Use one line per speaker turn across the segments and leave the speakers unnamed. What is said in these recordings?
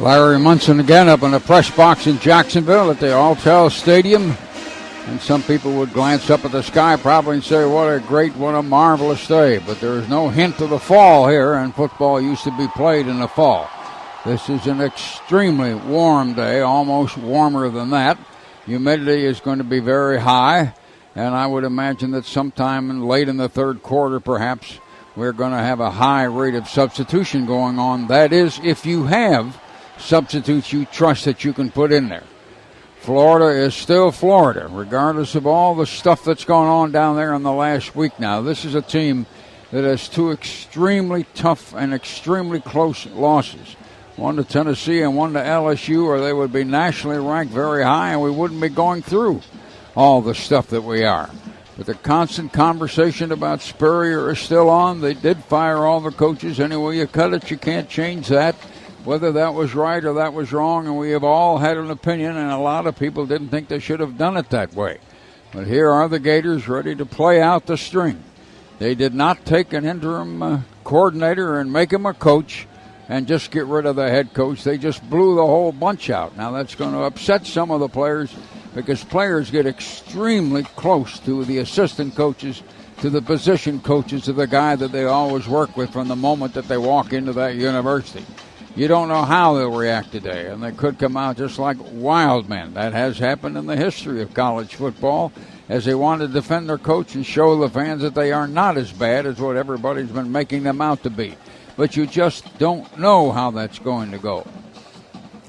Larry Munson again up in the press box in Jacksonville at the Alltel Stadium. And some people would glance up at the sky probably and say, what a marvelous day. But there is no hint of the fall here, and football used to be played in the fall. This is an extremely warm day, almost warmer than that. Humidity is going to be very high, and I would imagine that sometime late in the third quarter, perhaps, we're going to have a high rate of substitution going on. That is, if you have substitutes you trust that you can put in there. Florida is still Florida, regardless of all the stuff that's gone on down there in the last week now. This is a team that has two extremely tough and extremely close losses. One to Tennessee and one to LSU, or they would be nationally ranked very high, and we wouldn't be going through all the stuff that we are. But the constant conversation about Spurrier is still on. They did fire all the coaches. Any way you cut it, you can't change that. Whether that was right or that was wrong, and we have all had an opinion, and a lot of people didn't think they should have done it that way. But here are the Gators ready to play out the string. They did not take an interim coordinator and make him a coach and just get rid of the head coach. They just blew the whole bunch out. Now that's going to upset some of the players because players get extremely close to the assistant coaches, to the position coaches, to the guy that they always work with from the moment that they walk into that university. You don't know how they'll react today, and they could come out just like wild men. That has happened in the history of college football, as they want to defend their coach and show the fans that they are not as bad as what everybody's been making them out to be. But you just don't know how that's going to go.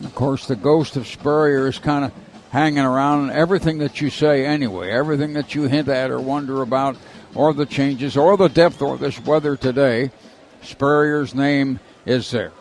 Of course, the ghost of Spurrier is kind of hanging around, and everything that you say anyway, everything that you hint at or wonder about, or the changes, or the depth, or this weather today, Spurrier's name is there.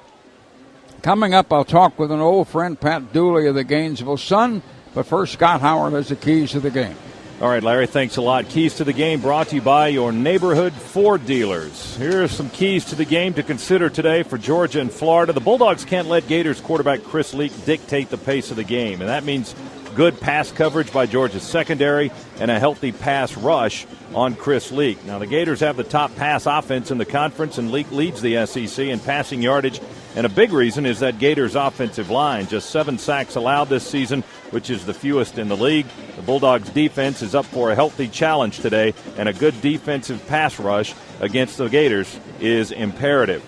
Coming up, I'll talk with an old friend, Pat Dooley of the Gainesville Sun. But first, Scott Howard has the keys to the game.
All right, Larry, thanks a lot. Keys to the game brought to you by your neighborhood Ford dealers. Here are some keys to the game to consider today for Georgia and Florida. The Bulldogs can't let Gators quarterback Chris Leak dictate the pace of the game, and that means good pass coverage by Georgia's secondary and a healthy pass rush on Chris Leak. Now, the Gators have the top pass offense in the conference, and Leak leads the SEC in passing yardage. And a big reason is that Gators' offensive line, just 7 sacks allowed this season, which is the fewest in the league. The Bulldogs' defense is up for a healthy challenge today, and a good defensive pass rush against the Gators is imperative.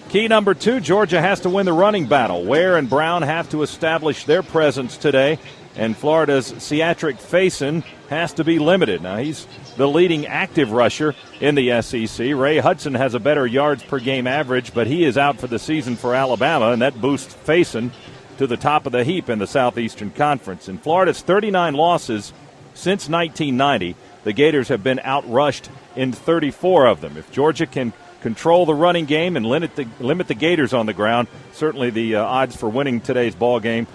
Key number 2, Georgia has to win the running battle. Ware and Brown have to establish their presence today, and Florida's Cedric Faison has to be limited. Now, he's the leading active rusher in the SEC. Ray Hudson has a better yards per game average, but he is out for the season for Alabama, and that boosts Faison to the top of the heap in the Southeastern Conference. In Florida's 39 losses since 1990, the Gators have been outrushed in 34 of them. If Georgia can control the running game and limit the Gators on the ground, certainly the odds for winning today's ball game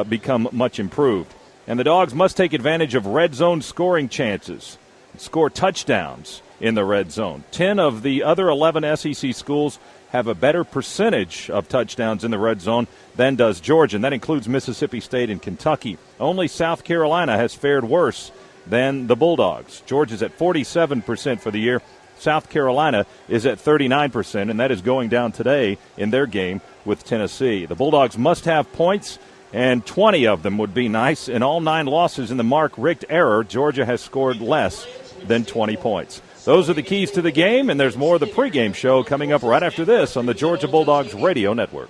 become much improved. And the Dogs must take advantage of red zone scoring chances, score touchdowns in the red zone. 10 of the other 11 SEC schools have a better percentage of touchdowns in the red zone than does Georgia, and that includes Mississippi State and Kentucky. Only South Carolina has fared worse than the Bulldogs. Georgia's at 47% for the year. South Carolina is at 39%, and that is going down today in their game with Tennessee. The Bulldogs must have points, and 20 of them would be nice. In all 9 losses in the Mark Richt era, Georgia has scored less than 20 points. Those are the keys to the game, and there's more of the pregame show coming up right after this on the Georgia Bulldogs Radio Network.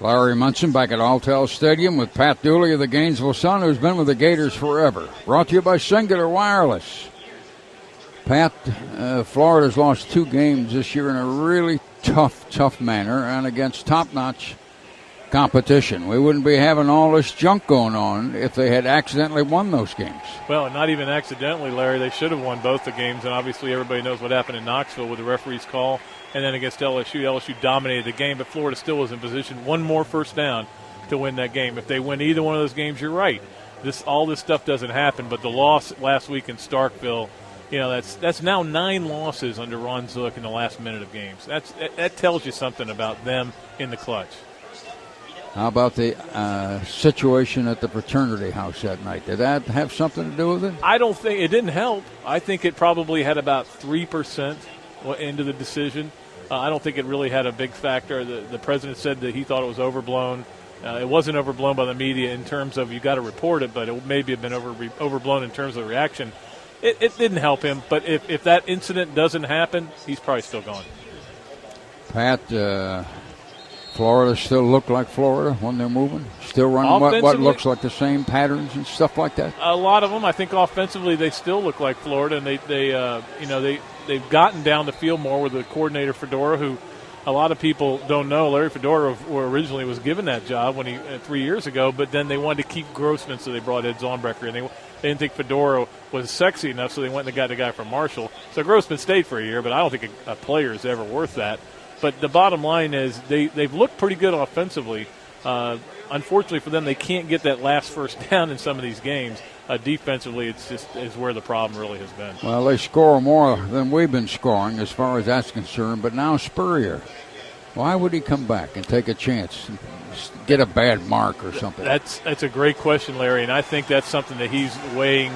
Larry Munson back at Alltel Stadium with Pat Dooley of the Gainesville Sun, who's been with the Gators forever. Brought to you by Singular Wireless. Pat, Florida's lost 2 games this year in a really tough manner and against top-notch competition. We wouldn't be having all this junk going on if they had accidentally won those games.
Well, not even accidentally, Larry. They should have won both the games, and obviously everybody knows what happened in Knoxville with the referee's call. And then against LSU, LSU dominated the game, but Florida still was in position. One more first down to win that game. If they win either one of those games, you're right. All this stuff doesn't happen, but the loss last week in Starkville, that's now 9 losses under Ron Zook in the last minute of games. That tells you something about them in the clutch.
How about the situation at the fraternity house that night? Did that have something to do with it?
I don't think it didn't help. I think it probably had about 3% into the decision. I don't think it really had a big factor. The president said that he thought it was overblown. It wasn't overblown by the media in terms of you got to report it, but it maybe have been overblown in terms of the reaction. It didn't help him, but if that incident doesn't happen, he's probably still gone.
Pat, Florida still look like Florida when they're moving? Still running what looks like the same patterns and stuff like that?
A lot of them, I think offensively, they still look like Florida, and they've gotten down the field more with the coordinator Fedora, who a lot of people don't know. Larry Fedora originally was given that job 3 years ago, but then they wanted to keep Grossman, so they brought Ed Zornbecker, and they didn't think Fedora was sexy enough, so they went and got the guy from Marshall. So Grossman stayed for a year, but I don't think a player is ever worth that. But the bottom line is they've looked pretty good offensively. Unfortunately for them, they can't get that last first down in some of these games. Defensively, is where the problem really has been.
Well, they score more than we've been scoring as far as that's concerned, but now Spurrier. Why would he come back and take a chance, get a bad mark or something?
That's a great question, Larry, and I think that's something that he's weighing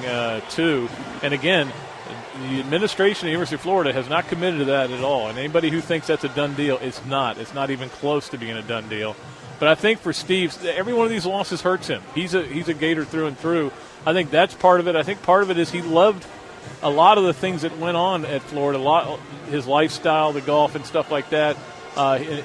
too. And again, the administration of the University of Florida has not committed to that at all. And anybody who thinks that's a done deal, it's not. It's not even close to being a done deal. But I think for Steve, every one of these losses hurts him. He's a Gator through and through. I think that's part of it. I think part of it is he loved a lot of the things that went on at Florida, his lifestyle, the golf and stuff like that.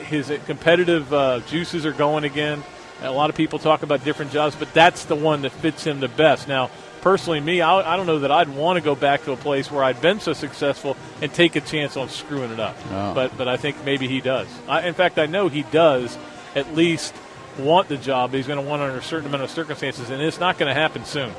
His competitive juices are going again. A lot of people talk about different jobs, but that's the one that fits him the best. Now, personally, me, I don't know that I'd want to go back to a place where I'd been so successful and take a chance on screwing it up.
No.
But I think maybe he does. In fact, I know he does at least want the job. He's going to want it under a certain amount of circumstances, and it's not going to happen soon.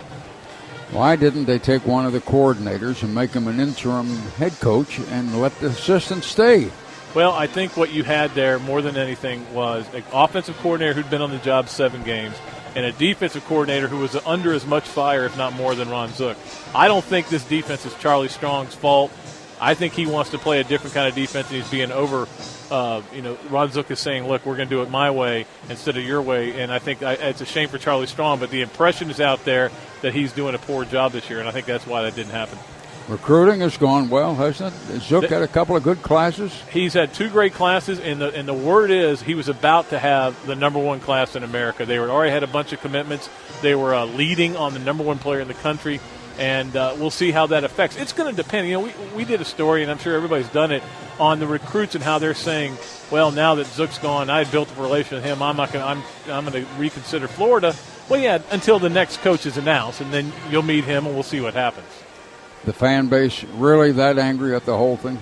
Why didn't they take one of the coordinators and make him an interim head coach and let the assistant stay?
Well, I think what you had there more than anything was an offensive coordinator who'd been on the job 7 games and a defensive coordinator who was under as much fire, if not more, than Ron Zook. I don't think this defense is Charlie Strong's fault. I think he wants to play a different kind of defense, and he's being over. Ron Zook is saying, look, we're going to do it my way instead of your way, and I think it's a shame for Charlie Strong, but the impression is out there that he's doing a poor job this year, and I think that's why that didn't happen.
Recruiting has gone well, hasn't it? Zook had a couple of good classes.
He's had 2 great classes, and the word is he was about to have the number 1 class in America. They already had a bunch of commitments. They were leading on the number 1 player in the country, and we'll see how that affects. It's going to depend. We did a story, and I'm sure everybody's done it, on the recruits and how they're saying, well, now that Zook's gone, I had built a relation with him. I'm going to reconsider Florida. Well, yeah, until the next coach is announced, and then you'll meet him, and we'll see what happens.
The fan base really that angry at the whole thing?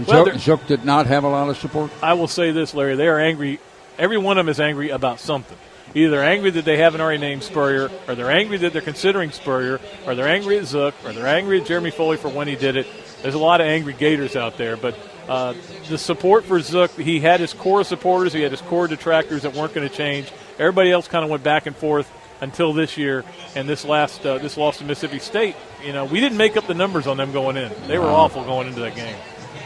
Zook did not have a lot of support?
I will say this, Larry. They are angry. Every one of them is angry about something. Either they're angry that they haven't already named Spurrier, or they're angry that they're considering Spurrier, or they're angry at Zook, or they're angry at Jeremy Foley for when he did it. There's a lot of angry Gators out there. But the support for Zook, he had his core supporters, he had his core detractors that weren't going to change. Everybody else kind of went back and forth until this year, and this loss to Mississippi State. We didn't make up the numbers on them going in. They were awful going into that game.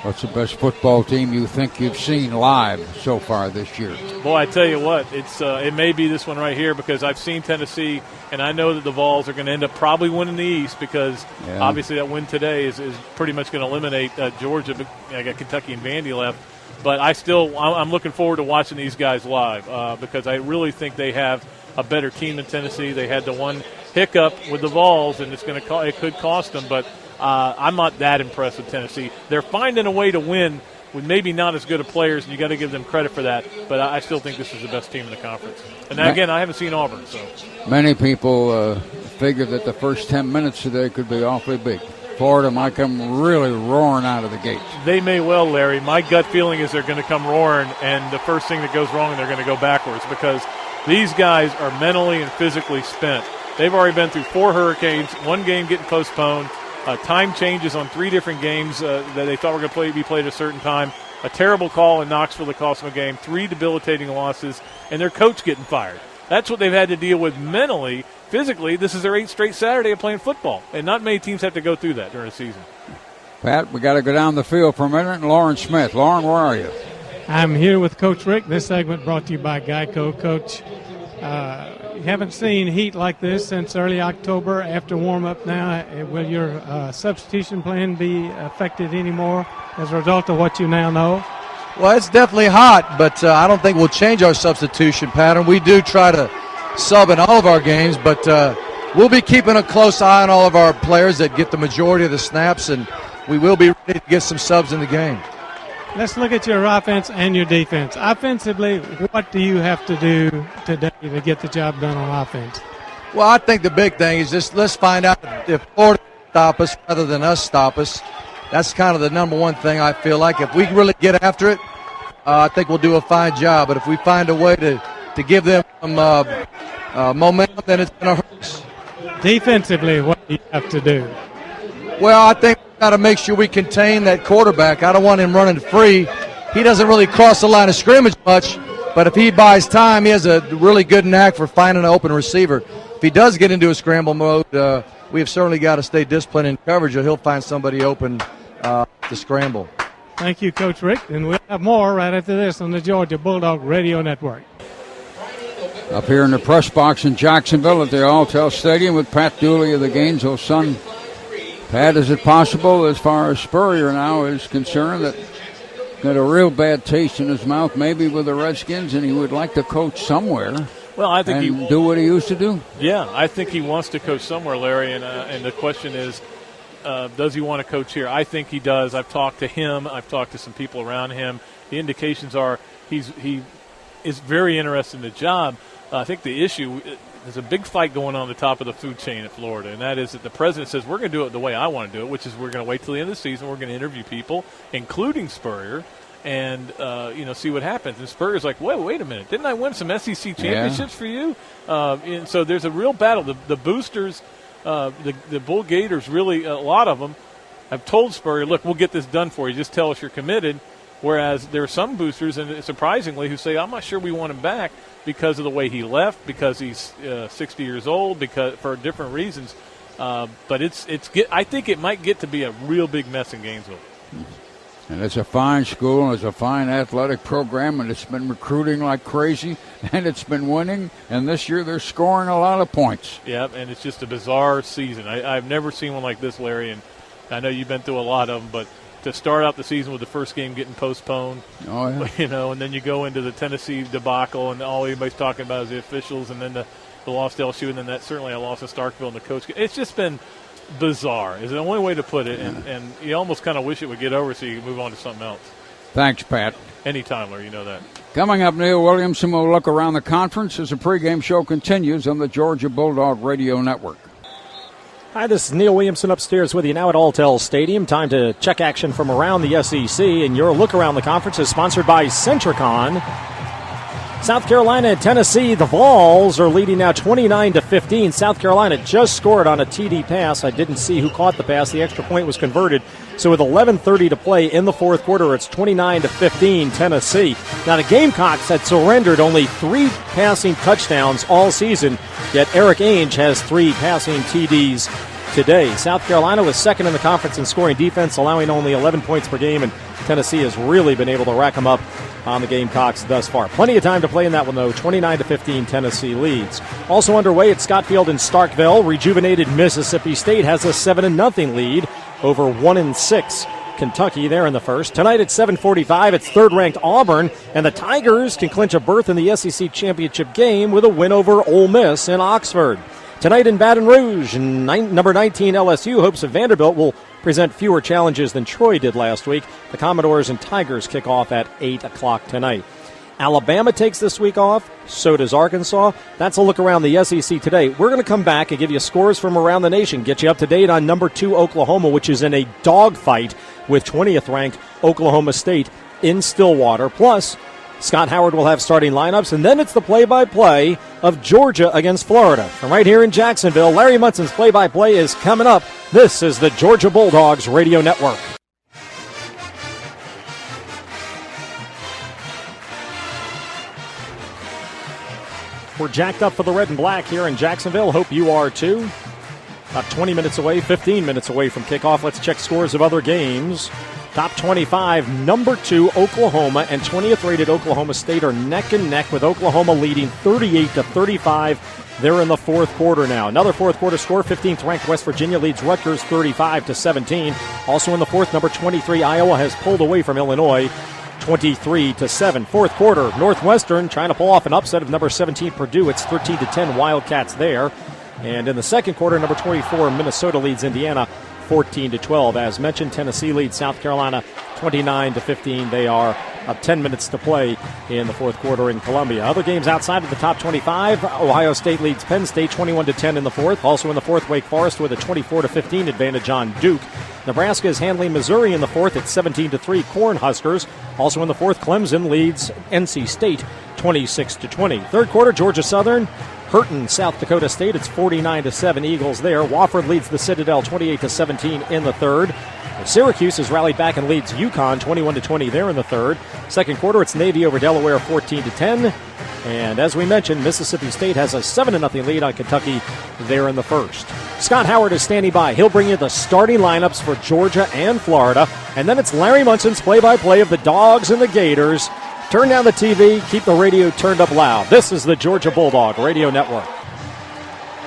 What's the best football team you think you've seen live so far this year?
Boy, I tell you what, it may be this one right here, because I've seen Tennessee, and I know that the Vols are going to end up probably winning the East, because obviously that win today is pretty much going to eliminate Georgia. I got Kentucky and Vandy left. But I'm looking forward to watching these guys live because I really think they have a better team than Tennessee. They had the one hiccup with the Vols, and it could cost them. But I'm not that impressed with Tennessee. They're finding a way to win with maybe not as good of players, and you got to give them credit for that. But I still think this is the best team in the conference. And again, I haven't seen Auburn. So
many people figure that the first 10 minutes today could be awfully big. Florida might come really roaring out of the gate.
They may well, Larry. My gut feeling is they're going to come roaring, and the first thing that goes wrong, they're going to go backwards, because these guys are mentally and physically spent. They've already been through 4 hurricanes, 1 game getting postponed, time changes on 3 different games that they thought were going to be played at a certain time, a terrible call in Knoxville that cost them a game, 3 debilitating losses, and their coach getting fired. That's what they've had to deal with mentally. Physically, this is their 8th straight Saturday of playing football, and not many teams have to go through that during a season.
Pat, we got to go down the field for a minute, and Lauren Smith. Lauren, where are you?
I'm here with Coach Rick. This segment brought to you by Geico. Coach, you haven't seen heat like this since early October. After warm-up now, will your substitution plan be affected anymore as a result of what you now know?
Well, it's definitely hot, but I don't think we'll change our substitution pattern. We do try to sub in all of our games, but we'll be keeping a close eye on all of our players that get the majority of the snaps, and we will be ready to get some subs in the game.
Let's look at your offense and your defense. Offensively, what do you have to do today to get the job done on offense?
Well, I think the big thing is just let's find out if Florida stop us rather than us stop us. That's kind of the number one thing I feel like. If we really get after it, I think we'll do a fine job. But if we find a way to give them some momentum, then it's going to hurt us.
Defensively, what do you have to do?
Well, I think we've got to make sure we contain that quarterback. I don't want him running free. He doesn't really cross the line of scrimmage much, but if he buys time, he has a really good knack for finding an open receiver. If he does get into a scramble mode, we have certainly got to stay disciplined in coverage, or he'll find somebody open to scramble.
Thank you, Coach Rick. And we'll have more right after this on the Georgia Bulldog Radio Network.
Up here in the press box in Jacksonville at the Alltel Stadium with Pat Dooley of the Gainesville Sun. Pat, is it possible, as far as Spurrier now is concerned, that got a real bad taste in his mouth maybe with the Redskins, and he would like to coach somewhere?
Well, I think
he do what he used to do.
Yeah, I think he wants to coach somewhere, Larry. And the question is, does he want to coach here? I think he does. I've talked to him. I've talked to some people around him. The indications are he is very interested in the job. I think the issue, there's a big fight going on at the top of the food chain in Florida, and that is that the president says we're going to do it the way I want to do it, which is we're going to wait till the end of the season. We're going to interview people, including Spurrier, and see what happens. And Spurrier's like, wait a minute, didn't I win some SEC championships for you? And so there's a real battle. The boosters, the Bull Gators, really a lot of them have told Spurrier, look, we'll get this done for you. Just tell us you're committed. Whereas there are some boosters, and surprisingly, who say, I'm not sure we want him back because of the way he left, because he's 60 years old, because for different reasons. But I think it might get to be a real big mess in Gainesville.
And it's a fine school, and it's a fine athletic program, and it's been recruiting like crazy, and it's been winning. And this year they're scoring a lot of points.
Yeah, and it's just a bizarre season. I've never seen one like this, Larry, and I know you've been through a lot of them, but to start out the season with the first game getting postponed, and then you go into the Tennessee debacle, and all anybody's talking about is the officials, and then the loss to LSU, and then that certainly a loss to Starkville and the coach. It's just been bizarre is the only way to put it, and you almost kind of wish it would get over so you can move on to something else.
Thanks, Pat.
Anytime, Larry, you know that.
Coming up, Neil Williamson will look around the conference as the pregame show continues on the Georgia Bulldog Radio Network.
Hi, this is Neil Williamson upstairs with you now at Alltel Stadium. Time to check action from around the SEC, and your look around the conference is sponsored by Centricon. South Carolina and Tennessee, the Vols are leading now 29-15. South Carolina just scored on a TD pass. I didn't see who caught the pass. The extra point was converted. So with 11:30 to play in the fourth quarter, it's 29-15 Tennessee. Now the Gamecocks had surrendered only 3 passing touchdowns all season, yet Eric Ainge has 3 passing TDs today. South Carolina was second in the conference in scoring defense, allowing only 11 points per game, and Tennessee has really been able to rack them up on the Gamecocks thus far. Plenty of time to play in that one, though. 29-15 Tennessee leads. Also underway at Scott Field in Starkville, rejuvenated Mississippi State has a 7-0 lead over 1-6 Kentucky there in the first. Tonight at 7:45, it's third-ranked Auburn, and the Tigers can clinch a berth in the SEC championship game with a win over Ole Miss in Oxford. Tonight in Baton Rouge, number 19 LSU hopes of Vanderbilt will present fewer challenges than Troy did last week. The Commodores and Tigers kick off at 8 o'clock tonight. Alabama takes this week off. So does Arkansas. That's a look around the SEC today. We're going to come back and give you scores from around the nation, get you up to date on number 2 Oklahoma, which is in a dogfight with 20th-ranked Oklahoma State in Stillwater. Plus, Scott Howard will have starting lineups, and then it's the play-by-play of Georgia against Florida. From right here in Jacksonville, Larry Munson's play-by-play is coming up. This is the Georgia Bulldogs Radio Network. We're jacked up for the red and black here in Jacksonville. Hope you are too. About 20 minutes away, 15 minutes away from kickoff. Let's check scores of other games. Top 25, number 2 Oklahoma and 20th rated Oklahoma State are neck and neck, with Oklahoma leading 38-35. They're in the fourth quarter now. Another fourth quarter score, 15th ranked West Virginia leads Rutgers 35-17. Also in the fourth, number 23 Iowa has pulled away from Illinois 23-7. Fourth quarter, Northwestern trying to pull off an upset of number 17 Purdue. It's 13-10 Wildcats there. And in the second quarter, number 24 Minnesota leads Indiana 14-12. As mentioned, Tennessee leads South Carolina 29-15. They are up 10 minutes to play in the fourth quarter in Columbia. Other games outside of the top 25, Ohio State leads Penn State 21-10 in the fourth. Also in the fourth, Wake Forest with a 24-15 advantage on Duke. Nebraska is handling Missouri in the fourth at 17-3 Cornhuskers. Also in the fourth, Clemson leads NC State 26-20. Third quarter, Georgia Southern hurting South Dakota State. It's 49-7 Eagles there. Wofford leads the Citadel 28-17 in the third. Syracuse has rallied back and leads UConn 21-20 there in the third. Second quarter, it's Navy over Delaware 14-10. And as we mentioned, Mississippi State has a 7-0 lead on Kentucky there in the first. Scott Howard is standing by. He'll bring you the starting lineups for Georgia and Florida. And then it's Larry Munson's play-by-play of the Dogs and the Gators. Turn down the TV, keep the radio turned up loud. This is the Georgia Bulldog Radio Network.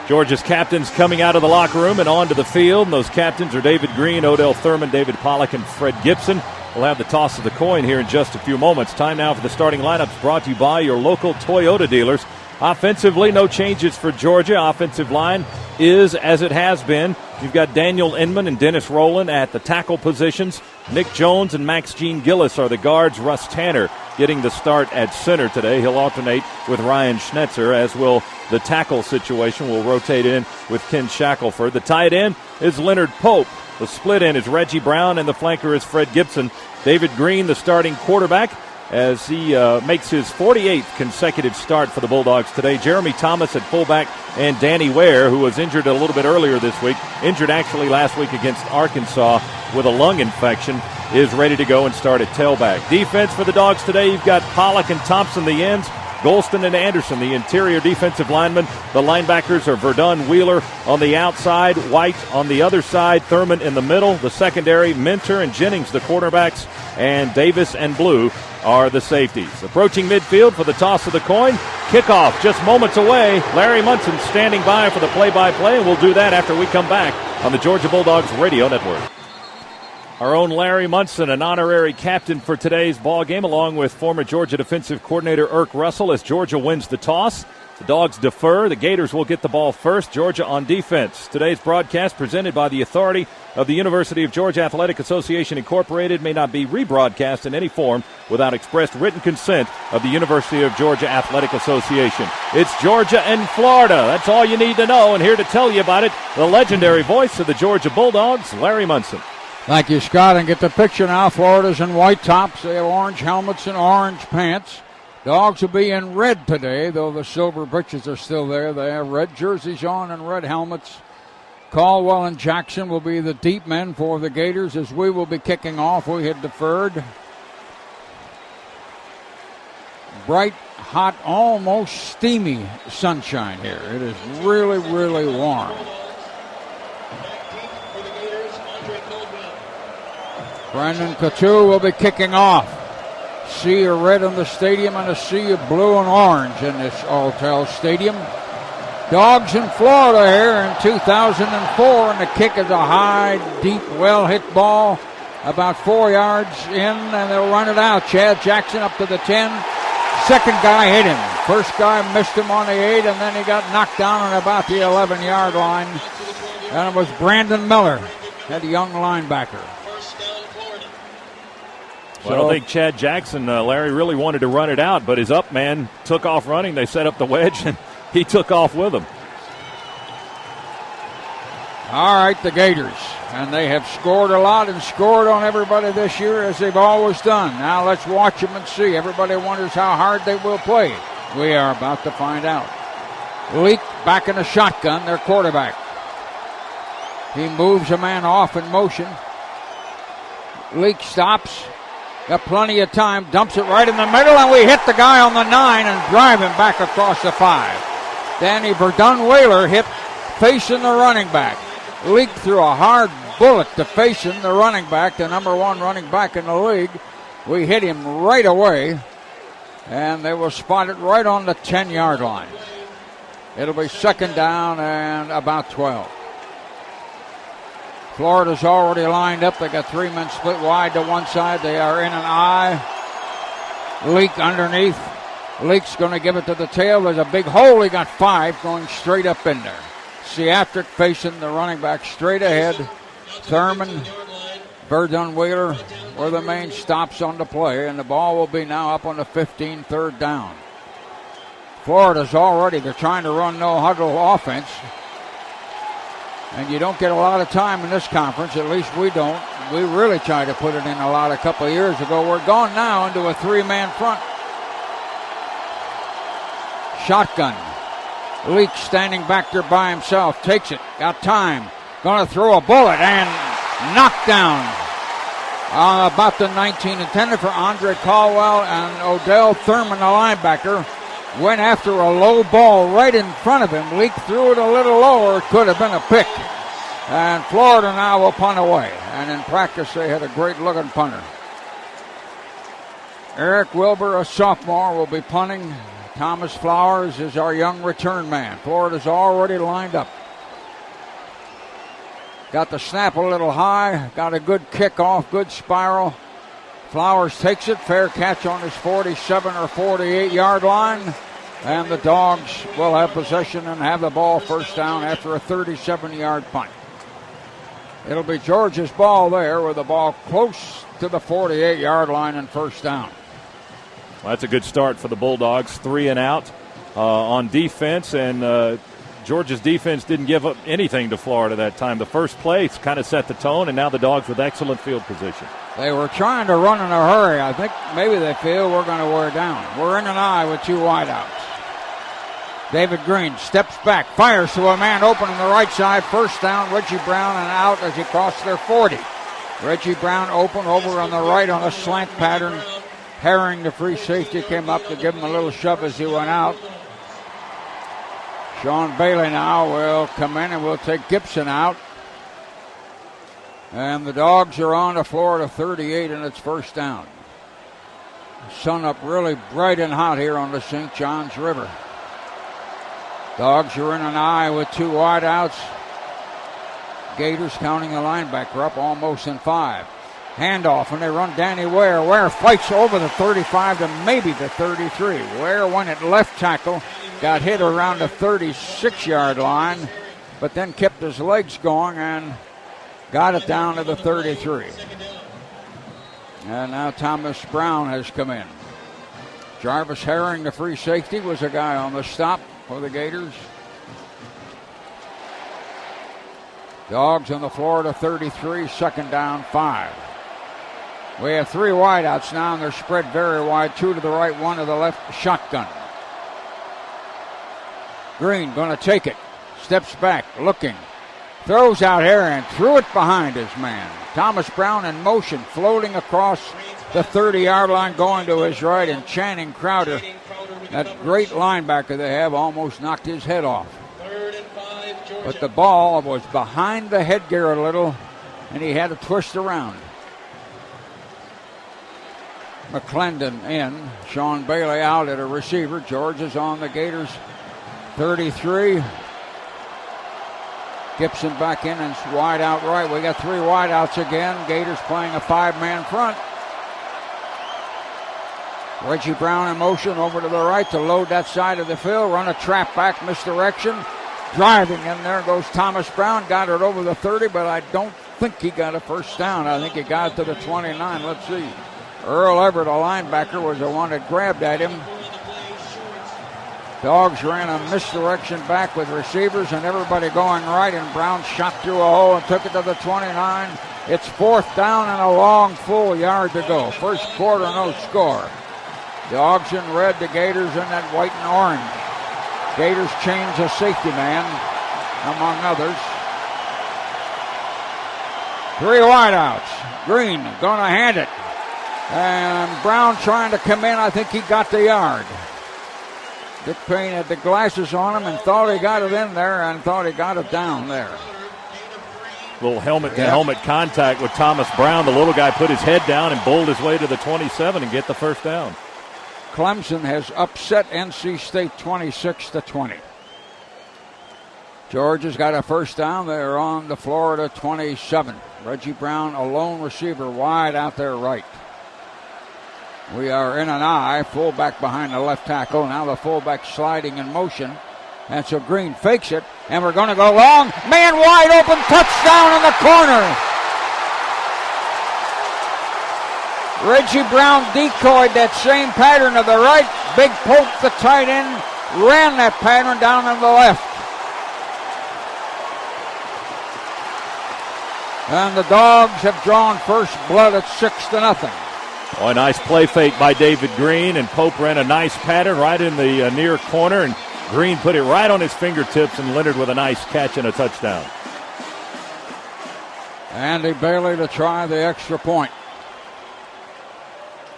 Georgia's captains coming out of the locker room and onto the field. And those captains are David Green, Odell Thurman, David Pollock, and Fred Gibson. We'll have the toss of the coin here in just a few moments. Time now for the starting lineups, brought to you by your local Toyota dealers. Offensively, no changes for Georgia. Offensive line is as it has been. You've got Daniel Inman and Dennis Rowland at the tackle positions. Nick Jones and Max Gene Gillis are the guards. Russ Tanner getting the start at center today. He'll alternate with Ryan Schnetzer, as will the tackle situation. Will rotate in with Ken Shackelford. The tight end is Leonard Pope. The split end is Reggie Brown, and the flanker is Fred Gibson. David Green, the starting quarterback, as he makes his 48th consecutive start for the Bulldogs today. Jeremy Thomas at fullback, and Danny Ware, who was injured a little bit earlier this week, injured actually last week against Arkansas with a lung infection, is ready to go and start at tailback. Defense for the Dogs today, you've got Pollock and Thompson, the ends, Golston and Anderson, the interior defensive linemen. The linebackers are Verdun, Wheeler on the outside, White on the other side, Thurman in the middle. The secondary, Mentor and Jennings, the quarterbacks, and Davis and Blue are the safeties. Approaching midfield for the toss of the coin. Kickoff just moments away. Larry Munson standing by for the play-by-play, and we'll do that after we come back on the Georgia Bulldogs Radio Network. Our own Larry Munson, an honorary captain for today's ball game, along with former Georgia defensive coordinator Irk Russell, as Georgia wins the toss. The Dogs defer. The Gators will get the ball first. Georgia on defense. Today's broadcast presented by the authority of the University of Georgia Athletic Association Incorporated may not be rebroadcast in any form without expressed written consent of the University of Georgia Athletic Association. It's Georgia and Florida. That's all you need to know. And here to tell you about it, the legendary voice of the Georgia Bulldogs, Larry Munson.
Thank you, Scott. And get the picture now. Florida's in white tops. They have orange helmets and orange pants. Dogs will be in red today, though the silver breeches are still there. They have red jerseys on and red helmets. Caldwell and Jackson will be the deep men for the Gators, as we will be kicking off. We had deferred. Bright, hot, almost steamy sunshine here. It is really, really warm. Brandon Couture will be kicking off. Sea of red in the stadium and a sea of blue and orange in this Alltel Stadium. Dogs in Florida here in 2004, and the kick is a high, deep, well-hit ball about 4 yards in, and they'll run it out. Chad Jackson up to the 10. Second guy hit him. First guy missed him on the 8, and then he got knocked down on about the 11-yard line. And it was Brandon Miller, that young linebacker.
Well, I don't think Chad Jackson, Larry, really wanted to run it out, but his up man took off running. They set up the wedge, and he took off with him.
All right, the Gators. And they have scored a lot and scored on everybody this year, as they've always done. Now let's watch them and see. Everybody wonders how hard they will play. We are about to find out. Leak back in the shotgun, their quarterback. He moves a man off in motion. Leak stops. Got plenty of time, dumps it right in the middle, and we hit the guy on the 9 and drive him back across the 5. Danny Verdun-Whaler hit facing the running back. Leaked through a hard bullet to facing the running back, the number 1 running back in the league. We hit him right away, and they will spot it right on the 10-yard line. It'll be second down and about 12. Florida's already lined up. They got 3 men split wide to one side. They are in an I. Leak underneath. Leak's going to give it to the tail. There's a big hole. He got 5 going straight up in there. Seatric facing the running back straight ahead. Thurman, Verdun Wheeler were the main stops on the play, and the ball will be now up on the 15, third down. Florida's they're trying to run no huddle offense. And you don't get a lot of time in this conference, at least we don't. We really tried to put it in a lot a couple of years ago. We're gone now into a 3-man front. Shotgun. Leak standing back there by himself. Takes it. Got time. Going to throw a bullet and knocked down. About the 19, intended for Andre Caldwell, and Odell Thurman, the linebacker, went after a low ball right in front of him. Leak threw it a little lower. It could have been a pick. And Florida now will punt away. And in practice, they had a great-looking punter. Eric Wilbur, a sophomore, will be punting. Thomas Flowers is our young return man. Florida's already lined up. Got the snap a little high. Got a good kickoff, good spiral. Flowers takes it. Fair catch on his 47 or 48-yard line. And the Dogs will have possession and have the ball first down after a 37-yard punt. It'll be Georgia's ball there with the ball close to the 48-yard line and first down.
Well, that's a good start for the Bulldogs. 3 and out on defense, and Georgia's defense didn't give up anything to Florida that time. The first play kind of set the tone, and now the Dogs with excellent field position.
They were trying to run in a hurry. I think maybe they feel we're going to wear down. We're in an eye with 2 wideouts. David Green steps back, fires to a man open on the right side. First down, Reggie Brown, and out as he crosses their 40. Reggie Brown open over on the right on a slant pattern. Herring, the free safety, came up to give him a little shove as he went out. Sean Bailey now will come in and will take Gibson out. And the Dogs are on to Florida 38, and it's first down. Sun up really bright and hot here on the St. Johns River. Dogs are in an eye with 2 wideouts. Gators counting the linebacker up almost in 5. Handoff, and they run Danny Ware. Ware fights over the 35 to maybe the 33. Ware went at left tackle, got hit around the 36-yard line, but then kept his legs going and got it down to the 33. And now Thomas Brown has come in. Jarvis Herring, the free safety, was a guy on the stop for the Gators. Dogs on the Florida 33, second down, 5. We have 3 wideouts now, and they're spread very wide. 2 to the right, 1 to the left. Shotgun. Green going to take it. Steps back, looking. Throws out here and threw it behind his man. Thomas Brown in motion, floating across the 30-yard line, going to his right, and Channing Crowder, that great linebacker they have, almost knocked his head off. But the ball was behind the headgear a little, and he had to twist around. McClendon in. Sean Bailey out at a receiver. George is on the Gators 33. Gibson back in and wide out right. We got 3 wideouts again. Gators playing a 5-man front. Reggie Brown in motion over to the right to load that side of the field. Run a trap back, misdirection. Driving in there goes Thomas Brown. Got it over the 30, but I don't think he got a first down. I think he got it to the 29. Let's see. Earl Everett, a linebacker, was the one that grabbed at him. Dogs ran a misdirection back with receivers and everybody going right, and Brown shot through a hole and took it to the 29. It's 4th down and a long full yard to go. First quarter, no score. Dogs in red, the Gators in that white and orange. Gators change a safety man, among others. 3 wideouts. Green going to hand it. And Brown trying to come in. I think he got the yard. Dick Payne had the glasses on him and thought he got it in there and thought he got it down there.
Little helmet-to-helmet contact with Thomas Brown. The little guy put his head down and bowled his way to the 27 and get the first down.
Clemson has upset NC State 26-20. Georgia's got a first down. They're on the Florida 27. Reggie Brown, a lone receiver, wide out there right. We are in an I, fullback behind the left tackle. Now the fullback sliding in motion. And so Green fakes it, and we're going to go long. Man wide open, touchdown in the corner. Reggie Brown decoyed that same pattern to the right. Big Pope, the tight end, ran that pattern down on the left. And the Dogs have drawn first blood at 6-0.
Oh, a nice play fake by David Green, and Pope ran a nice pattern right in the near corner, and Green put it right on his fingertips, and Leonard with a nice catch and a touchdown.
Andy Bailey to try the extra point.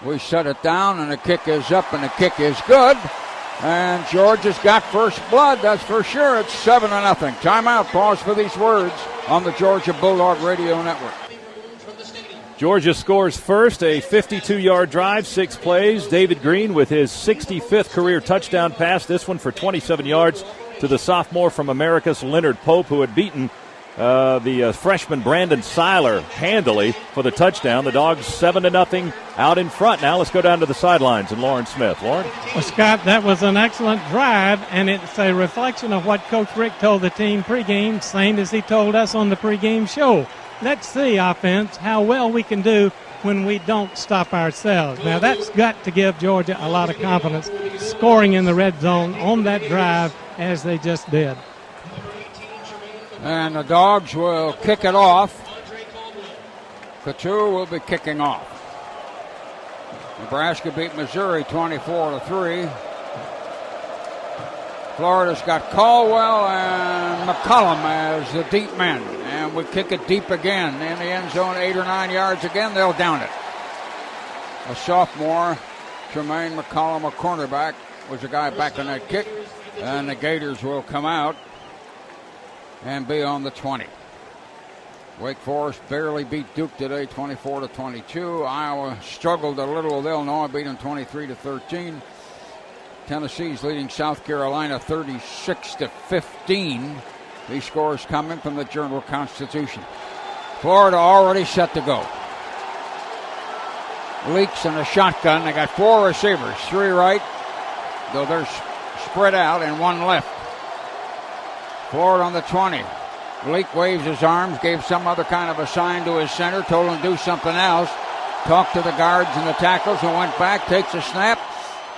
We set it down, and the kick is up, and the kick is good. And Georgia's got first blood, that's for sure. It's 7-0. Timeout, pause for these words on the Georgia Bulldog Radio Network.
Georgia scores first, a 52-yard drive, 6 plays. David Green with his 65th career touchdown pass, this one for 27 yards to the sophomore from Americus, Leonard Pope, who had beaten the freshman Brandon Seiler handily for the touchdown. The Dogs 7-0 out in front. Now let's go down to the sidelines and Lauren Smith. Lauren?
Well, Scott, that was an excellent drive, and it's a reflection of what Coach Rick told the team pregame, same as he told us on the pregame show. Let's see, offense, how well we can do when we don't stop ourselves. Now, that's got to give Georgia a lot of confidence, scoring in the red zone on that drive as they just did.
And the Dogs will kick it off. Couture will be kicking off. Nebraska beat Missouri 24-3. Florida's got Caldwell and McCollum as the deep men. And we kick it deep again in the end zone, 8 or 9 yards again. They'll down it. A sophomore, Tremaine McCollum, a cornerback, was a guy back on that kick. And the Gators will come out and be on the 20. Wake Forest barely beat Duke today, 24-22. Iowa struggled a little with Illinois, beat them 23-13. Tennessee's leading South Carolina 36-15. These scores coming from the Journal-Constitution. Florida already set to go. Leaks in a shotgun. They got 4 receivers, 3 right, though they're spread out, and 1 left. Florida on the 20. Leak waves his arms, gave some other kind of a sign to his center, told him to do something else. Talked to the guards and the tackles and went back, takes a snap,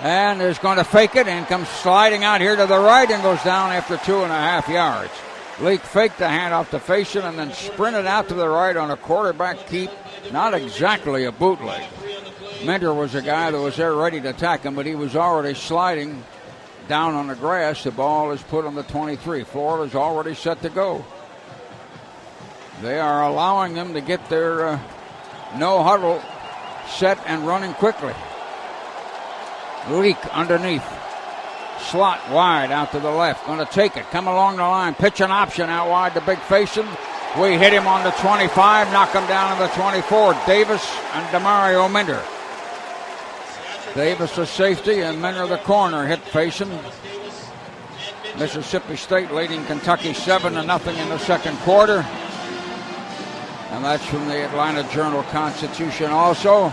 and is going to fake it and comes sliding out here to the right and goes down after 2.5 yards. Leak faked the handoff to Faison and then sprinted out to the right on a quarterback keep. Not exactly a bootleg. Minter was a guy that was there ready to attack him, but he was already sliding down on the grass. The ball is put on the 23. Florida's already set to go. They are allowing them to get their no huddle set and running quickly. Leak underneath. Slot wide out to the left. Going to take it. Come along the line. Pitch an option out wide to Big Faison. We hit him on the 25. Knock him down on the 24. Davis and Demario Minter. Davis the safety and Minter the corner. Hit Faison. Mississippi State leading Kentucky 7-0 in the second quarter. And that's from the Atlanta Journal-Constitution also.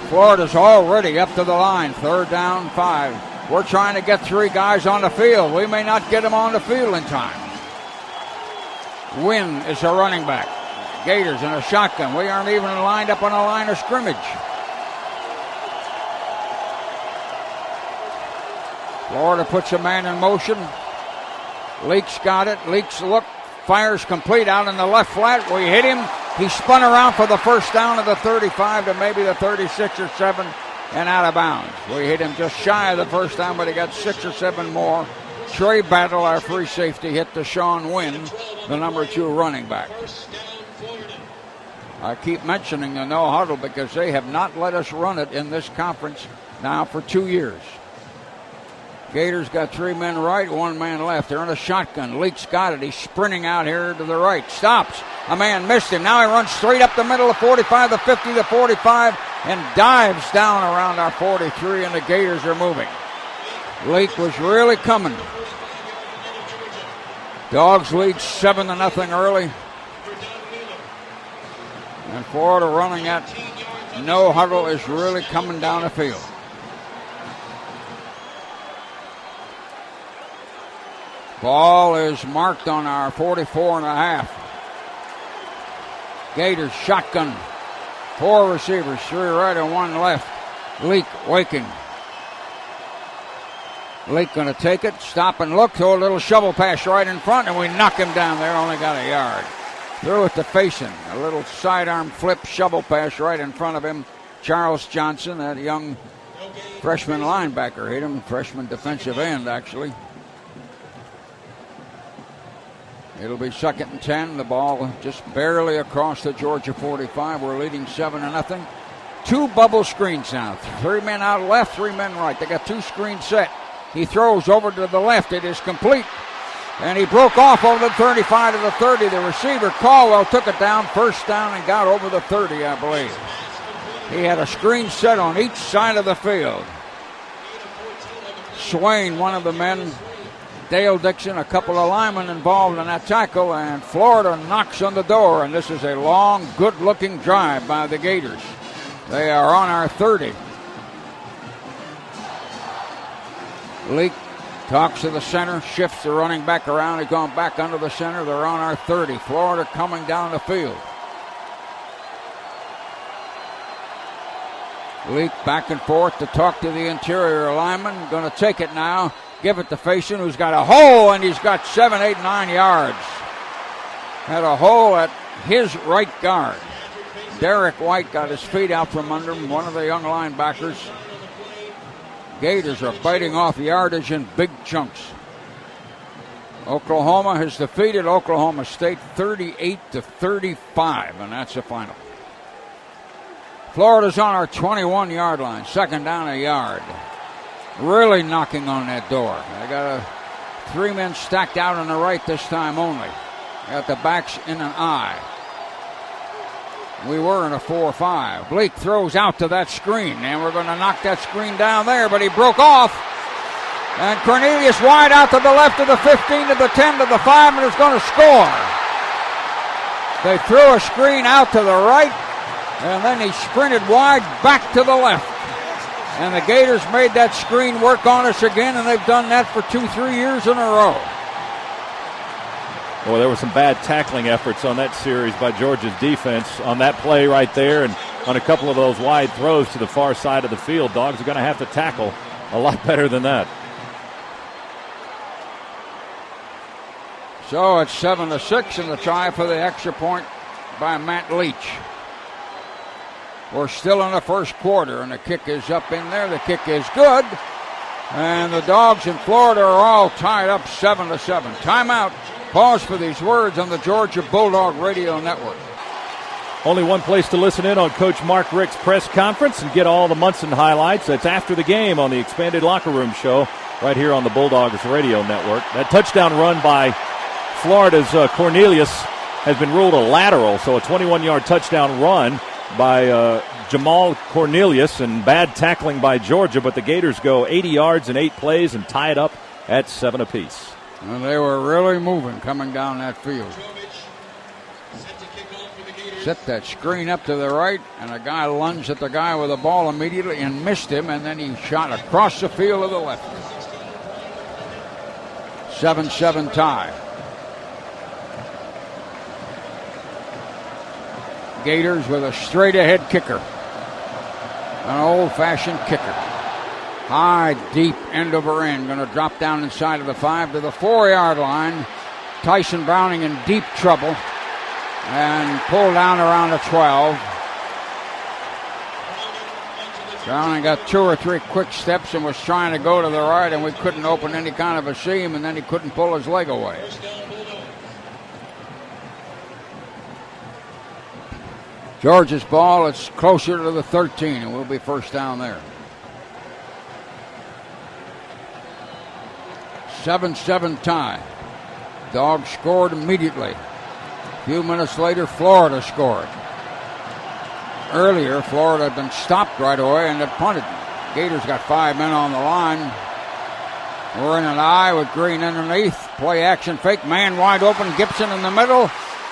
Florida's already up to the line. 3rd down, 5. We're trying to get 3 guys on the field. We may not get them on the field in time. Wynn is a running back. Gators in a shotgun. We aren't even lined up on a line of scrimmage. Florida puts a man in motion. Leaks got it. Leaks look. Fires complete out in the left flat. We hit him. He spun around for the first down of the 35 to maybe the 36 or 7 and out of bounds. We hit him just shy of the first down, but he got 6 or 7 more. Trey Battle, our free safety, hit Deshaun Wynn, the number 2 running back. I keep mentioning the no huddle because they have not let us run it in this conference now for 2 years. Gators got 3 men right, 1 man left. They're in a shotgun. Leaks got it. He's sprinting out here to the right. Stops. A man missed him. Now he runs straight up the middle of 45, the 50, the 45, and dives down around our 43, and the Gators are moving. Leak was really coming. Dogs lead 7-0 early. And Florida running at no huddle is really coming down the field. Ball is marked on our 44.5. Gators shotgun. 4 receivers, 3 right and 1 left. Leak waking. Leak going to take it, stop and look, throw a little shovel pass right in front, and we knock him down there, only got a yard. Threw it to Faison, a little sidearm flip shovel pass right in front of him. Charles Johnson, that young freshman linebacker, hit him, freshman defensive end, actually. It'll be 2nd and 10. The ball just barely across the Georgia 45. We're leading 7-0. 2 bubble screens now. 3 men out left, 3 men right. They got 2 screens set. He throws over to the left. It is complete. And he broke off over the 35 to the 30. The receiver, Caldwell, took it down, first down, and got over the 30, I believe. He had a screen set on each side of the field. Swain, one of the men, Dale Dixon, a couple of linemen involved in that tackle, and Florida knocks on the door, and this is a long, good-looking drive by the Gators. They are on our 30. Leak talks to the center, shifts the running back around. He's gone back under the center. They're on our 30. Florida coming down the field. Leak back and forth to talk to the interior lineman. Going to take it now. Give it to Faison, who's got a hole, and he's got 7, 8, 9 yards. Had a hole at his right guard. Derek White got his feet out from under him, one of the young linebackers. Gators are biting off yardage in big chunks. Oklahoma has defeated Oklahoma State 38-35, and that's the final. Florida's on our 21-yard line, 2nd down a yard. Really knocking on that door. They got 3 men stacked out on the right this time only. Got the backs in an eye. We were in a 4-5. Bleak throws out to that screen, and we're going to knock that screen down there, but he broke off. And Cornelius wide out to the left of the 15 to the 10 to the 5, and is going to score. They threw a screen out to the right, and then he sprinted wide back to the left. And the Gators made that screen work on us again, and they've done that for 2-3 years in a row.
Well, there were some bad tackling efforts on that series by Georgia's defense on that play right there, and on a couple of those wide throws to the far side of the field. Dogs are going to have to tackle a lot better than that.
So it's 7-6, and the try for the extra point by Matt Leach. We're still in the first quarter, and the kick is up in there. The kick is good, and the Dogs in Florida are all tied up 7-7. Timeout. Pause for these words on the Georgia Bulldog Radio Network.
Only one place to listen in on Coach Mark Richt's press conference and get all the Munson highlights. That's after the game on the Expanded Locker Room Show right here on the Bulldogs Radio Network. That touchdown run by Florida's Cornelius has been ruled a lateral, so a 21-yard touchdown run by Jamal Cornelius, and bad tackling by Georgia, but the Gators go 80 yards in 8 plays and tie it up at 7 apiece.
And they were really moving coming down that field. Set that screen up to the right, and a guy lunged at the guy with the ball immediately and missed him, and then he shot across the field to the left. 7-7 tie. Gators with a straight-ahead kicker. An old-fashioned kicker. High, deep, end over end. Going to drop down inside of the 5 to the 4-yard line. Tyson Browning in deep trouble. And pulled down around the 12. Browning got 2 or 3 quick steps and was trying to go to the right, and we couldn't open any kind of a seam, and then he couldn't pull his leg away. Georgia's ball, it's closer to the 13, and we'll be first down there. 7-7 tie. Dogs scored immediately. A few minutes later, Florida scored. Earlier, Florida had been stopped right away and had punted. Gators got 5 men on the line. We're in an eye with Green underneath. Play action fake, man wide open, Gibson in the middle.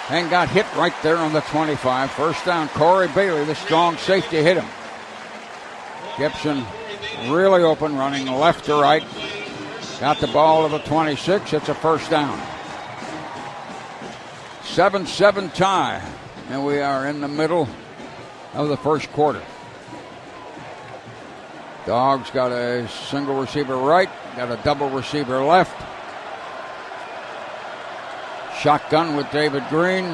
and got hit right there on the 25. First down, Corey Bailey, the strong safety, hit him. Gibson really open, running left to right. Got the ball to the 26. It's a first down. 7-7 tie, and we are in the middle of the first quarter. Dogs got a single receiver right, got a double receiver left. Shotgun with David Green.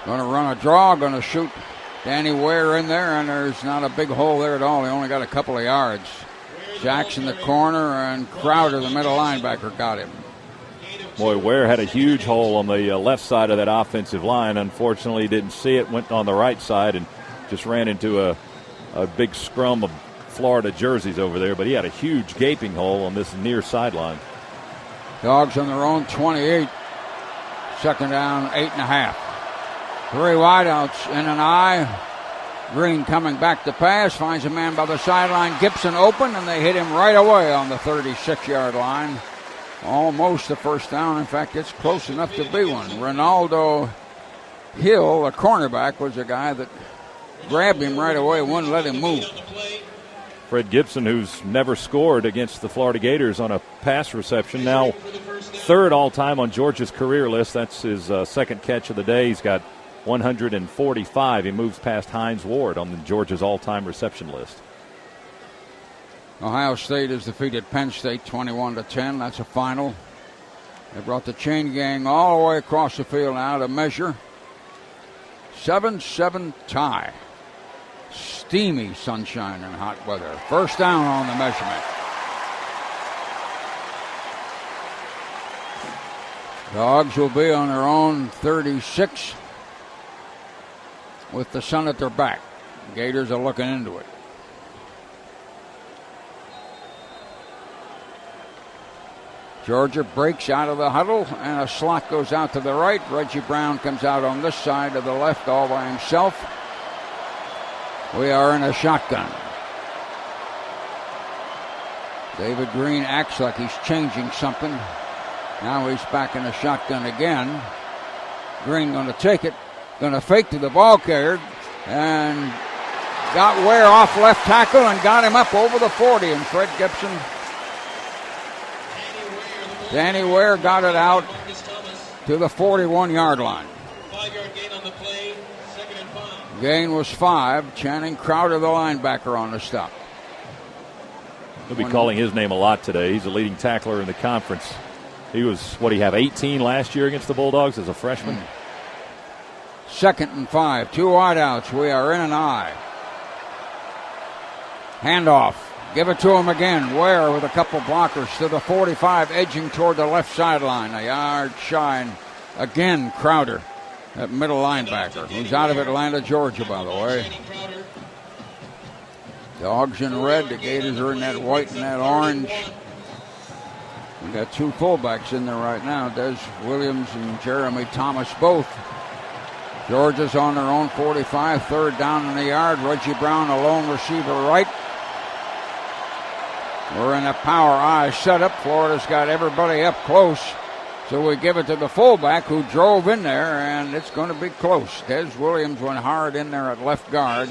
Going to run a draw, going to shoot Danny Ware in there, and there's not a big hole there at all. He only got a couple of yards. Jackson the corner, and Crowder, the middle linebacker, got him.
Boy, Ware had a huge hole on the left side of that offensive line. Unfortunately, didn't see it, went on the right side, and just ran into a big scrum of Florida jerseys over there. But he had a huge gaping hole on this near sideline.
Dogs on their own 28. Second down, 8.5. 3 wideouts in an eye. Green coming back to pass, finds a man by the sideline. Gibson open, and they hit him right away on the 36-yard line. Almost a first down. In fact, it's close enough to be one. Ronaldo Hill, a cornerback, was a guy that grabbed him right away, wouldn't let him move.
Fred Gibson, who's never scored against the Florida Gators on a pass reception, now third all-time on Georgia's career list. That's his second catch of the day. He's got 145. He moves past Hines Ward on the Georgia's all-time reception list.
Ohio State has defeated Penn State 21-10. That's a final. They brought the chain gang all the way across the field now to measure. 7-7 tie. Steamy sunshine and hot weather. First down on the measurement. Dogs will be on their own 36 with the sun at their back. Gators are looking into it. Georgia breaks out of the huddle, and a slot goes out to the right. Reggie Brown comes out on this side to the left all by himself. We are in a shotgun. David Green acts like he's changing something. Now he's back in a shotgun again. Green going to take it, going to fake to the ball carrier, and got Ware off left tackle and got him up over the 40. And Fred Gibson, Danny Ware got it out to the 41-yard line.
5-yard gain on the play, 2nd and 5.
Gain was 5. Channing Crowder, the linebacker, on the stop.
They'll be calling his name a lot today. He's the leading tackler in the conference. He was, what, he have 18 last year against the Bulldogs as a freshman?
2nd and 5. 2 wideouts. We are in an eye. Handoff. Give it to him again. Ware with a couple blockers to the 45, edging toward the left sideline. A yard shy. And again, Crowder, that middle linebacker, who's out of Atlanta, Georgia, by the way. Dogs in red. The Gators are in that white and that orange. We got 2 fullbacks in there right now. Des Williams and Jeremy Thomas both. Georgia's on their own 45. 3rd down in the yard. Reggie Brown, a lone receiver right. We're in a power eye setup. Florida's got everybody up close. So we give it to the fullback who drove in there, and it's going to be close. Des Williams went hard in there at left guard.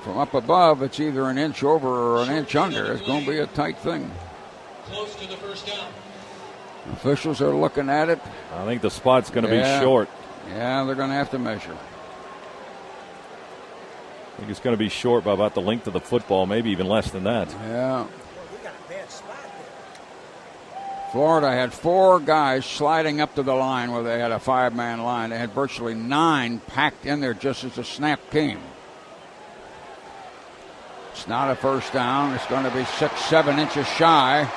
From up above, it's either an inch over or an inch under. It's going to be a tight thing.
Close to the first down.
Officials are looking at it.
I think the spot's going to be short.
Yeah, they're going to have to measure.
I think it's going to be short by about the length of the football, maybe even less than that.
Yeah. Florida had 4 guys sliding up to the line where they had a 5-man line. They had virtually 9 packed in there just as the snap came. It's not a first down. It's going to be 6-7 inches shy.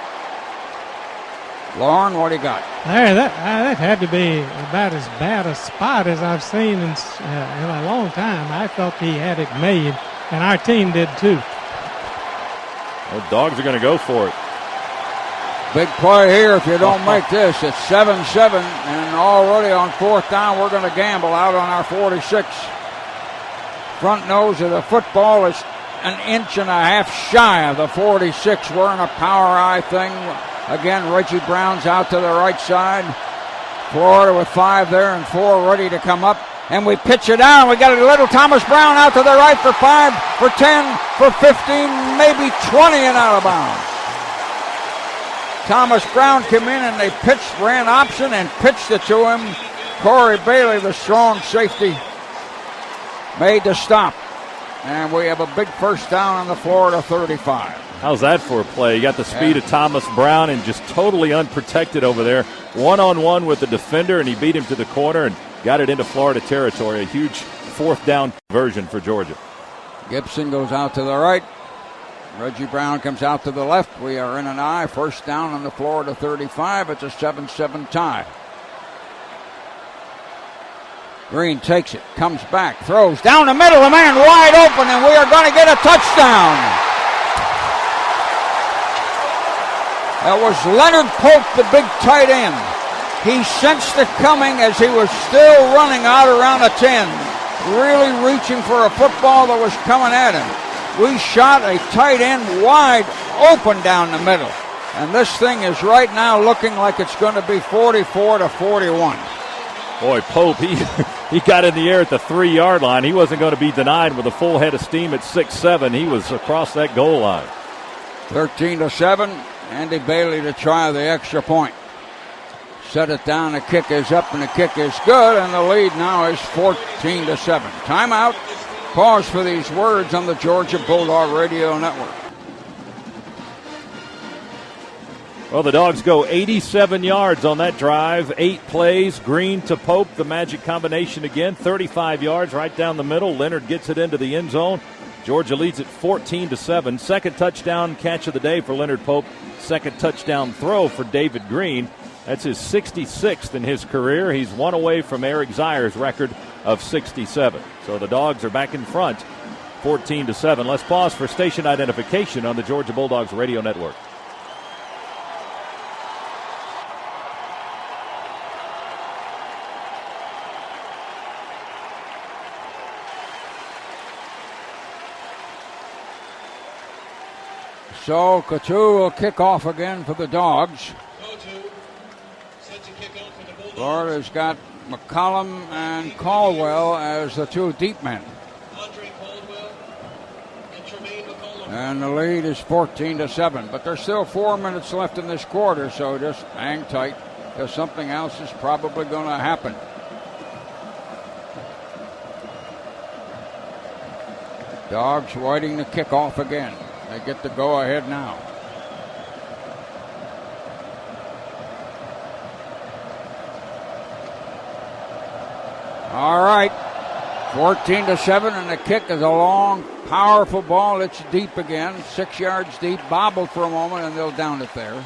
Lauren, what do you got?
There, that had to be about as bad a spot as I've seen in a long time. I thought he had it made, and our team did too.
Well, Dogs are going to go for it.
Big play here if you don't make this. It's 7-7, and already on 4th down, we're going to gamble out on our 46. Front nose of the football is 1.5 inches shy of the 46. We're in a power eye thing. Again, Reggie Brown's out to the right side. Florida with 5 there and 4 ready to come up. And we pitch it down. We got a little Thomas Brown out to the right for 5, for 10, for 15, maybe 20 and out of bounds. Thomas Brown came in and they ran option and pitched it to him. Corey Bailey, the strong safety, made the stop. And we have a big first down on the Florida 35.
How's that for a play? You got the speed of Thomas Brown and just totally unprotected over there. One-on-one with the defender, and he beat him to the corner and got it into Florida territory. A huge fourth down conversion for Georgia.
Gibson goes out to the right. Reggie Brown comes out to the left. We are in an I. First down on the Florida 35. It's a 7-7 tie. Green takes it, comes back, throws down the middle, a man wide open, and we are going to get a touchdown. That was Leonard Pope, the big tight end. He sensed it coming as he was still running out around a 10, really reaching for a football that was coming at him. We shot a tight end wide open down the middle, and this thing is right now looking like it's going to be 44-41.
Boy, Pope, he got in the air at the 3-yard line. He wasn't going to be denied with a full head of steam at 6'7". He was across that goal line.
13-7. Andy Bailey to try the extra point. Set it down. The kick is up, and the kick is good, and the lead now is 14-7. Timeout. Pause for these words on the Georgia Bulldog Radio Network.
Well, the Dogs go 87 yards on that drive. 8 plays. Green to Pope, the magic combination again. 35 yards right down the middle. Leonard gets it into the end zone. Georgia leads it 14-7. Second touchdown catch of the day for Leonard Pope. Second touchdown throw for David Green. That's his 66th in his career. He's one away from Eric Zier's record of 67. So the Dogs are back in front, 14-7. Let's pause for station identification on the Georgia Bulldogs Radio Network.
So Couture will kick off again for the Dogs. Florida's got McCollum and Caldwell as the 2 deep men. And the lead is 14-7. But there's still 4 minutes left in this quarter, so just hang tight because something else is probably going to happen. Dogs waiting to kick off again. They get the go-ahead now. All right, 14-7, and the kick is a long, powerful ball. It's deep again, 6 yards deep, bobbled for a moment, and they'll down it there.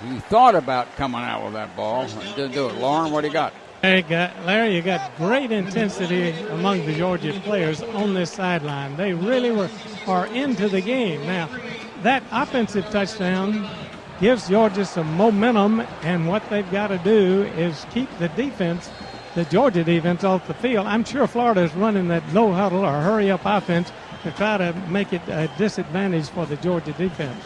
He thought about coming out with that ball and didn't do it. Lauren, what do you got?
Larry, you got great intensity among the Georgia players on this sideline. They really are into the game. Now, that offensive touchdown gives Georgia some momentum, and what they've got to do is keep the defense, the Georgia defense, off the field. I'm sure Florida's running that no huddle or hurry-up offense to try to make it a disadvantage for the Georgia defense.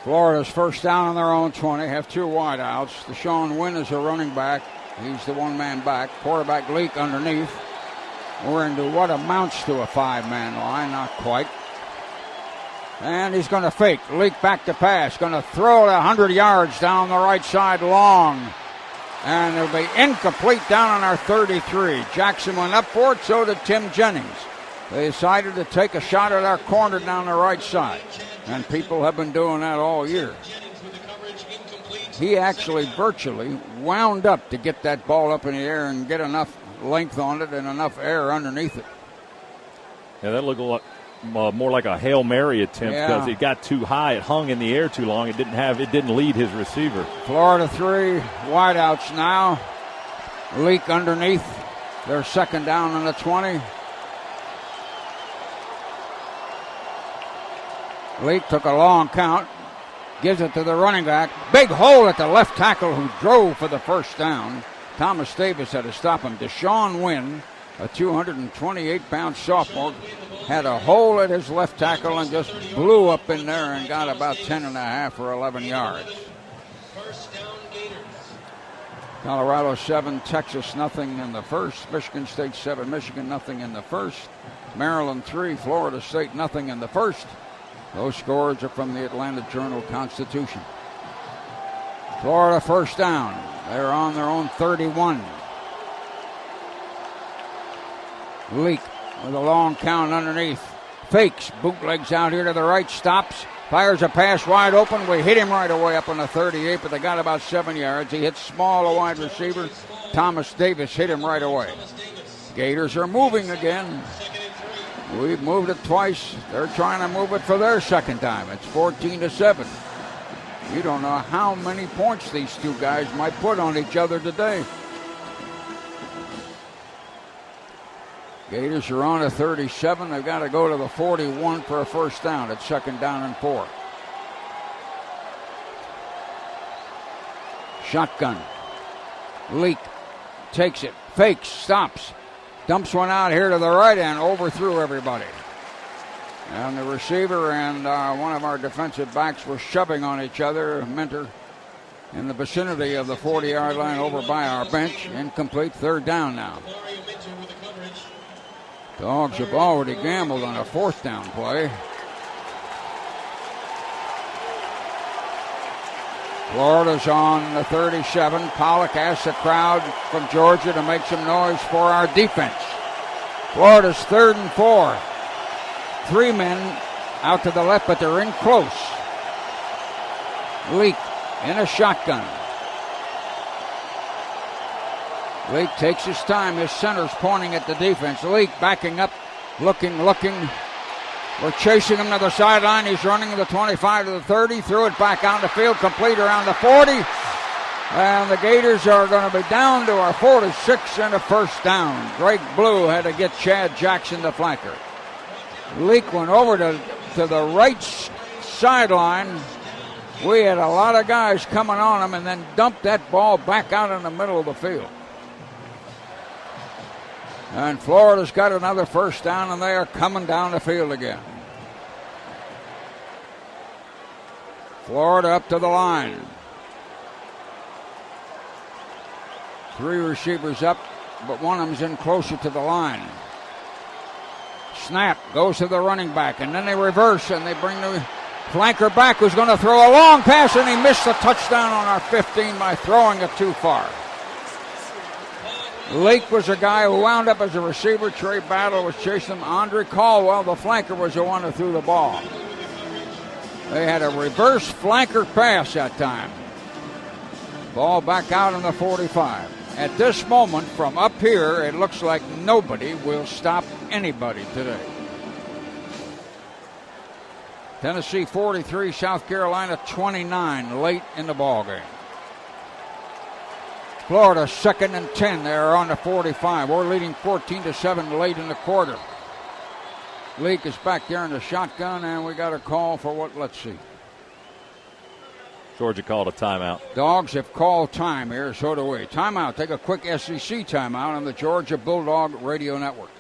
Florida's first down on their own 20, have 2 wideouts. Deshaun Wynn is a running back. He's the one-man back. Quarterback Leak underneath. We're into what amounts to a 5-man line, not quite. And he's going to fake. Leak back to pass. Going to throw it 100 yards down the right side long. And it'll be incomplete down on our 33. Jackson went up for it, so did Tim Jennings. They decided to take a shot at our corner down the right side. And people have been doing that all year. He actually virtually wound up to get that ball up in the air and get enough length on it and enough air underneath it.
Yeah, that looked a lot more like a Hail Mary attempt because it got too high. It hung in the air too long. It didn't lead his receiver.
Florida 3 wideouts now. Leak underneath. Their second down on the 20. Leak took a long count. Gives it to the running back. Big hole at the left tackle who drove for the first down. Thomas Davis had to stop him. Deshaun Wynn, a 228-pound sophomore, had a hole at his left tackle and just blew up in there and got about 10.5 or 11 yards.
First down, Gators.
Colorado 7, Texas nothing in the first. Michigan State 7, Michigan nothing in the first. Maryland 3, Florida State nothing in the first. Those scores are from the Atlanta Journal-Constitution. Florida first down. They're on their own 31. Leak with a long count underneath. Fakes, bootlegs out here to the right, stops, fires a pass wide open. We hit him right away up on the 38, but they got about 7 yards. He hit Small, a wide receiver. Thomas Davis hit him right away. Gators are moving again. We've moved it twice. They're trying to move it for their second time. It's 14-7. You don't know how many points these two guys might put on each other today. Gators are on a 37. They've got to go to the 41 for a first down. It's second down and 4. Shotgun. Leak takes it. Fakes. Stops. Dumps one out here to the right and overthrew everybody. And the receiver and one of our defensive backs were shoving on each other. Mentor in the vicinity of the 40-yard line over by our bench. Incomplete. Third down now. Dogs have already gambled on a fourth down play. Florida's on the 37. Pollock asks the crowd from Georgia to make some noise for our defense. Florida's 3rd and 4. 3 men out to the left, but they're in close. Leak in a shotgun. Leak takes his time. His center's pointing at the defense. Leak backing up, looking. We're chasing him to the sideline. He's running the 25 to the 30. Threw it back on the field, complete around the 40. And the Gators are going to be down to our 46 and a first down. Greg Blue had to get Chad Jackson the flanker. Leak went over to the right sideline. We had a lot of guys coming on him and then dumped that ball back out in the middle of the field. And Florida's got another first down, and they are coming down the field again. Florida up to the line. 3 receivers up, but one of them's in closer to the line. Snap goes to the running back, and then they reverse, and they bring the flanker back, who's going to throw a long pass, and he missed the touchdown on our 15 by throwing it too far. Lake was a guy who wound up as a receiver. Trey Battle was chasing him. Andre Caldwell, the flanker, was the one who threw the ball. They had a reverse flanker pass that time. Ball back out on the 45. At this moment, from up here, it looks like nobody will stop anybody today. Tennessee 43, South Carolina 29 late in the ballgame. Florida 2nd and 10. They're on the 45. We're leading 14-7 late in the quarter. Leak is back there in the shotgun, and we got a call for what? Let's see.
Georgia called a timeout.
Dogs have called time here, so do we. Timeout. Take a quick SEC timeout on the Georgia Bulldog Radio Network.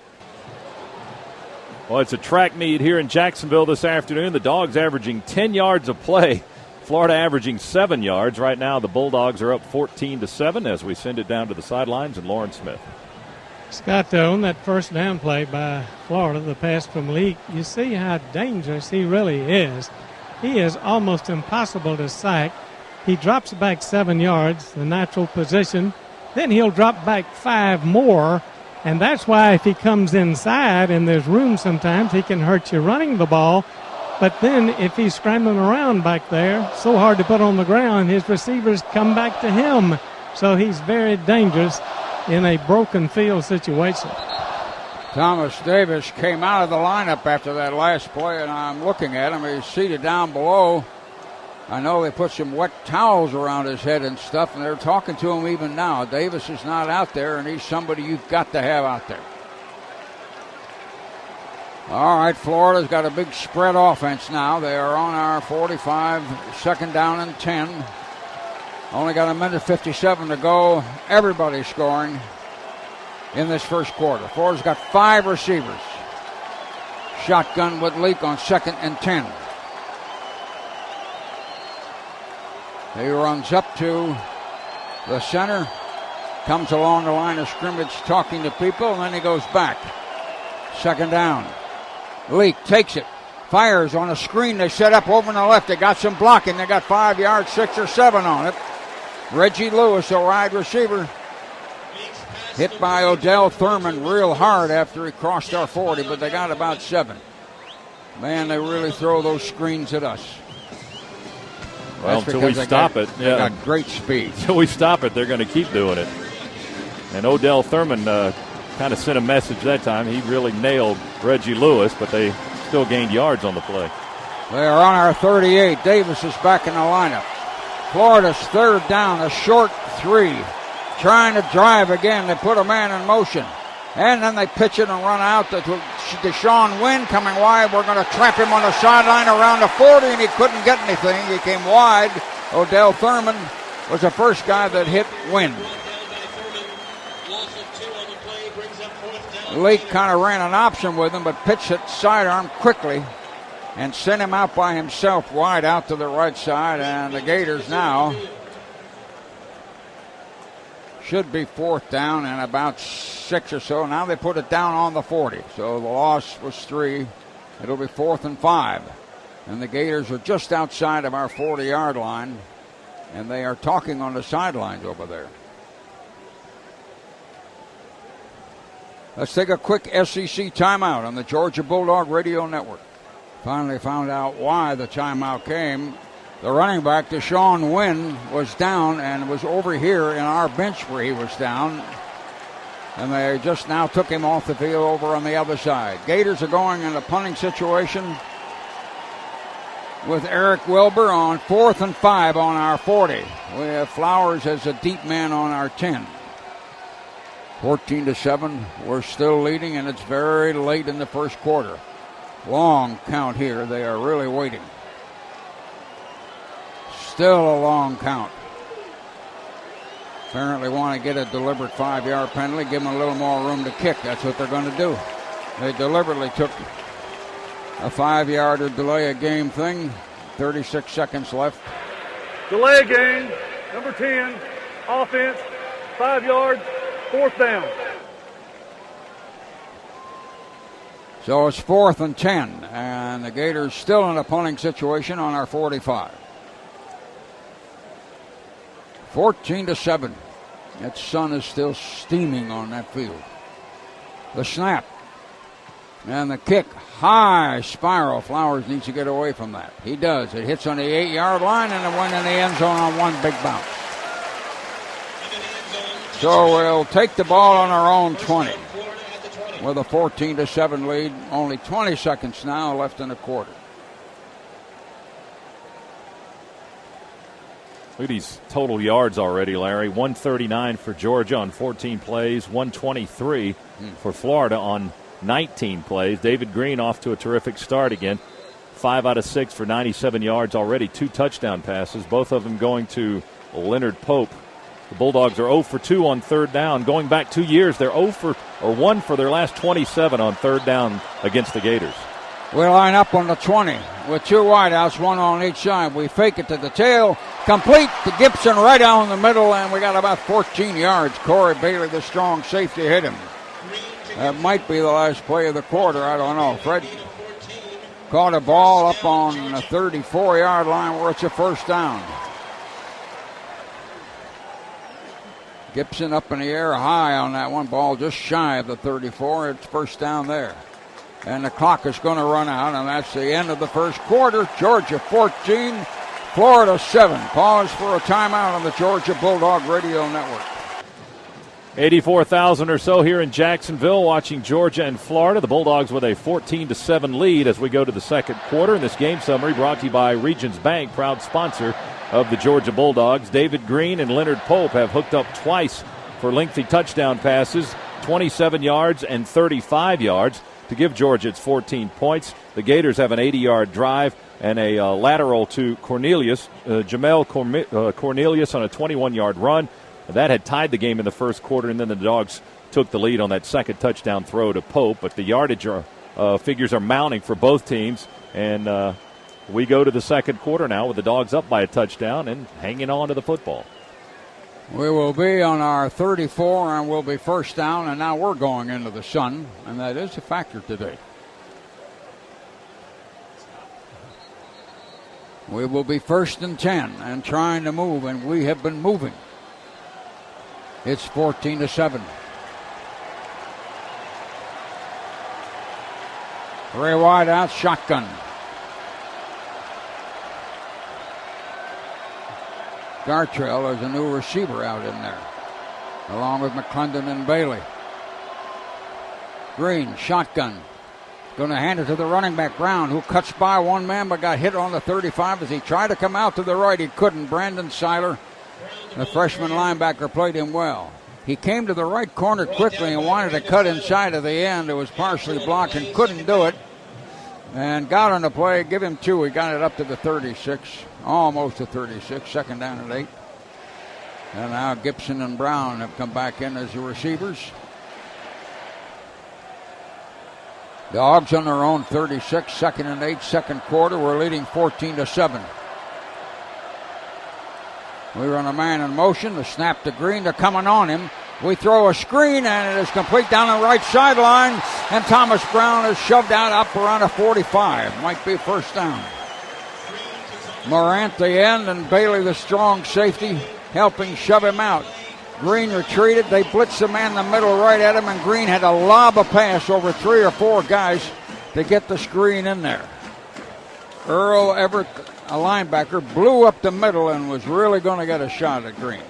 Well, it's a track meet here in Jacksonville this afternoon. The Dogs averaging 10 yards of play. Florida averaging 7 yards. Right now, the Bulldogs are up 14-7 as we send it down to the sidelines and Lauren Smith.
Scott, though, on that first down play by Florida, the pass from Leak, you see how dangerous he really is. He is almost impossible to sack. He drops back 7 yards, the natural position. Then he'll drop back 5 more, and that's why if he comes inside and there's room sometimes, he can hurt you running the ball. But then if he's scrambling around back there, so hard to put on the ground, his receivers come back to him. So he's very dangerous in a broken field situation.
Thomas Davis came out of the lineup after that last play, and I'm looking at him. He's seated down below. I know they put some wet towels around his head and stuff, and they're talking to him even now. Davis is not out there, and he's somebody you've got to have out there. All right, Florida's got a big spread offense now. They are on our 45, 2nd down and 10. Only got 1:57 to go. Everybody's scoring in this first quarter. Florida's got 5 receivers. Shotgun with Leak on 2nd and 10. He runs up to the center, comes along the line of scrimmage talking to people, and then he goes back. 2nd down. Leak takes it, fires on a screen they set up over on the left. They got some blocking. They got 5 yards, 6 or 7 on it. Reggie Lewis, a wide receiver, hit by Odell Thurman real hard after he crossed our 40, but they got about 7. Man, they really throw those screens at us.
Well, until we stop it.
They got great speed.
Until we stop it, they're going to keep doing it. And Odell Thurman kind of sent a message that time. He really nailed Reggie Lewis, but they still gained yards on the play.
They are on our 38. Davis is back in the lineup. Florida's 3rd down, a short 3. Trying to drive again. They put a man in motion. And then they pitch it and run out to Deshaun Wynn coming wide. We're going to trap him on the sideline around the 40, and he couldn't get anything. He came wide. Odell Thurman was the first guy that hit Wynn. Lake kind of ran an option with him, but pitched it sidearm quickly and sent him out by himself wide out to the right side. And the Gators now should be 4th down and about 6 or so. Now they put it down on the 40. So the loss was 3. It'll be 4th and 5. And the Gators are just outside of our 40-yard line. And they are talking on the sidelines over there. Let's take a quick SEC timeout on the Georgia Bulldog Radio Network. Finally found out why the timeout came. The running back, Deshaun Wynn, was down and was over here in our bench where he was down. And they just now took him off the field over on the other side. Gators are going in a punting situation with Eric Wilbur on 4th and 5 on our 40. We have Flowers as a deep man on our 10. 14-7, we're still leading, and it's very late in the first quarter. Long count here. They are really waiting. Still a long count. Apparently want to get a deliberate 5-yard penalty, give them a little more room to kick. That's what they're going to do. They deliberately took a 5-yarder delay a game thing. 36 seconds left.
Delay a game, number 10, offense, 5 yards, 4th down.
So it's 4th and 10, and the Gators still in a punting situation on our 45. 14-7. That sun is still steaming on that field. The snap and the kick, high spiral. Flowers needs to get away from that. He does. It hits on the 8-yard line and it went in the end zone on one big bounce. So we'll take the ball on our own 20 with a 14-7 lead. Only 20 seconds now left in the quarter.
Look at these total yards already, Larry. 139 for Georgia on 14 plays, 123 for Florida on 19 plays. David Green off to a terrific start again. 5 out of 6 for 97 yards already. 2 touchdown passes, both of them going to Leonard Pope. The Bulldogs are 0 for 2 on 3rd down. Going back 2 years, they're 1 for their last 27 on 3rd down against the Gators.
We line up on the 20 with 2 wideouts, 1 on each side. We fake it to the tail, complete to Gibson right down the middle, and we got about 14 yards. Corey Bailey, the strong safety, hit him. That might be the last play of the quarter. I don't know. Fred caught a ball up on the 34-yard line where it's a 1st down. Gibson up in the air high on that one. Ball just shy of the 34. It's 1st down there. And the clock is going to run out, and that's the end of the first quarter. Georgia 14, Florida 7. Pause for a timeout on the Georgia Bulldog Radio Network.
84,000 or so here in Jacksonville watching Georgia and Florida. The Bulldogs with a 14-7 lead as we go to the second quarter. And this game summary brought to you by Regions Bank, proud sponsor of the Georgia Bulldogs. David Green and Leonard Pope have hooked up twice for lengthy touchdown passes, 27 yards and 35 yards to give Georgia its 14 points. The Gators have an 80-yard drive and a lateral to Cornelius, Jamel Cornelius on a 21-yard run. That had tied the game in the first quarter, and then the Dogs took the lead on that second touchdown throw to Pope. But the yardage figures are mounting for both teams. And we go to the second quarter now with the Dogs up by a touchdown and hanging on to the football.
We will be on our 34 and we'll be first down, and now we're going into the sun, and that is a factor today. We will be 1st and 10 and trying to move, and we have been moving. It's 14-7. 3 wide out, shotgun. Gartrell is a new receiver out in there, along with McClendon and Bailey. Green, shotgun. Going to hand it to the running back, Brown, who cuts by one man but got hit on the 35 as he tried to come out to the right. He couldn't. Brandon Seiler, the freshman linebacker, played him well. He came to the right corner quickly and wanted to cut inside of the end. It was partially blocked and couldn't do it. And got on the play, give him 2. He got it up to the 36, almost to 36, 2nd down and 8. And now Gibson and Brown have come back in as the receivers. Dogs on their own 36, 2nd and 8, second quarter. We're leading 14-7. We run a man in motion. The snap to Green. They're coming on him. We throw a screen, and it is complete down the right sideline. And Thomas Brown is shoved out up around a 45. Might be first down. Morant, the end, and Bailey, the strong safety, helping shove him out. Green retreated. They blitzed the man in the middle right at him, and Green had to lob a pass over 3 or 4 guys to get the screen in there. Earl Everett, a linebacker, blew up the middle and was really going to get a shot at Green.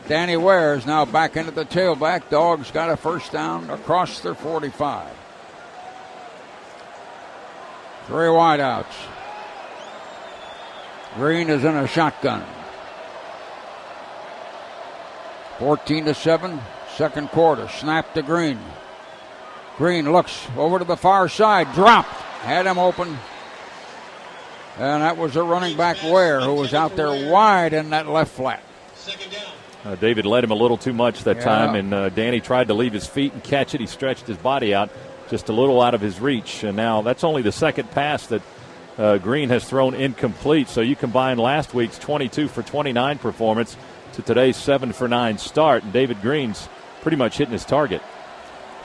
Danny Ware is now back into the tailback. Dogs got a first down across their 45. 3 wideouts. Green is in a shotgun. 14-7, second quarter. Snap to Green. Green looks over to the far side. Dropped. Had him open. And that was a running back, Ware, who was out there wide in that left flat.
Second down.
David led him a little too much that time, and Danny tried to leave his feet and catch it. He stretched his body out just a little out of his reach. And now that's only the second pass that Green has thrown incomplete. So you combine last week's 22 for 29 performance to today's 7 for 9 start, and David Green's pretty much hitting his target.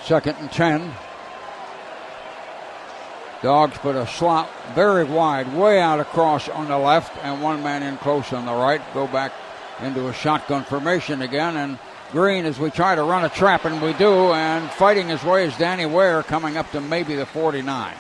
2nd and 10. Dogs put a slot very wide, way out across on the left, and one man in close on the right. Go back into a shotgun formation again, and Green, as we try to run a trap, and we do, and fighting his way is Danny Ware, coming up to maybe the 49.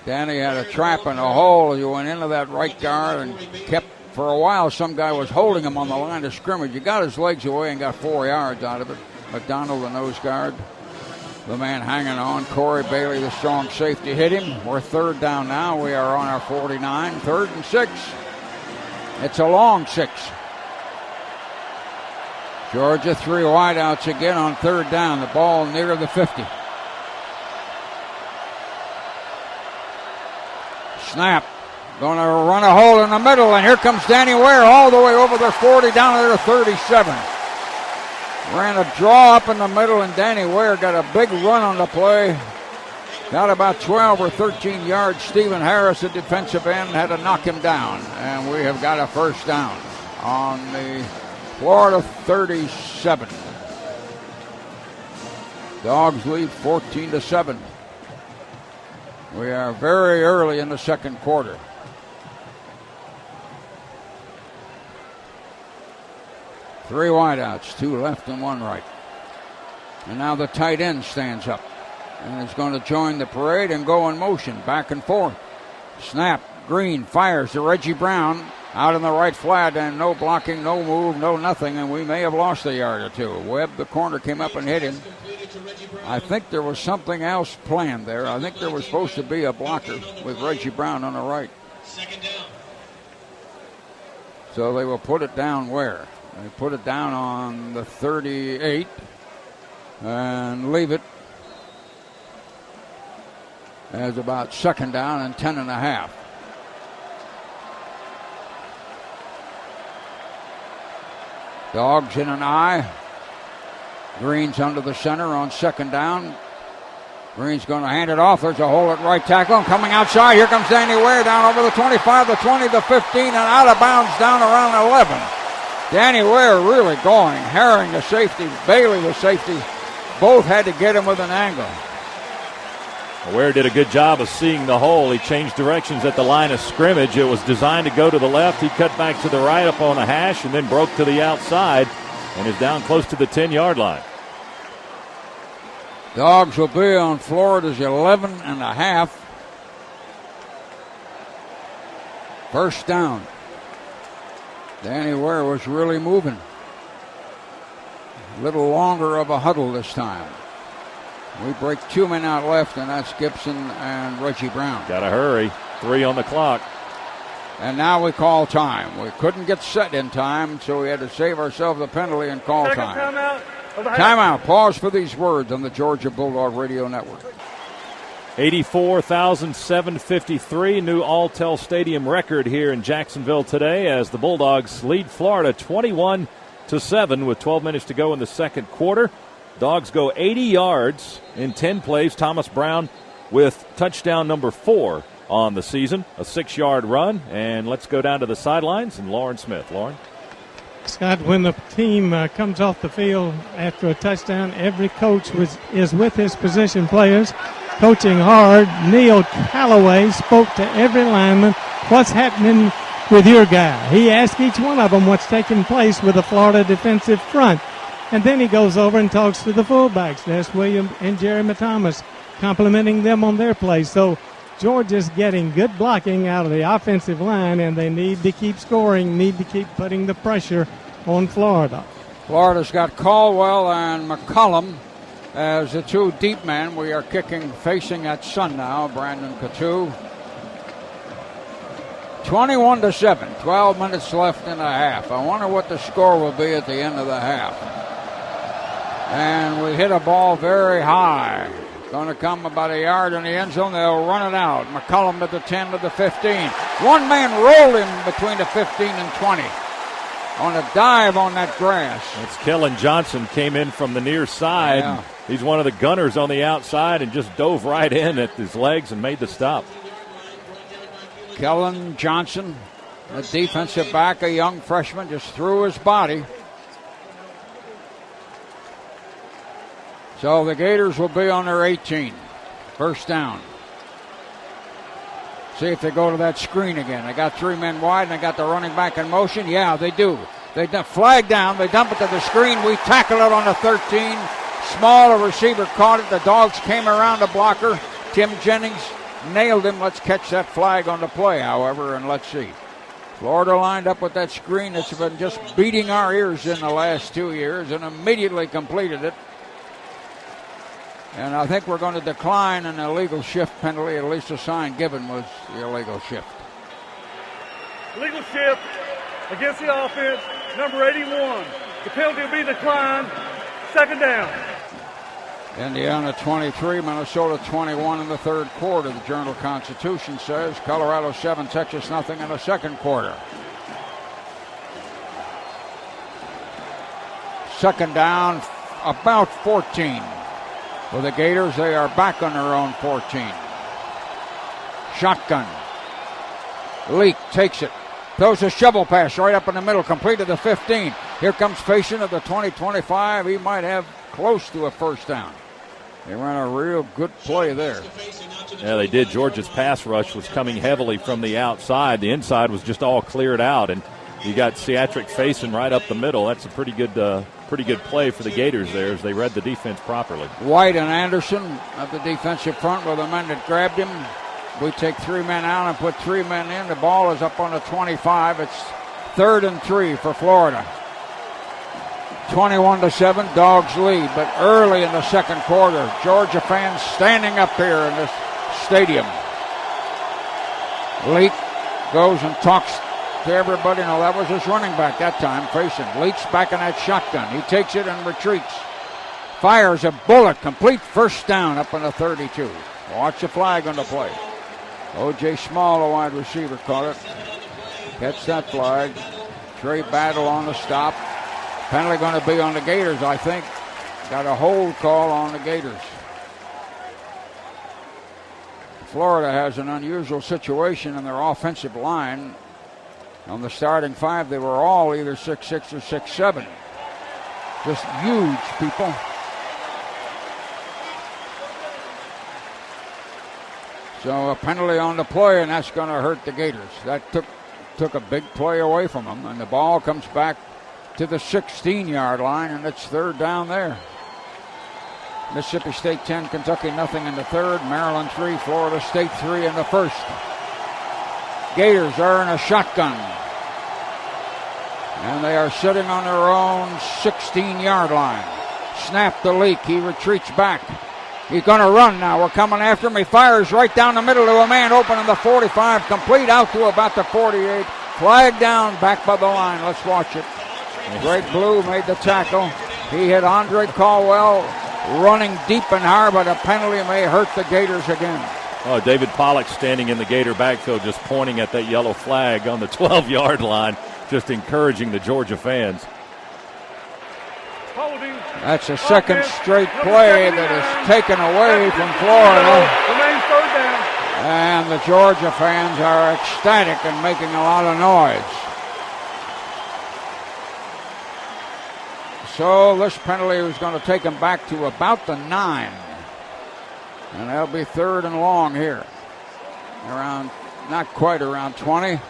Danny had a trap in a hole. He went into that right guard and kept, for a while, some guy was holding him on the line of scrimmage. He got his legs away and got 4 yards out of it. McDonald, the nose guard, the man hanging on. Corey Bailey, the strong safety, hit him. We're 3rd down now. We are on our 49, 3rd and 6. It's a long 6. Georgia 3 wideouts again on 3rd down. The ball near the 50. Snap. Going to run a hole in the middle, and here comes Danny Ware all the way over their 40 down to their 37. Ran a draw up in the middle, and Danny Ware got a big run on the play. Got about 12 or 13 yards. Stephen Harris, the defensive end, had to knock him down. And we have got a first down on the Florida 37. Dogs lead 14-7. We are very early in the second quarter. Three wideouts, 2 left and 1 right. And now the tight end stands up and is going to join the parade and go in motion, back and forth. Snap, Green fires to Reggie Brown out in the right flat, and no blocking, no move, no nothing, and we may have lost a yard or 2. Webb, the corner, came up and hit him. I think there was something else planned there. I think there was supposed to be a blocker with Reggie Brown on the right.
Second down.
So they will put it down where? They put it down on the 38 and leave it as about second down and 10 and a half. Dogs in an eye. Green's under the center on second down. Green's going to hand it off. There's a hole at right tackle. And coming outside, here comes Danny Ware down over the 25, the 20, the 15, and out of bounds down around 11. Danny Ware really going. Herring, the safety, Bailey, the safety, both had to get him with an angle.
Ware did a good job of seeing the hole. He changed directions at the line of scrimmage. It was designed to go to the left. He cut back to the right up on a hash and then broke to the outside and is down close to the 10-yard line.
Dogs will be on Florida's 11.5. First down. Danny Ware was really moving. A little longer of a huddle this time. We break 2 men out left, and that's Gibson and Reggie Brown.
Got to hurry. 3 on the clock.
And now we call time. We couldn't get set in time, so we had to save ourselves the penalty and call time. Timeout. Pause for these words on the Georgia Bulldog Radio Network.
84,753, new Alltel Stadium record here in Jacksonville today as the Bulldogs lead Florida 21-7 with 12 minutes to go in the second quarter. Dogs go 80 yards in 10 plays. Thomas Brown with touchdown number 4 on the season, a 6-yard run. And let's go down to the sidelines and Lauren Smith. Lauren?
Scott, when the team comes off the field after a touchdown, every coach is with his position players, coaching hard. Neil Calloway spoke to every lineman, what's happening with your guy? He asked each one of them what's taking place with the Florida defensive front. And then he goes over and talks to the fullbacks. There's William and Jeremy Thomas complimenting them on their play. So Georgia's getting good blocking out of the offensive line, and they need to keep scoring, need to keep putting the pressure on Florida.
Florida's got Caldwell and McCollum as the 2 deep men. We are kicking facing at Sun now, Brandon Coutu. 21-7, 12 minutes left in the half. I wonder what the score will be at the end of the half. And we hit a ball very high. Going to come about a yard in the end zone. They'll run it out. McCollum to the 10 to the 15. One man rolled him between the 15 and 20 on a dive on that grass.
It's Kellen Johnson came in from the near side.
Yeah.
He's one of the gunners on the outside and just dove right in at his legs and made the stop.
Kellen Johnson, the defensive back, a young freshman, just threw his body. So the Gators will be on their 18. First down. See if they go to that screen again. They got 3 men wide, and they got the running back in motion. Yeah, they do. They flag down. They dump it to the screen. We tackle it on the 13. Small, a receiver caught it. The Dogs came around the blocker. Tim Jennings nailed him. Let's catch that flag on the play, however, and let's see. Florida lined up with that screen that's been just beating our ears in the last 2 years and immediately completed it. And I think we're going to decline an illegal shift penalty. At least the sign given was the illegal shift.
Illegal shift against the offense, number 81. The penalty will be declined. Second down.
Indiana 23, Minnesota 21 in the third quarter. The Journal-Constitution says Colorado 7, Texas nothing in the second quarter. Second down, about 14. For the Gators, they are back on their own 14. Shotgun. Leak takes it. Throws a shovel pass right up in the middle, complete to the 15. Here comes Faison of the 20-25. He might have close to a first down. They ran a real good play there.
Yeah, they did. Georgia's pass rush was coming heavily from the outside. The inside was just all cleared out, and you got Ciatric Faison right up the middle. That's a pretty good play for the Gators there as they read the defense properly.
White and Anderson at the defensive front were the men that grabbed him. We take 3 men out and put 3 men in. The ball is up on the 25. It's 3rd and 3 for Florida. 21-7, Dogs lead, but early in the second quarter, Georgia fans standing up here in this stadium. Leak goes and talks to everybody. No, that was his running back that time, Faison. Leak's back in that shotgun. He takes it and retreats. Fires a bullet, complete first down up on the 32. Watch the flag on the play. O.J. Small, the wide receiver, caught it. Catch that flag. Trey Battle on the stop. Penalty going to be on the Gators, I think. Got a hold call on the Gators. Florida has an unusual situation in their offensive line. On the starting five, they were all either 6'6" or 6'7". Just huge people. So a penalty on the play, and that's going to hurt the Gators. That took a big play away from them, and the ball comes back to the 16-yard line, and it's third down there. Mississippi State 10, Kentucky nothing in the third. Maryland 3, Florida State 3 in the first. Gators are in a shotgun. And they are sitting on their own 16-yard line. Snap the leak. He retreats back. He's going to run now. We're coming after him. He fires right down the middle to a man open in the 45. Complete out to about the 48. Flag down back by the line. Let's watch it. Greg Blue made the tackle. He hit Andre Caldwell running deep and hard, but a penalty may hurt the Gators again.
Oh, David Pollock standing in the Gator backfield just pointing at that yellow flag on the 12-yard line, just encouraging the Georgia fans.
That's a second straight play that is taken away from Florida. And the Georgia fans are ecstatic and making a lot of noise. So this penalty was going to take them back to about the 9. And that'll be third and long here. Around, not quite around 20.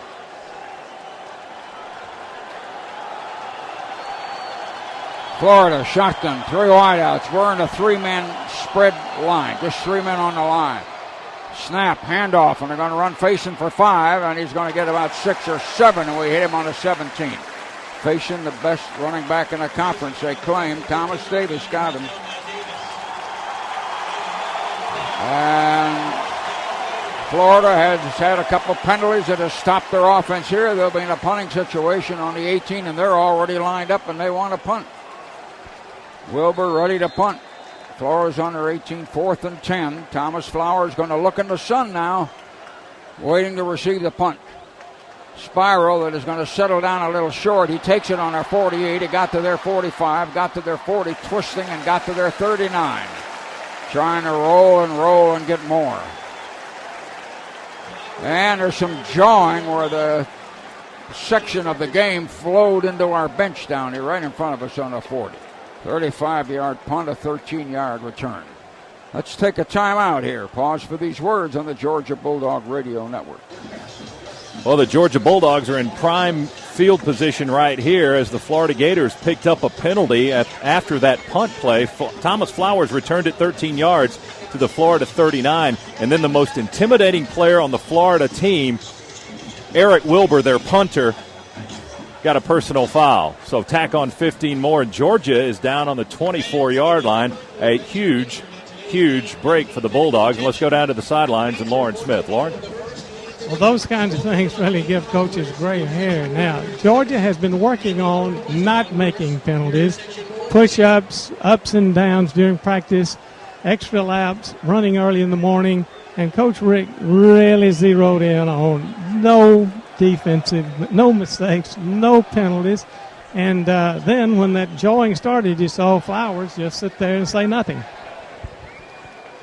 Florida shotgun, 3 wideouts. We're in a 3-man spread line, just 3 men on the line. Snap, handoff, and they're going to run facing for 5, and he's going to get about 6 or 7, and we hit him on the 17. Facing the best running back in the conference, they claim. Thomas Davis got him. And Florida has had a couple penalties that have stopped their offense here. They'll be in a punting situation on the 18, and they're already lined up, and they want to punt. Wilbur ready to punt. Florida's on their 18, 4th and 10. Thomas Flowers going to look in the sun now, waiting to receive the punt. Spiral that is going to settle down a little short. He takes it on their 48. He got to their 45, got to their 40, twisting, and got to their 39. Trying to roll and get more. And there's some jawing where the section of the game flowed into our bench down here right in front of us on the 40. 35-yard punt, a 13-yard return. Let's take a timeout here. Pause for these words on the Georgia Bulldog Radio Network.
Well, the Georgia Bulldogs are in prime field position right here as the Florida Gators picked up a penalty after that punt play. Thomas Flowers returned it 13 yards to the Florida 39. And then the most intimidating player on the Florida team, Eric Wilbur, their punter, got a personal foul. So tack on 15 more. And Georgia is down on the 24-yard line. A huge break for the Bulldogs. And let's go down to the sidelines and Lauren Smith. Lauren?
Well, those kinds of things really give coaches gray hair. Now, Georgia has been working on not making penalties, push-ups, ups and downs during practice, extra laps, running early in the morning, and Coach Rick really zeroed in on no defensive, no mistakes, no penalties. And then when that jawing started, you saw Flowers just sit there and say nothing.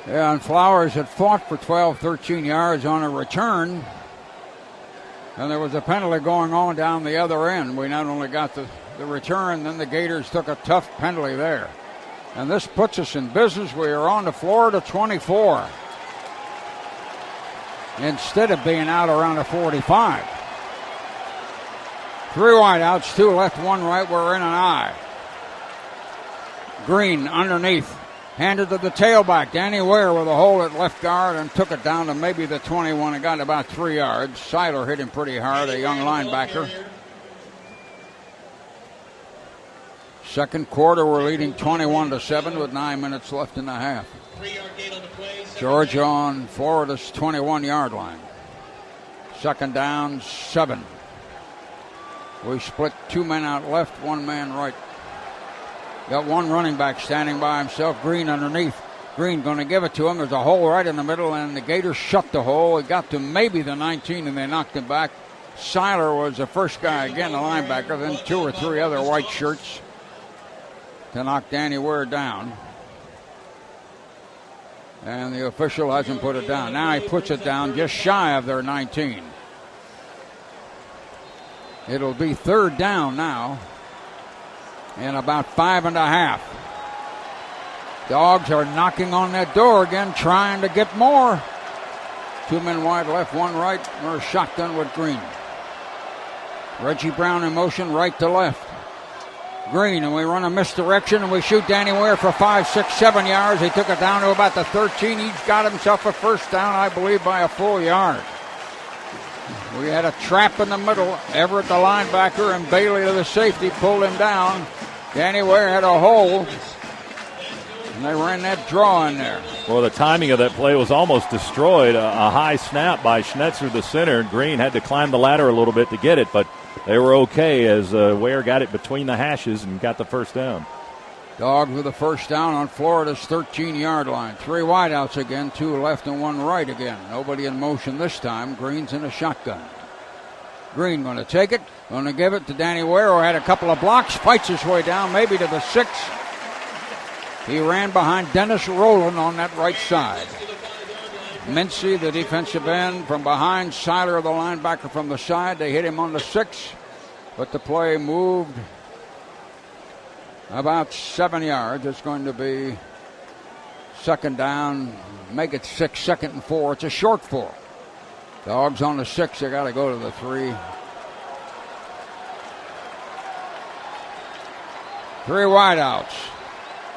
Yeah, and Flowers had fought for 12, 13 yards on a return. And there was a penalty going on down the other end. We not only got the return, then the Gators took a tough penalty there. And this puts us in business. We are on to Florida 24. Instead of being out around the 45. 3 wideouts, 2 left, 1 right. We're in an I. Green underneath. Handed to the tailback, Danny Ware with a hole at left guard and took it down to maybe the 21 and got about 3 yards. Seiler hit him pretty hard, a young linebacker. Second quarter, we're leading 21-7 with 9 minutes left in the half. Georgia on Florida's 21-yard line. Second down, 7. We split 2 men out left, 1 man right. Got 1 running back standing by himself. Green underneath. Green going to give it to him. There's a hole right in the middle, and the Gators shut the hole. It got to maybe the 19, and they knocked him back. Seiler was the first guy, again, the linebacker, then 2 or 3 other white shirts to knock Danny Ware down. And the official hasn't put it down. Now he puts it down just shy of their 19. It'll be 3rd down now. And about 5.5. Dogs are knocking on that door again, trying to get more. 2 men wide left, 1 right. We're a shotgun with Green. Reggie Brown in motion, right to left. Green, and we run a misdirection, and we shoot Danny Ware for 5, 6, 7 yards. He took it down to about the 13. He's got himself a first down, I believe, by a full yard. We had a trap in the middle. Everett, the linebacker, and Bailey, the safety, pulled him down. Danny Ware had a hole, and they ran that draw in there.
Well, the timing of that play was almost destroyed. A high snap by Schnetzer, the center. Green had to climb the ladder a little bit to get it, but they were okay as Ware got it between the hashes and got the first down.
Dogs with a first down on Florida's 13-yard line. 3 wideouts again, 2 left and 1 right again. Nobody in motion this time. Green's in a shotgun. Green going to take it, going to give it to Danny Ware, who had a couple of blocks, fights his way down, maybe to the 6. He ran behind Dennis Rowland on that right side. Mincy, the defensive end, from behind. Seiler, the linebacker, from the side. They hit him on the 6, but the play moved about 7 yards. It's going to be 2nd down, make it 6, 2nd and 4. It's a short 4. Dogs on the 6, they got to go to the 3. 3 wideouts.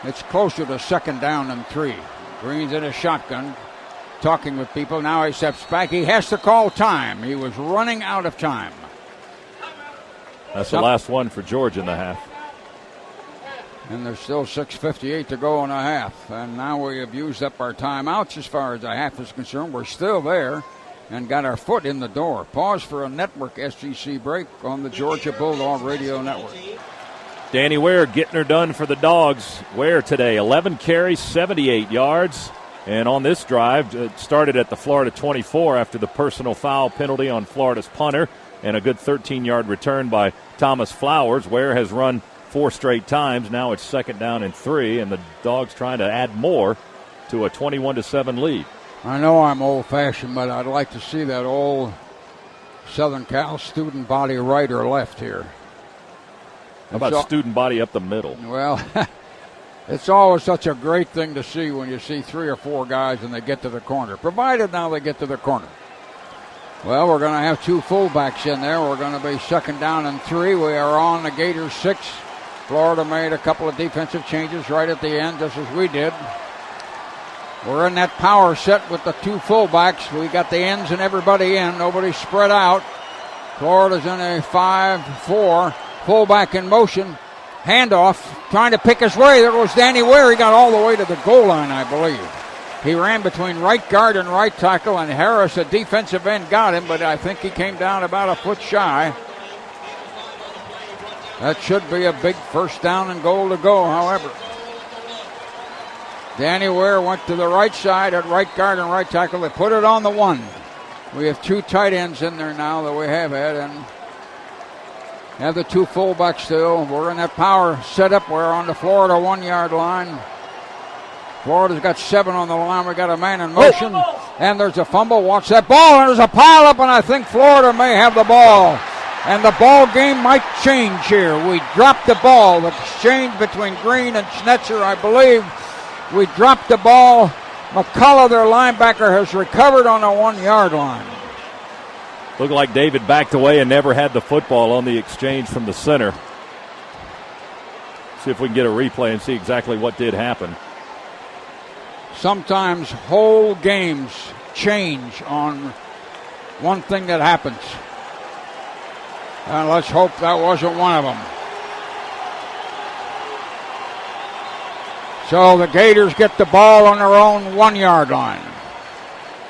It's closer to 2nd down than 3. Green's in a shotgun, talking with people. Now he steps back. He has to call time. He was running out of time.
That's the last one for Georgia in the half.
And there's still 6:58 to go in a half. And now we have used up our timeouts as far as the half is concerned. We're still there and got our foot in the door. Pause for a network SEC break on the Georgia Bulldog Radio Network.
Danny Ware getting her done for the Dogs. Ware today, 11 carries, 78 yards. And on this drive, it started at the Florida 24 after the personal foul penalty on Florida's punter and a good 13-yard return by Thomas Flowers. Ware has run 4 straight times. Now it's 2nd down and 3, and the Dogs trying to add more to a 21-7 lead.
I know I'm old-fashioned, but I'd like to see that old Southern Cal student body right or left here.
How about student body up the middle?
Well, it's always such a great thing to see when you see 3 or 4 guys and they get to the corner, provided now they get to the corner. Well, we're going to have 2 fullbacks in there. We're going to be 2nd down and 3. We are on the Gators 6. Florida made a couple of defensive changes right at the end, just as we did. We're in that power set with the 2 fullbacks. We got the ends and everybody in. Nobody spread out. Florida's in a 5-4. Fullback in motion. Handoff, trying to pick his way. There goes Danny Ware. He got all the way to the goal line, I believe. He ran between right guard and right tackle, and Harris, a defensive end, got him, but I think he came down about a foot shy. That should be a big first down and goal to go, however. Danny Ware went to the right side at right guard and right tackle. They put it on the 1. We have 2 tight ends in there now that we have had, and have the 2 fullbacks still. We're in that power setup. We're on the Florida 1-yard line. Florida's got 7 on the line. We got a man in motion, and there's a fumble. Watch that ball, and there's a pile up, and I think Florida may have the ball. And the ball game might change here. We dropped the ball. The exchange between Green and Schnetzer, I believe. We dropped the ball. McCullough, their linebacker, has recovered on the 1-yard line.
Looked like David backed away and never had the football on the exchange from the center. See if we can get a replay and see exactly what did happen.
Sometimes whole games change on one thing that happens. And let's hope that wasn't one of them. So the Gators get the ball on their own 1-yard line.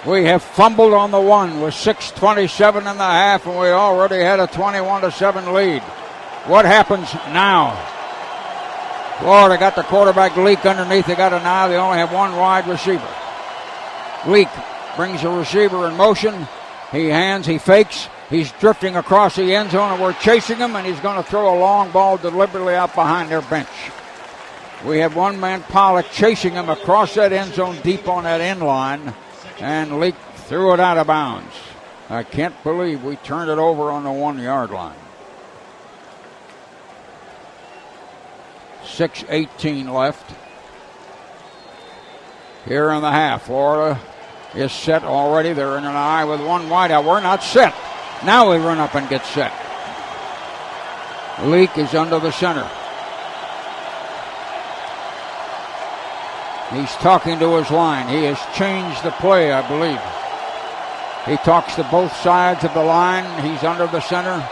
We have fumbled on the 1 with 6:27 in the half, and we already had a 21-7 lead. What happens now? Florida got the quarterback Leak underneath. They got an eye. They only have 1 wide receiver. Leak brings a receiver in motion. He hands, he fakes. He's drifting across the end zone, and we're chasing him, and he's going to throw a long ball deliberately out behind their bench. We had one man, Pollock, chasing him across that end zone deep on that end line, and Leak threw it out of bounds. I can't believe we turned it over on the 1-yard line. 6:18 left. Here in the half, Florida is set already. They're in an eye with one wideout. We're not set. Now we run up and get set. Leak is under the center. He's talking to his line. He has changed the play, I believe. He talks to both sides of the line. He's under the center.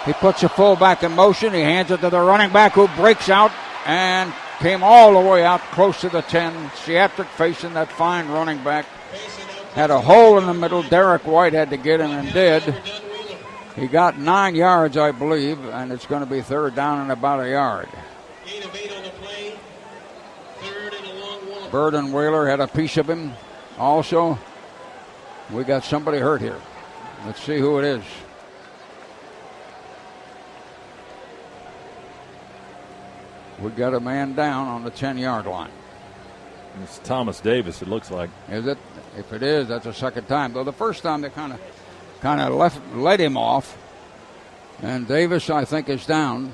He puts a fullback in motion. He hands it to the running back, who breaks out and came all the way out close to the 10. Seatric facing that fine running back. Had a hole in the middle. Derek White had to get him and did. He got 9 yards, I believe, and it's going to be third down and about a yard.
8 of 8 on the play. Third and a long one.
Burden Wheeler had a piece of him also. We got somebody hurt here. Let's see who it is. We got a man down on the 10-yard line.
It's Thomas Davis, it looks like.
Is it? If it is, that's the second time. Though the first time they kind of let him off. And Davis, I think, is down,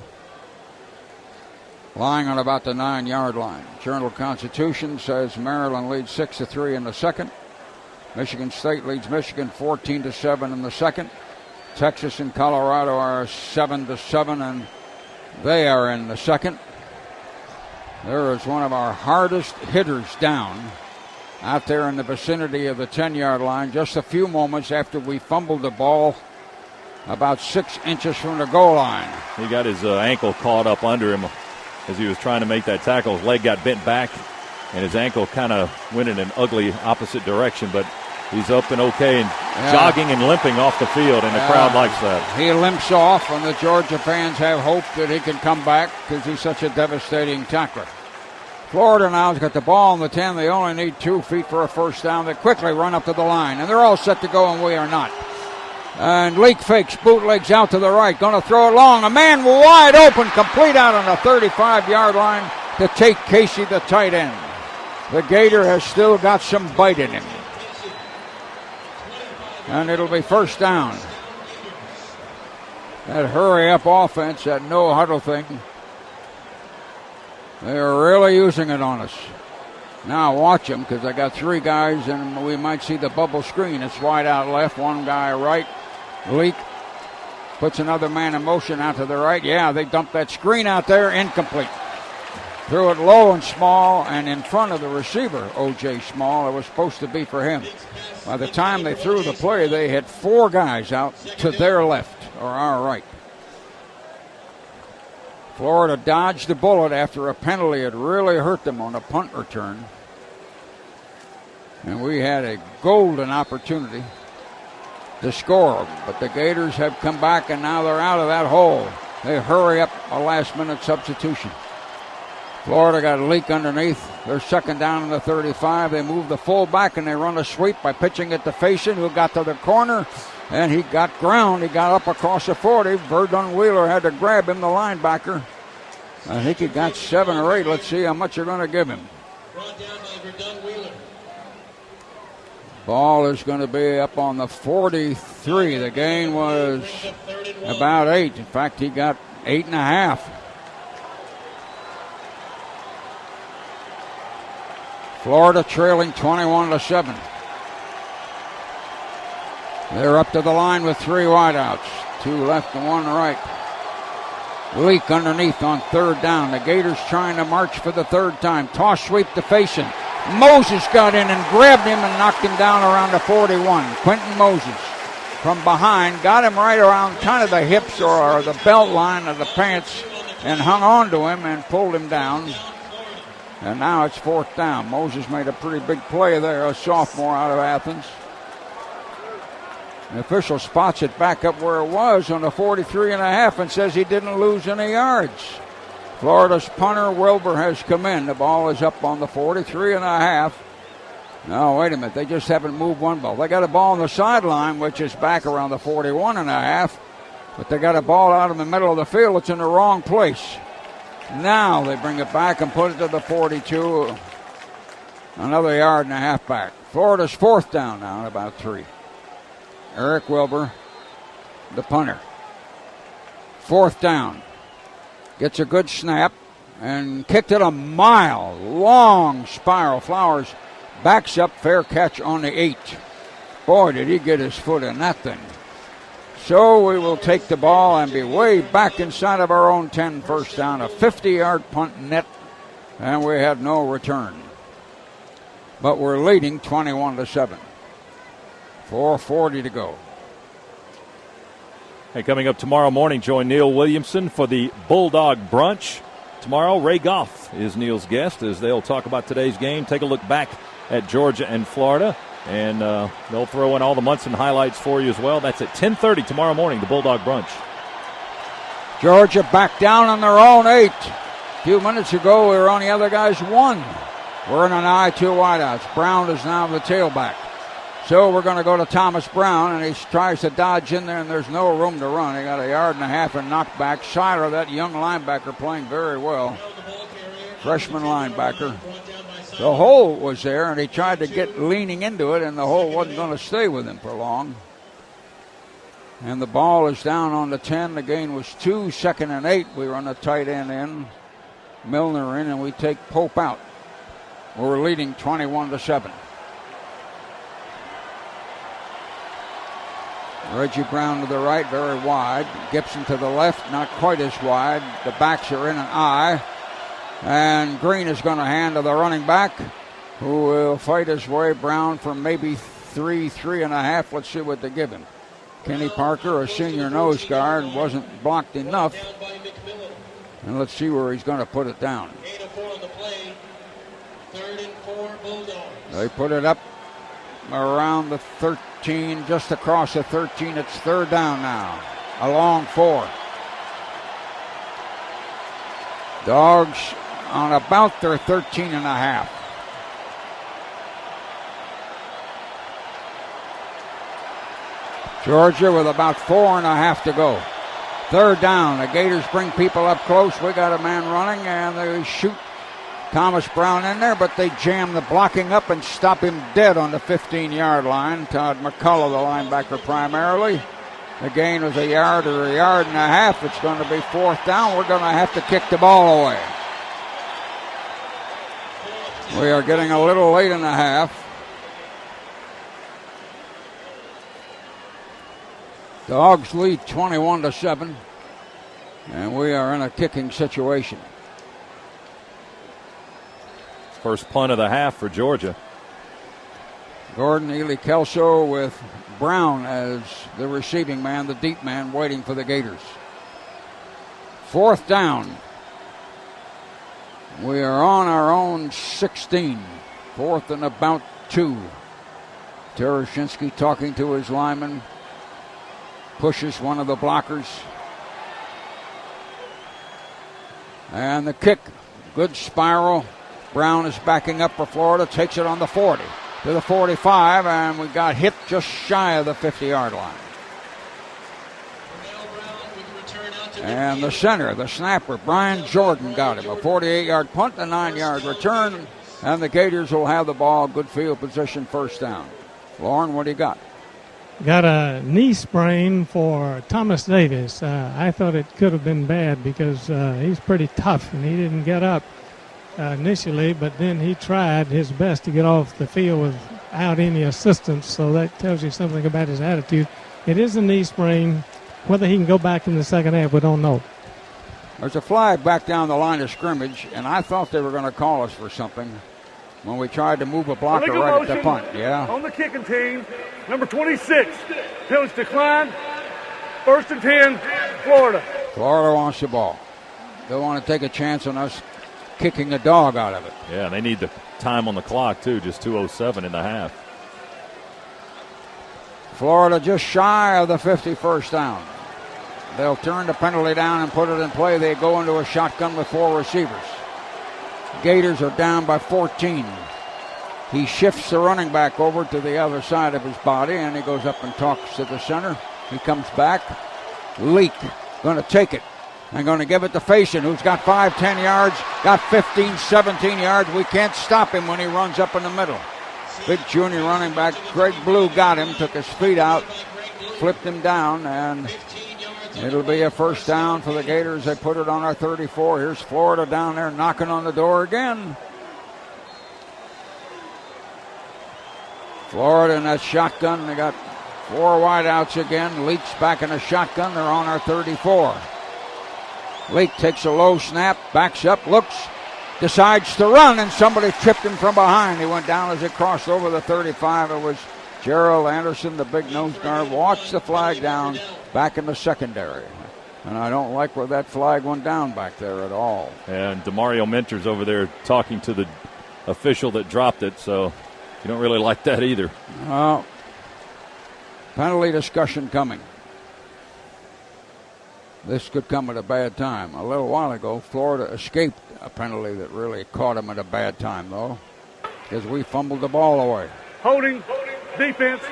lying on about the 9-yard line. Journal-Constitution says Maryland leads 6-3 in the second. Michigan State leads Michigan 14-7 in the second. Texas and Colorado are 7-7, and they are in the second. There is one of our hardest hitters down out there in the vicinity of the 10-yard line, just a few moments after we fumbled the ball about 6 inches from the goal line.
He got his ankle caught up under him as he was trying to make that tackle. His leg got bent back, and his ankle kind of went in an ugly opposite direction, but he's up and okay and jogging and limping off the field, and the crowd likes that.
He limps off, and the Georgia fans have hope that he can come back because he's such a devastating tackler. Florida now has got the ball on the 10. They only need 2 feet for a first down. They quickly run up to the line, and they're all set to go, and we are not. And Leak fakes, bootlegs out to the right, going to throw it long. A man wide open, complete out on the 35-yard line to take Casey, the tight end. The Gator has still got some bite in him. And it'll be first down. That hurry-up offense, that no-huddle thing, they're really using it on us. Now watch them, because I got 3 guys, and we might see the bubble screen. It's wide out left, one guy right. Leak puts another man in motion out to the right. Yeah, they dumped that screen out there, incomplete. Threw it low and small and in front of the receiver, O.J. Small. It was supposed to be for him. By the time they threw the play, they had 4 guys out to their left, or our right. Florida dodged the bullet after a penalty had really hurt them on a punt return. And we had a golden opportunity to score, but the Gators have come back, and now they're out of that hole. They hurry up a last-minute substitution. Florida got a Leak underneath. They're second down in the 35. They move the fullback, and they run a sweep by pitching it to Faison, who got to the corner, and he got ground. He got up across the 40. Verdun Wheeler had to grab him, the linebacker. I think he got 7 or 8. Let's see how much you're going to give him.
Brought down by Verdun Wheeler.
Ball is going to be up on the 43. The gain was about 8. In fact, he got 8.5. Florida trailing 21-7. They're up to the line with 3 wideouts. 2 left and 1 right. Leak underneath on third down. The Gators trying to march for the third time. Toss sweep to Faison. Moses got in and grabbed him and knocked him down around the 41. Quentin Moses from behind got him right around kind of the hips or the belt line of the pants and hung on to him and pulled him down. And now it's fourth down. Moses made a pretty big play there, a sophomore out of Athens. The official spots it back up where it was on the 43.5 and says he didn't lose any yards. Florida's punter, Wilbur, has come in. The ball is up on the 43.5. No, wait a minute. They just haven't moved one ball. They got a ball on the sideline, which is back around the 41.5. But they got a ball out in the middle of the field. It's in the wrong place. Now they bring it back and put it to the 42. Another yard and a half back. Florida's 4th down now at about 3. Eric Wilbur, the punter. 4th down. Gets a good snap and kicked it a mile. Long spiral. Flowers backs up, fair catch on the 8. Boy, did he get his foot in that thing. So we will take the ball and be way back inside of our own 10, first down. A 50-yard punt net, and we had no return. But we're leading 21-7. 4:40 to go.
Hey, coming up tomorrow morning, join Neil Williamson for the Bulldog Brunch. Tomorrow, Ray Goff is Neil's guest as they'll talk about today's game, take a look back at Georgia and Florida, and they'll throw in all the Munson highlights for you as well. That's at 10:30 tomorrow morning, the Bulldog Brunch.
Georgia back down on their own 8. A few minutes ago, we were on the other guy's 1. We're in an eye, 2 wideouts. Brown is now the tailback. So we're going to go to Thomas Brown, and he tries to dodge in there, and there's no room to run. He got a yard and a half and knocked back. Seiler, that young linebacker, playing very well. Freshman linebacker. The hole was there, and he tried to get leaning into it, and the hole wasn't going to stay with him for long. And the ball is down on the 10. The gain was 2, 2nd and 8. We run a tight end in, Milner in, and we take Pope out. We're leading 21-7. Reggie Brown to the right, very wide. Gibson to the left, not quite as wide. The backs are in an eye. And Green is going to hand to the running back, who will fight his way. Brown for maybe 3.5. Let's see what they give him. Kenny Parker, a senior nose guard, wasn't blocked enough. And let's see where he's going to put it down.
8-4 on the play. 3rd and 4 Bulldogs.
They put it up around the 13, just across the 13. It's 3rd down now. A long 4. Dogs on about their 13.5. Georgia with about 4.5 to go. 3rd down. The Gators bring people up close. We got a man running, and they shoot Thomas Brown in there, but they jam the blocking up and stop him dead on the 15-yard line. Todd McCullough, the linebacker, primarily. The gain was a yard or a yard and a half. It's going to be 4th down. We're going to have to kick the ball away. We are getting a little late in the half. Dogs lead 21-7, and we are in a kicking situation.
First punt of the half for Georgia.
Gordon Ely Kelso with Brown as the receiving man, the deep man, waiting for the Gators. 4th down. We are on our own 16. 4th and about 2. Terashinsky talking to his lineman. Pushes one of the blockers. And the kick. Good spiral. Brown is backing up for Florida. Takes it on the 40 to the 45, and we got hit just shy of the 50-yard line. And the center, the snapper, Brian Jordan, got him. A 48-yard punt, a 9-yard return, and the Gators will have the ball. Good field position, 1st down. Lauren, what do you got?
Got a knee sprain for Thomas Davis. I thought it could have been bad because he's pretty tough, and he didn't get up initially, but then he tried his best to get off the field without any assistance, so that tells you something about his attitude. It is a knee sprain. Whether he can go back in the second half, we don't know.
There's a flag back down the line of scrimmage, and I thought they were going to call us for something when we tried to move a blocker right at the punt. Yeah.
On the kicking team, number 26, penalty decline. 1st and 10, Florida.
Florida wants the ball. They want to take a chance on us kicking a dog out of it.
Yeah, they need the time on the clock, too, just 2:07 in the half.
Florida just shy of the 51st down. They'll turn the penalty down and put it in play. They go into a shotgun with 4 receivers. Gators are down by 14. He shifts the running back over to the other side of his body, and he goes up and talks to the center. He comes back. Leak going to take it. I'm going to give it to Faison, who's got 5, 10 yards, got 15, 17 yards. We can't stop him when he runs up in the middle. Big junior running back Greg Blue got him, took his feet out, flipped him down, and it'll be a first down for the Gators. They put it on our 34. Here's Florida down there knocking on the door again. Florida in that shotgun. They got 4 wideouts again. Leak's back in a shotgun. They're on our 34. Leak takes a low snap, backs up, looks, decides to run, and somebody tripped him from behind. He went down as it crossed over the 35. It was Gerald Anderson, the big nose guard. Watch the flag down back in the secondary. And I don't like where that flag went down back there at all.
And DeMario Mentor's over there talking to the official that dropped it, so you don't really like that either.
Penalty discussion coming. This could come at a bad time. A little while ago, Florida escaped a penalty that really caught them at a bad time, though, because we fumbled the ball away.
Holding, defense,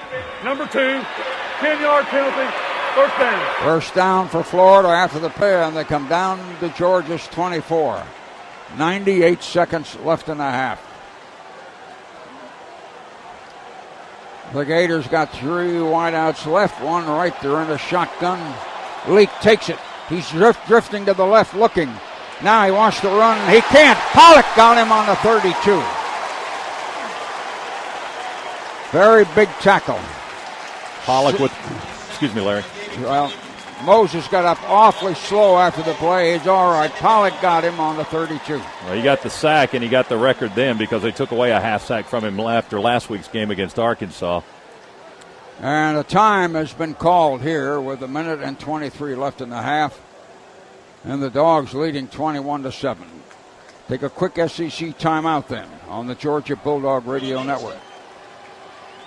number 2, 10-yard penalty, first down.
First down for Florida after the play, and they come down to Georgia's 24. 98 seconds left in the half. The Gators got 3 wideouts left, one right. They're in a shotgun. Leak takes it. He's drifting to the left looking. Now he wants to run. He can't. Pollock got him on the 32. Very big tackle.
Pollock with, excuse me, Larry.
Well, Moses got up awfully slow after the play. He's all right. Pollock got him on the 32.
Well, he got the sack, and he got the record then because they took away a half sack from him after last week's game against Arkansas.
And a time has been called here with 1 minute and 23 left in the half. And the Dogs leading 21-7. Take a quick SEC timeout then on the Georgia Bulldog Radio Network.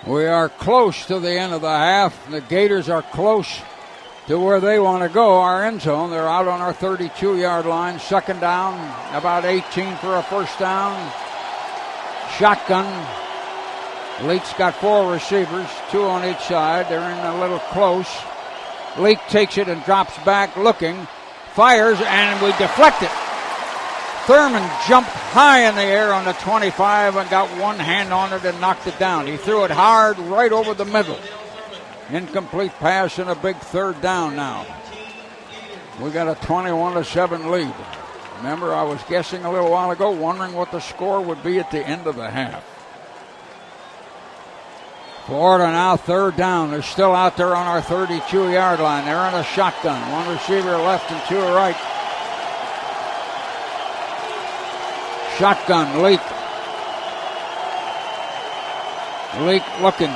We are close to the end of the half. The Gators are close to where they want to go, our end zone. They're out on our 32-yard line. Second down, about 18 for a first down. Shotgun. Leak's got 4 receivers, 2 on each side. They're in a little close. Leak takes it and drops back looking. Fires, and we deflect it. Thurman jumped high in the air on the 25 and got one hand on it and knocked it down. He threw it hard right over the middle. Incomplete pass and a big third down now. We got a 21-7 lead. Remember, I was guessing a little while ago, wondering what the score would be at the end of the half. Florida now third down. They're still out there on our 32-yard line. They're in a shotgun. 1 receiver left and 2 right. Shotgun, Leak. Leak looking.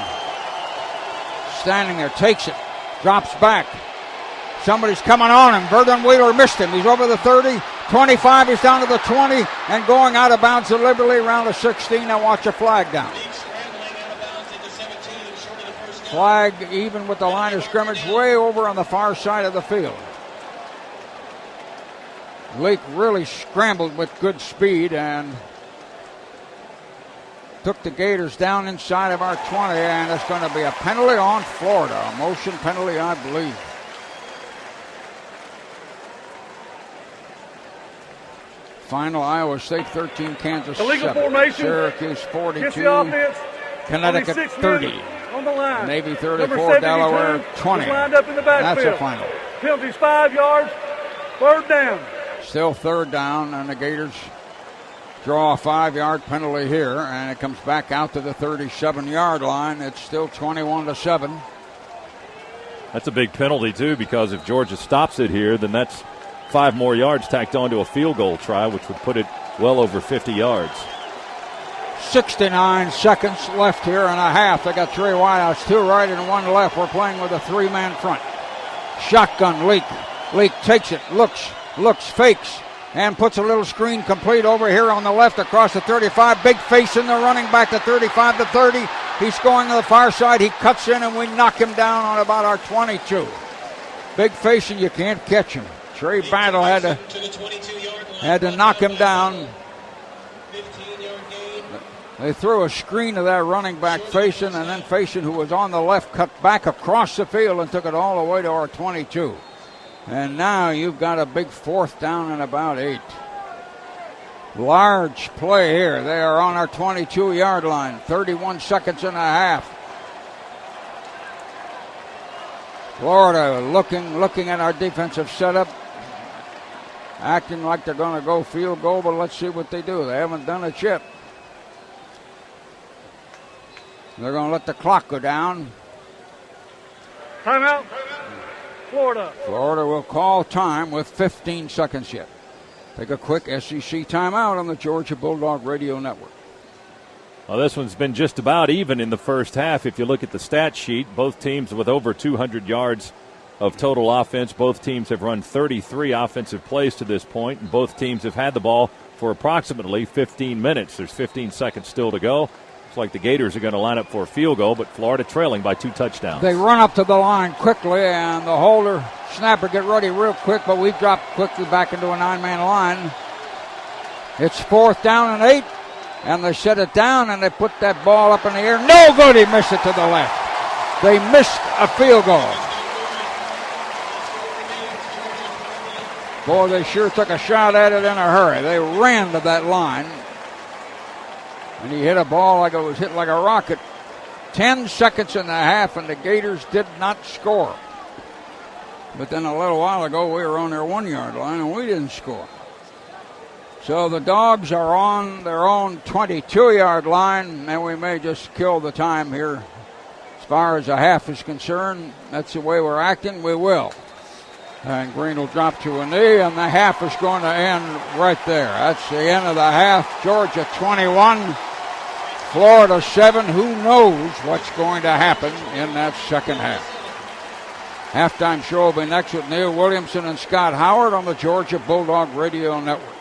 Standing there, takes it. Drops back. Somebody's coming on him. Verdon Wheeler missed him. He's over the 30. 25, he's down to the 20. And going out of bounds deliberately around the 16. Now watch a flag down. Flag even with the line of scrimmage way over on the far side of the field. Leak really scrambled with good speed and took the Gators down inside of our 20, and it's going to be a penalty on Florida, a motion penalty, I believe. Final, Iowa State 13, Kansas 7.
Illegal formation.
Syracuse 42,
Gets the offense.
Connecticut 30.
On the line.
Navy 34, Delaware 20.
Lined up in the backfield.
That's a final.
Penalty's 5 yards. Third down.
Still third down, and the Gators draw a 5-yard penalty here, and it comes back out to the 37-yard line. It's still 21-7.
That's a big penalty, too, because if Georgia stops it here, then that's 5 more yards tacked onto a field goal try, which would put it well over 50 yards.
69 seconds left here and a half. They got 3 wideouts, 2 right and 1 left. We're playing with a 3-man front. Shotgun, Leak. Leak takes it, looks, fakes, and puts a little screen complete over here on the left across the 35. Big face in the running back to 35 to 30. He's going to the far side. He cuts in, and we knock him down on about our 22. Big face, and you can't catch him. Trey Battle had to knock him down. They threw a screen to that running back Faison, and then Faison, who was on the left, cut back across the field and took it all the way to our 22. And now you've got a big 4th down and about 8. Large play here. They are on our 22-yard line. 31 seconds and a half. Florida looking at our defensive setup, acting like they're going to go field goal, but let's see what they do. They haven't done it yet. They're going to let the clock go down.
Timeout. Florida.
Florida will call time with 15 seconds yet. Take a quick SEC timeout on the Georgia Bulldog Radio Network.
Well, this one's been just about even in the first half. If you look at the stat sheet, both teams with over 200 yards of total offense. Both teams have run 33 offensive plays to this point, and both teams have had the ball for approximately 15 minutes. There's 15 seconds still to go. Looks like the Gators are going to line up for a field goal, but Florida trailing by 2 touchdowns.
They run up to the line quickly, and the holder, snapper, get ready real quick, but we drop quickly back into a 9-man line. It's 4th down and 8, and they set it down, and they put that ball up in the air. No good, he missed it to the left. They missed a field goal. Boy, they sure took a shot at it in a hurry. They ran to that line. And he hit a ball like it was hit like a rocket. 10 seconds and a half, and the Gators did not score. But then a little while ago, we were on their 1-yard line, and we didn't score. So the Dogs are on their own 22-yard line, and we may just kill the time here. As far as a half is concerned, that's the way we're acting, we will. And Green will drop to a knee, and the half is going to end right there. That's the end of the half. Georgia 21, Florida 7. Who knows what's going to happen in that second half? Halftime show will be next with Neil Williamson and Scott Howard on the Georgia Bulldog Radio Network.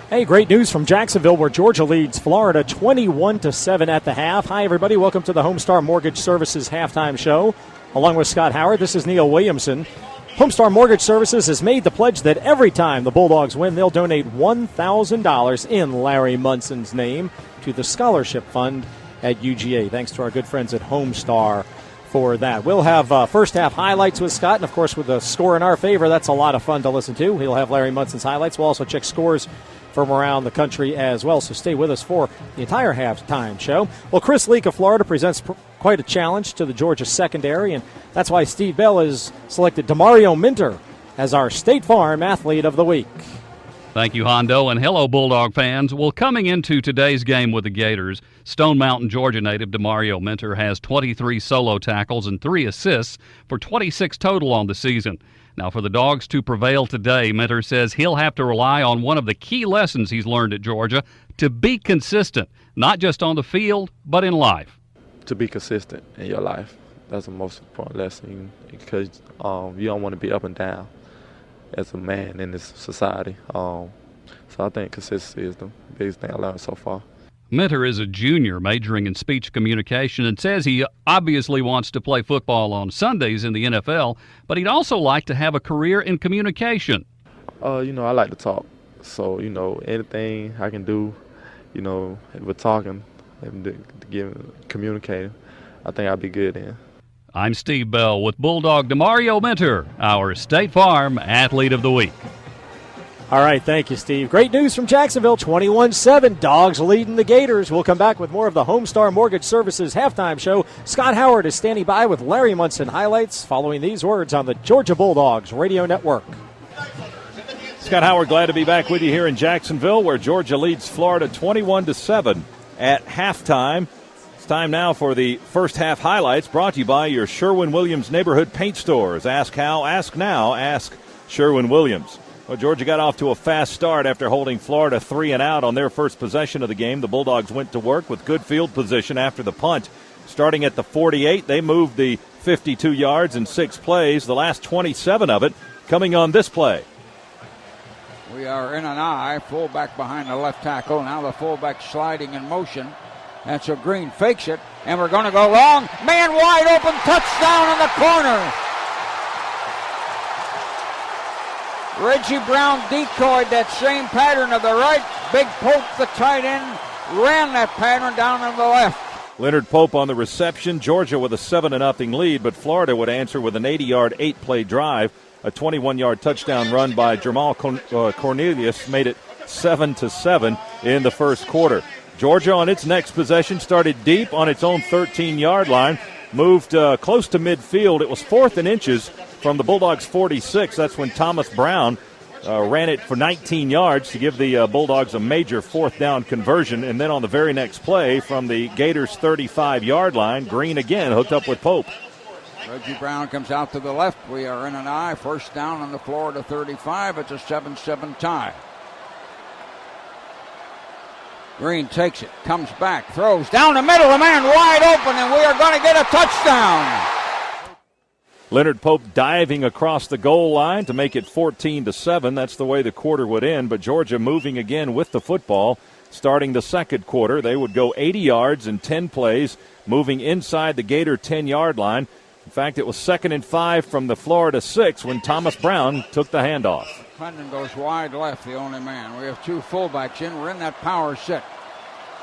Hey, great news from Jacksonville, where Georgia leads Florida 21-7 at the half. Hi, everybody. Welcome to the Homestar Mortgage Services halftime show. Along with Scott Howard, this is Neil Williamson. Homestar Mortgage Services has made the pledge that every time the Bulldogs win, they'll donate $1,000 in Larry Munson's name to the scholarship fund at UGA. Thanks to our good friends at Homestar for that. We'll have first half highlights with Scott, and of course with the score in our favor, that's a lot of fun to listen to. He'll have Larry Munson's highlights. We'll also check scores from around the country as well, so stay with us for the entire halftime show. Well, Chris Leak of Florida presents quite a challenge to the Georgia secondary, and that's why Steve Bell has selected Demario Minter as our State Farm Athlete of the Week.
Thank you, Hondo, and hello, Bulldog fans. Well, coming into today's game with the Gators, Stone Mountain, Georgia native Demario Minter has 23 solo tackles and 3 assists for 26 total on the season. Now, for the Dogs to prevail today, Minter says he'll have to rely on one of the key lessons he's learned at Georgia, to be consistent, not just on the field, but in life.
To be consistent in your life. That's the most important lesson, because you don't want to be up and down as a man in this society. So I think consistency is the biggest thing I learned so far.
Minter is a junior majoring in speech communication and says he obviously wants to play football on Sundays in the NFL, but he'd also like to have a career in communication.
I like to talk. So, anything I can do, with talking and communicating, I think I'll be good in.
I'm Steve Bell with Bulldog Demario Minter, our State Farm Athlete of the Week.
All right, thank you, Steve. Great news from Jacksonville, 21-7. Dogs leading the Gators. We'll come back with more of the Homestar Mortgage Services halftime show. Scott Howard is standing by with Larry Munson highlights following these words on the Georgia Bulldogs Radio Network.
Scott Howard, glad to be back with you here in Jacksonville, where Georgia leads Florida 21-7 at halftime. It's time now for the first half highlights, brought to you by your Sherwin-Williams neighborhood paint stores. Ask how, ask now, ask Sherwin-Williams. Well, Georgia got off to a fast start after holding Florida 3 and out on their first possession of the game. The Bulldogs went to work with good field position after the punt. Starting at the 48, they moved the 52 yards in 6 plays, the last 27 of it coming on this play.
We are in an eye, fullback behind the left tackle. Now the fullback sliding in motion. And so Green fakes it, and we're going to go long. Man wide open, touchdown in the corner. Reggie Brown decoyed that same pattern of the right. Big Pope, the tight end, ran that pattern down on the left.
Leonard Pope on the reception. Georgia with a 7-0 lead, but Florida would answer with an 80-yard, 8-play drive. A 21-yard touchdown run by Jamal Cornelius made it 7-7 in the first quarter. Georgia on its next possession started deep on its own 13-yard line, moved close to midfield. It was 4th and inches from the Bulldogs' 46. That's when Thomas Brown ran it for 19 yards to give the Bulldogs a major 4th down conversion. And then on the very next play from the Gators' 35-yard line, Green again hooked up with Pope.
Reggie Brown comes out to the left. We are in an eye. First down on the Florida 35. It's a 7-7 tie. Green takes it, comes back, throws down the middle, a man wide open, and we are going to get a touchdown.
Leonard Pope diving across the goal line to make it 14-7. That's the way the quarter would end, but Georgia moving again with the football. Starting the second quarter, they would go 80 yards in 10 plays, moving inside the Gator 10-yard line. In fact, it was 2nd and 5 from the Florida 6 when Thomas Brown took the handoff.
Clinton goes wide left, the only man. We have 2 fullbacks in. We're in that power set.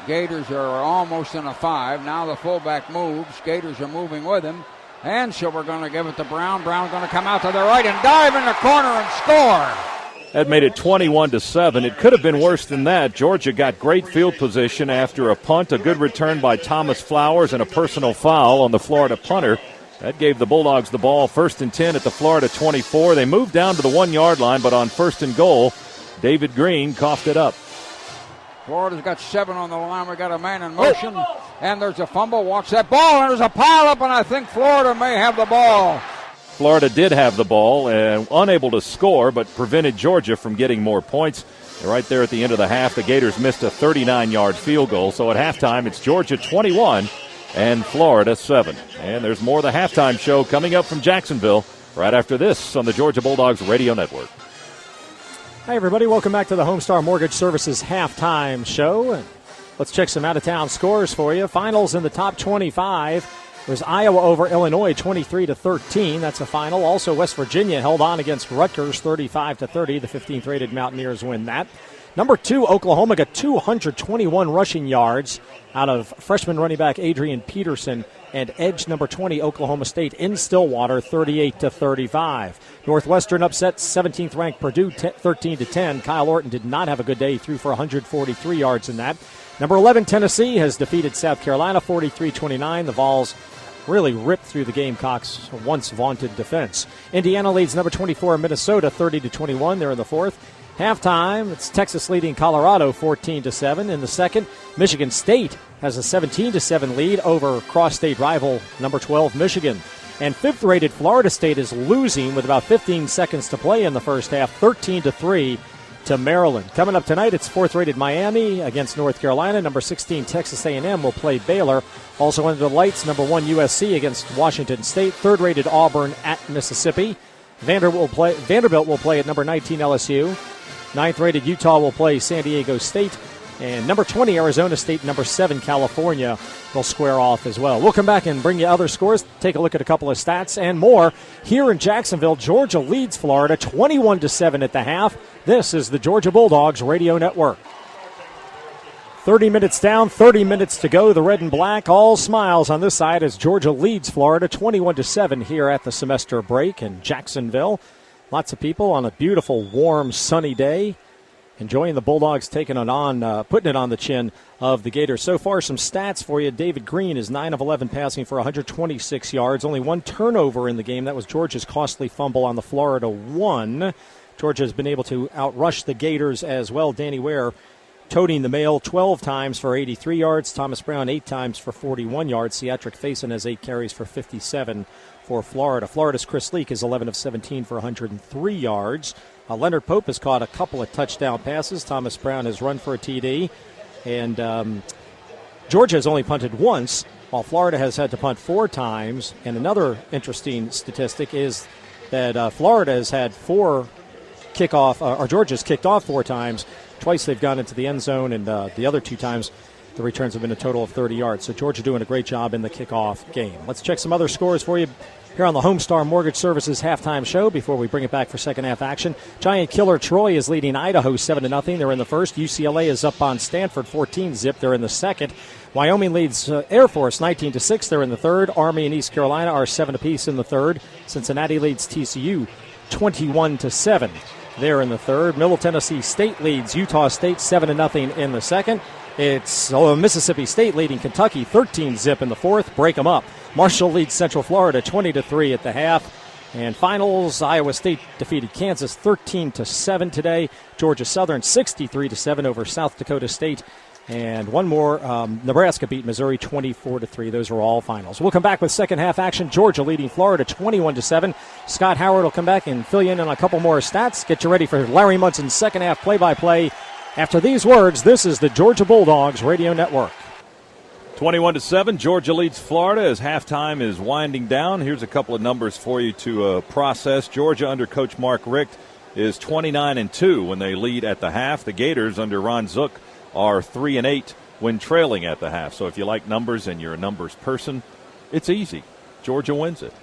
Gators are almost in a 5. Now the fullback moves. Gators are moving with him. And so we're going to give it to Brown. Brown's going to come out to the right and dive in the corner and score.
That made it 21-7. It could have been worse than that. Georgia got great field position after a punt, a good return by Thomas Flowers, and a personal foul on the Florida punter. That gave the Bulldogs the ball 1st and 10 at the Florida 24. They moved down to the 1-yard line, but on 1st and goal, David Green coughed it up.
Florida's got 7 on the line. We got a man in motion, and there's a fumble. Watch that ball, and there's a pile up, and I think Florida may have the ball.
Florida did have the ball and unable to score, but prevented Georgia from getting more points. And right there at the end of the half, the Gators missed a 39-yard field goal. So at halftime, it's Georgia 21 and Florida 7. And there's more of the halftime show coming up from Jacksonville right after this on the Georgia Bulldogs Radio Network.
Hi, everybody. Welcome back to the Homestar Mortgage Services halftime show. Let's check some out-of-town scores for you. Finals in the top 25. There's Iowa over Illinois, 23-13. That's a final. Also, West Virginia held on against Rutgers, 35-30. The 15th-rated Mountaineers win that. Number 2, Oklahoma got 221 rushing yards out of freshman running back Adrian Peterson, and edge number 20, Oklahoma State in Stillwater, 38-35. Northwestern upset 17th-ranked Purdue, 13-10. Kyle Orton did not have a good day. He threw for 143 yards in that. Number 11, Tennessee has defeated South Carolina, 43-29. The Vols really ripped through the Gamecocks' once vaunted defense. Indiana leads number 24, Minnesota, 30-21. They're in the fourth. Halftime, it's Texas leading Colorado 14-7. In the second, Michigan State has a 17-7 lead over cross-state rival number 12 Michigan. And fifth-rated Florida State is losing with about 15 seconds to play in the first half, 13-3 to Maryland. Coming up tonight, it's fourth-rated Miami against North Carolina. Number 16 Texas A&M will play Baylor. Also under the lights, number 1 USC against Washington State. Third-rated Auburn at Mississippi. Vanderbilt will play at number 19 LSU. Ninth-rated Utah will play San Diego State. And number 20 Arizona State, number 7 California will square off as well. We'll come back and bring you other scores, take a look at a couple of stats and more. Here in Jacksonville, Georgia leads Florida 21-7 at the half. This is the Georgia Bulldogs Radio Network. 30 minutes down, 30 minutes to go. The red and black, all smiles on this side as Georgia leads Florida 21-7 here at the semester break in Jacksonville. Lots of people on a beautiful, warm, sunny day, enjoying the Bulldogs putting it on the chin of the Gators. So far, some stats for you. David Green is 9 of 11 passing for 126 yards. Only one turnover in the game. That was Georgia's costly fumble on the Florida 1. Georgia has been able to outrush the Gators as well. Danny Ware toting the mail 12 times for 83 yards. Thomas Brown 8 times for 41 yards. Cedric Faison has 8 carries for 57 for Florida. Florida's Chris Leak is 11 of 17 for 103 yards. Leonard Pope has caught a couple of touchdown passes. Thomas Brown has run for a TD. And Georgia has only punted once, while Florida has had to punt 4 times. And another interesting statistic is that Florida has had 4 Georgia's kicked off 4 times. Twice they've gone into the end zone, and the other 2 times the returns have been a total of 30 yards. So Georgia doing a great job in the kickoff game. Let's check some other scores for you here on the Homestar Mortgage Services halftime show before we bring it back for second half action. Giant killer Troy is leading Idaho 7-0. They're in the first. UCLA is up on Stanford 14-zip. They're in the second. Wyoming leads Air Force 19-6. They're in the third. Army and East Carolina are 7 apiece in the third. Cincinnati leads TCU 21-7 there in the third. Middle Tennessee State leads Utah State 7-0 in the second. It's Mississippi State leading Kentucky 13-0 in the fourth. Break them up. Marshall leads Central Florida 20-3 at the half. And finals, Iowa State defeated Kansas 13-7 today. Georgia Southern 63-7 over South Dakota State. And one more, Nebraska beat Missouri 24-3. Those are all finals. We'll come back with second half action. Georgia leading Florida 21-7. Scott Howard will come back and fill you in on a couple more stats. Get you ready for Larry Munson's second half play-by-play. After these words, this is the Georgia Bulldogs Radio Network.
21-7, Georgia leads Florida as halftime is winding down. Here's a couple of numbers for you to process. Georgia under Coach Mark Richt is 29-2 when they lead at the half. The Gators under Ron Zook are 3-8 when trailing at the half. So if you like numbers and you're a numbers person, it's easy. Georgia wins it.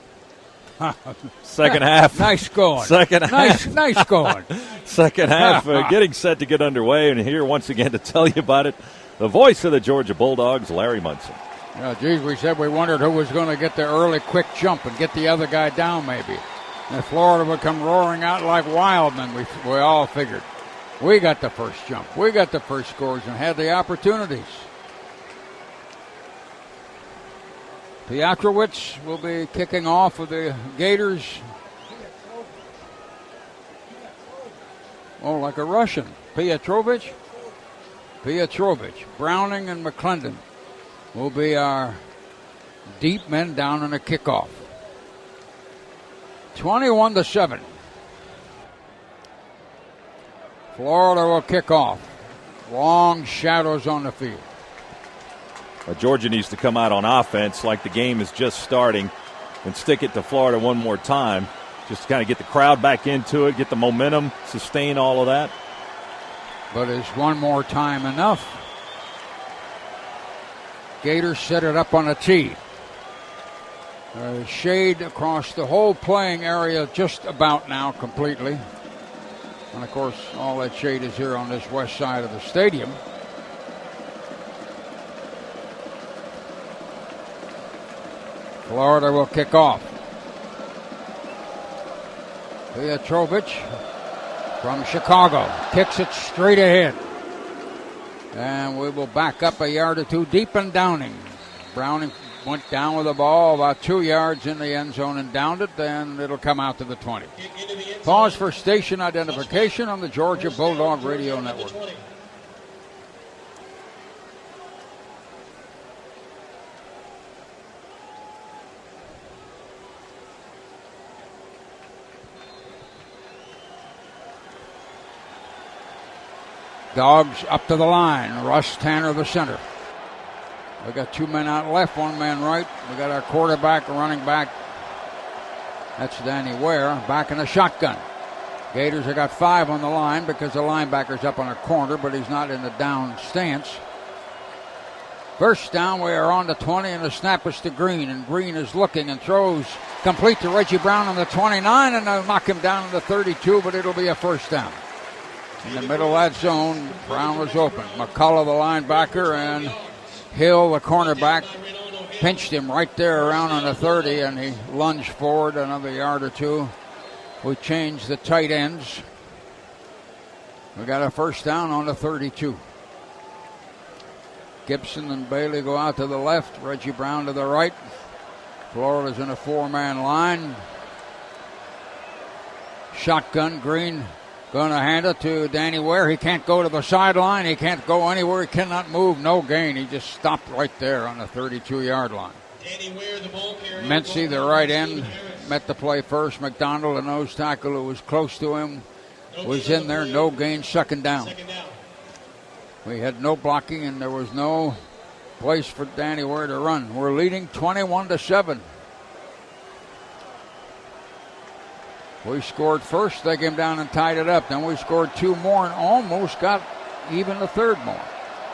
Second half.
Nice going.
Second half.
Nice going.
Second half getting set to get underway. And here once again to tell you about it, the voice of the Georgia Bulldogs, Larry Munson.
Yeah, geez, we said we wondered who was going to get the early quick jump and get the other guy down maybe. And Florida would come roaring out like wild, and we all figured. We got the first jump. We got the first scores and had the opportunities. Piotrowicz will be kicking off with the Gators. Oh, like a Russian. Piotrowicz. Browning and McClendon will be our deep men down in the kickoff. 21-7. Florida will kick off. Long shadows on the field.
Georgia needs to come out on offense like the game is just starting and stick it to Florida one more time. Just to kind of get the crowd back into it, get the momentum, sustain all of that.
But is one more time enough? Gators set it up on a tee. Shade across the whole playing area just about now completely. And, of course, all that shade is here on this west side of the stadium. Florida will kick off. Piotrowicz from Chicago kicks it straight ahead. And we will back up a yard or two deep and Downing. Browning went down with the ball about 2 yards in the end zone and downed it, then it'll come out to the 20. Pause for station identification on the Georgia Bulldog Radio Network. Dogs up to the line. Russ Tanner, the center. We got two men out left, one man right. We got our quarterback, running back. That's Danny Ware, back in a shotgun. Gators have got 5 on the line because the linebacker's up on a corner, but he's not in the down stance. First down, we are on the 20, and the snap is to Green. And Green is looking and throws complete to Reggie Brown on the 29, and they'll knock him down to the 32, but it'll be a first down. In the middle of that zone, Brown was open. McCullough, the linebacker, and Hill, the cornerback, pinched him right there around on the 30, and he lunged forward another yard or two. We changed the tight ends. We got a first down on the 32. Gibson and Bailey go out to the left. Reggie Brown to the right. Florida's in a 4-man line. Shotgun, Green going to hand it to Danny Ware. He can't go to the sideline. He can't go anywhere. He cannot move. No gain. He just stopped right there on the 32-yard line. Mincy, the right end, met the play first. McDonald, the nose tackle who was close to him, was in there. No gain, second down. We had no blocking, and there was no place for Danny Ware to run. We're leading 21-7. We scored first. They came down and tied it up. Then we scored 2 more and almost got even the third more.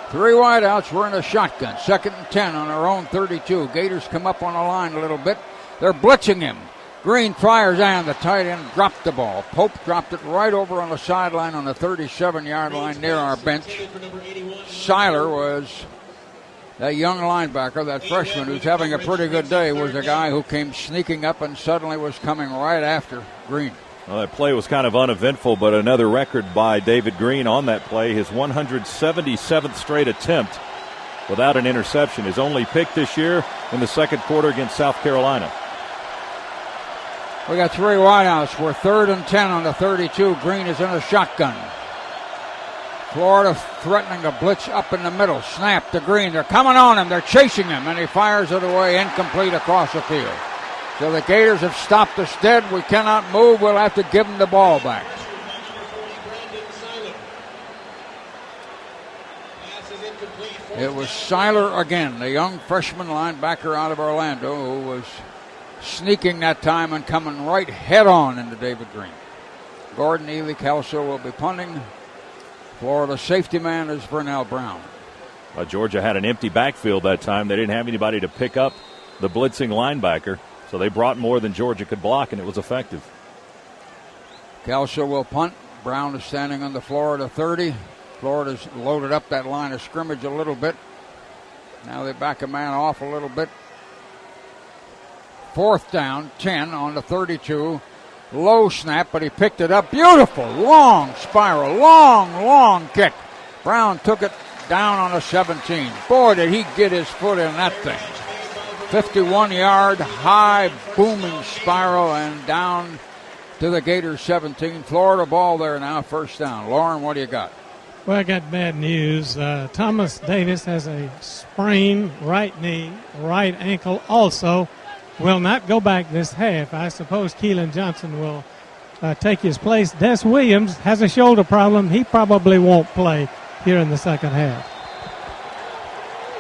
3 wideouts. We're in a shotgun. 2nd and 10 on our own 32. Gators come up on the line a little bit. They're blitzing him. Green fires, and the tight end dropped the ball. Pope dropped it right over on the sideline on the 37-yard line near our bench. Seiler was that young linebacker, that freshman who's having a pretty good day, was a guy who came sneaking up and suddenly was coming right after Green.
Well, that play was kind of uneventful, but another record by David Green on that play. His 177th straight attempt without an interception. His only pick this year in the second quarter against South Carolina.
We got 3 wideouts. We're 3rd and 10 on the 32. Green is in a shotgun. Florida threatening a blitz up in the middle. Snap to Green. They're coming on him. They're chasing him, and he fires it away incomplete across the field. So the Gators have stopped us dead. We cannot move. We'll have to give them the ball back. It was Seiler again, the young freshman linebacker out of Orlando, who was sneaking that time and coming right head on into David Green. Gordon Ely Kelso will be punting. Florida safety man is Vernell Brown.
Georgia had an empty backfield that time. They didn't have anybody to pick up the blitzing linebacker, so they brought more than Georgia could block, and it was effective.
Kelso will punt. Brown is standing on the Florida 30. Florida's loaded up that line of scrimmage a little bit. Now they back a man off a little bit. 4th down, 10 on the 32. Low snap, but he picked it up. Beautiful, long spiral, long kick. Brown took it down on the 17. Boy, did he get his foot in that thing. 51-yard, high, booming spiral, and down to the Gators 17. Florida ball there now, 1st down. Lauren, what do you got?
Well, I got bad news. Thomas Davis has a sprained right knee, right ankle also. Will not go back this half. I suppose Keelan Johnson will take his place. Des Williams has a shoulder problem. He probably won't play here in the second half.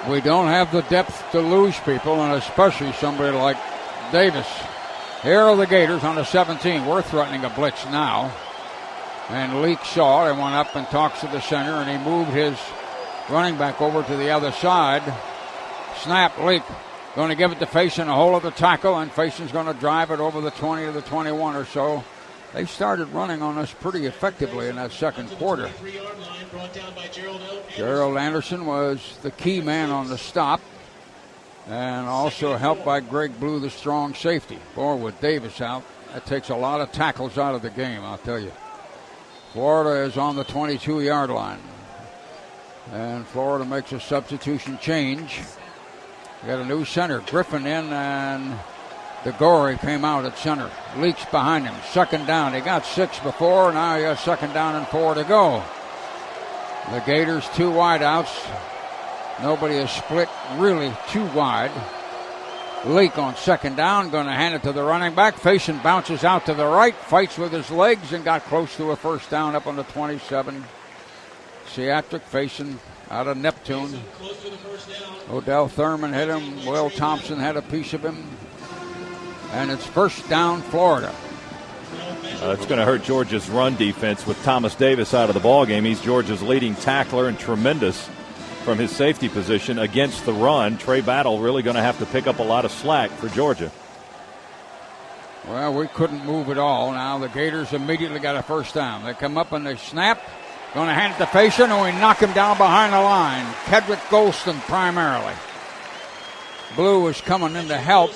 We don't have the depth to lose people, and especially somebody like Davis. Here are the Gators on the 17. We're threatening a blitz now. And Leak saw it and went up and talks to the center, and he moved his running back over to the other side. Snap, Leak going to give it to Faison, a hole of the tackle, and Faison's going to drive it over the 20 to the 21 or so. They started running on us pretty effectively in that second quarter. Gerald Anderson was the key man on the stop, and also helped by Greg Blue, the strong safety. Boy, with Davis out, that takes a lot of tackles out of the game, I'll tell you. Florida is on the 22-yard line. And Florida makes a substitution change. We got a new center. Griffin in, and DeGore came out at center. Leaks behind him. 2nd down. He got 6 before. Now he got 2nd down and 4 to go. The Gators 2 wideouts. Nobody is split really too wide. Leak on 2nd down, going to hand it to the running back. Faison bounces out to the right, fights with his legs, and got close to a 1st down up on the 27. Seatric Faison out of Neptune. Odell Thurman hit him. Will Thompson had a piece of him. And it's 1st down, Florida.
It's going to hurt Georgia's run defense with Thomas Davis out of the ballgame. He's Georgia's leading tackler and tremendous from his safety position against the run. Trey Battle really going to have to pick up a lot of slack for Georgia.
Well, we couldn't move at all. Now the Gators immediately got a 1st down. They come up and they snap. Going to hand it to Faison, and we knock him down behind the line. Kedrick Golston primarily. Blue is coming in to help.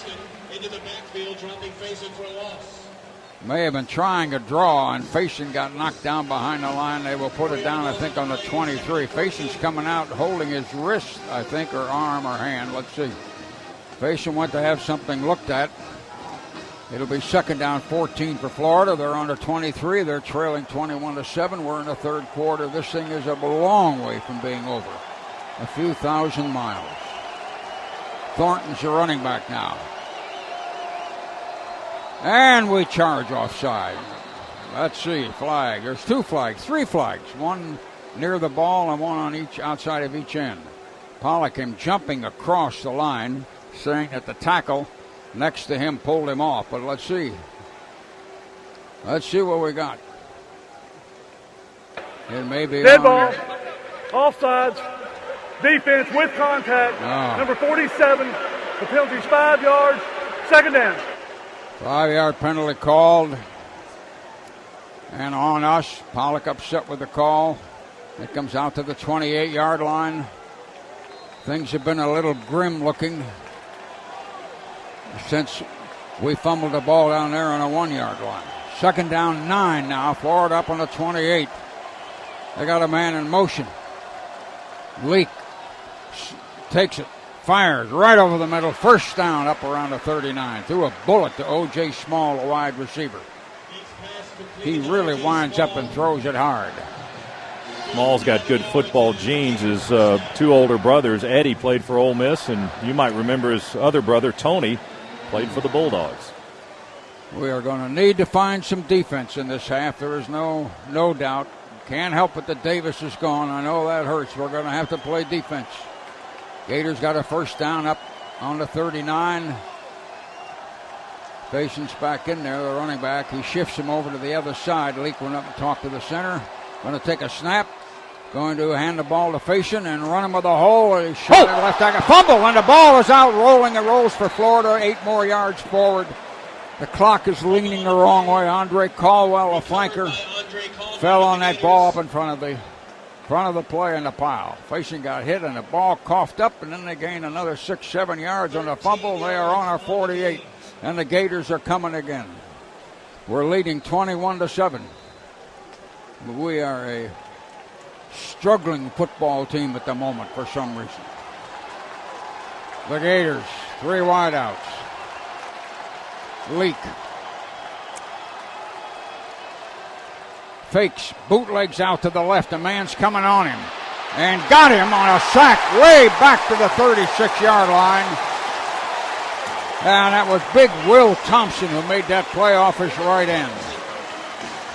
May have been trying a draw, and Faison got knocked down behind the line. They will put it down, I think, on the 23. Faison's coming out holding his wrist, I think, or arm or hand. Let's see. Faison went to have something looked at. It'll be 2nd down, 14 for Florida. They're under 23. They're trailing 21-7. We're in the 3rd quarter. This thing is a long way from being over. A few thousand miles. Thornton's your running back now. And we charge offside. Let's see, flag. There's 2 flags, 3 flags. One near the ball and one on each outside of each end. Pollock came jumping across the line, saying that the tackle next to him pulled him off. But let's see. Let's see what we got. It may be
dead ball. Offsides. Defense with contact. Number 47. The penalty's 5 yards. 2nd down.
5-yard penalty called. And on us. Pollock upset with the call. It comes out to the 28-yard line. Things have been a little grim looking since we fumbled the ball down there on a 1-yard line. Second down, 9 now. Florida up on the 28. They got a man in motion. Leak takes it, fires right over the middle. First down up around the 39. Threw a bullet to O.J. Small, a wide receiver. He really winds up and throws it hard.
Small's got good football genes. His two older brothers, Eddie, played for Ole Miss, and you might remember his other brother, Tony, played for the Bulldogs.
We are going to need to find some defense in this half. There is no doubt. Can't help it that Davis is gone. I know that hurts. We're going to have to play defense. Gators got a first down up on the 39. Patience back in there, the running back. He shifts him over to the other side. Leak went up and talked to the center. Going to take a snap. Going to hand the ball to Facian and run him with a hole. He shot it left tackle. Fumble, and the ball is out rolling. It rolls for Florida. 8 more yards forward. The clock is leaning the wrong way. Andre Caldwell, a flanker, fell on that ball up in front of the play in the pile. Facian got hit, and the ball coughed up, and then they gained another 6-7 yards on the fumble. They are on our 48, and the Gators are coming again. We're leading 21-7. We are a struggling football team at the moment for some reason. The Gators, 3 wideouts. Leak. Fakes, bootlegs out to the left. A man's coming on him. And got him on a sack way back to the 36-yard line. And that was big Will Thompson who made that play off his right end.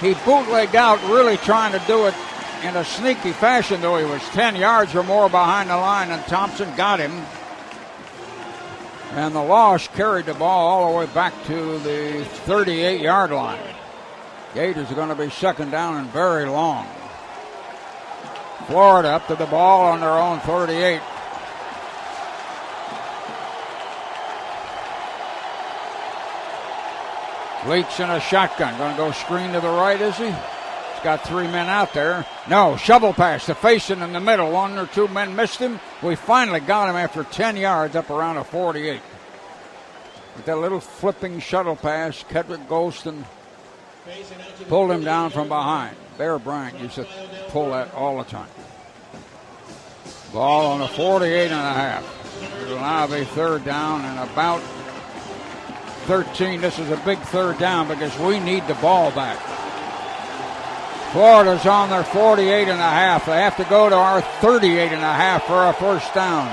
He bootlegged out, really trying to do it in a sneaky fashion, though he was 10 yards or more behind the line, and Thompson got him. And the loss carried the ball all the way back to the 38-yard line. Gators are going to be second down and very long. Florida up to the ball on their own 38. Leaks in a shotgun. Going to go screen to the right, is he? He's got 3 men out there. No, shovel pass to Facian in the middle. 1 or 2 men missed him. We finally got him after 10 yards up around a 48. With that little flipping shuttle pass, Kedrick Golston pulled him down from behind. Bear Bryant used to pull that all the time. Ball on a 48 and a half. It'll now be third down and about 13. This is a big third down because we need the ball back. Florida's on their 48 and a half. They have to go to our 38 and a half for a first down.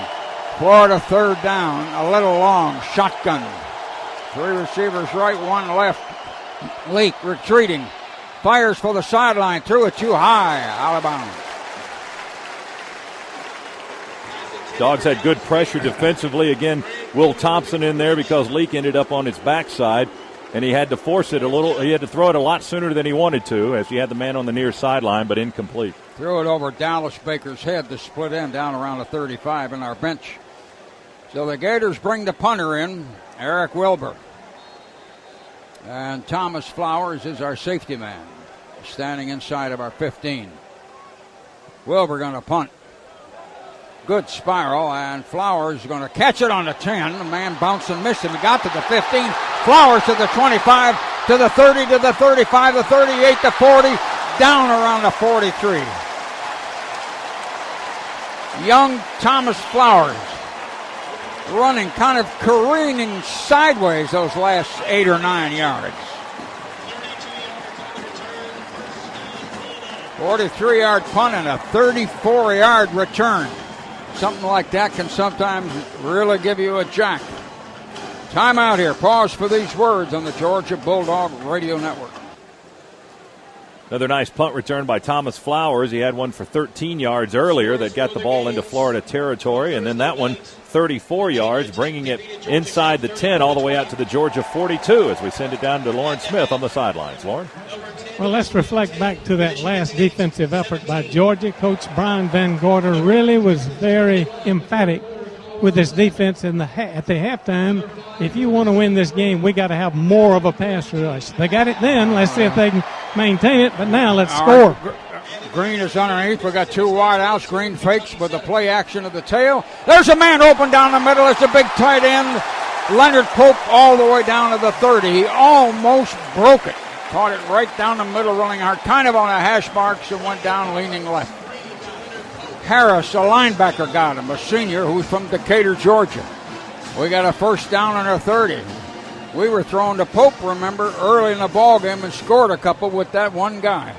Florida third down, a little long, shotgun. 3 receivers right, 1 left. Leak retreating. Fires for the sideline, threw it too high, out of bounds.
Dogs had good pressure defensively. Again, Will Thompson in there because Leak ended up on his backside, and he had to force it a little. He had to throw it a lot sooner than he wanted to, as he had the man on the near sideline, but incomplete.
Threw it over Dallas Baker's head, the split end down around the 35 in our bench. So the Gators bring the punter in, Eric Wilbur. And Thomas Flowers is our safety man, standing inside of our 15. Wilbur going to punt. Good spiral, and Flowers is going to catch it on the 10. The man bounced and missed him. He got to the 15. Flowers to the 25, to the 30, to the 35, the 38, the 40, down around the 43. Young Thomas Flowers running, kind of careening sideways those last 8 or 9 yards. 43-yard punt and a 34-yard return. Something like that can sometimes really give you a jack. Time out here. Pause for these words on the Georgia Bulldog Radio Network.
Another nice punt return by Thomas Flowers. He had one for 13 yards earlier that got the ball into Florida territory, and then that one 34 yards, bringing it inside the 10 all the way out to the Georgia 42 as we send it down to Lauren Smith on the sidelines. Lauren?
Well, let's reflect back to that last defensive effort by Georgia. Coach Brian Van Gorder really was very emphatic with this defense at the halftime. If you want to win this game, we got to have more of a pass rush. They got it then. Let's see if they can maintain it. But now let's score.
Green is underneath. We got 2 wide outs. Green fakes with the play action of the tail. There's a man open down the middle. It's a big tight end. Leonard Pope all the way down to the 30. He almost broke it. Caught it right down the middle, running hard, kind of on a hash marks, and went down leaning left. Harris, a linebacker, got him, a senior who's from Decatur, Georgia. We got a first down on our 30. We were throwing to Pope, remember, early in the ball game and scored a couple with that one guy.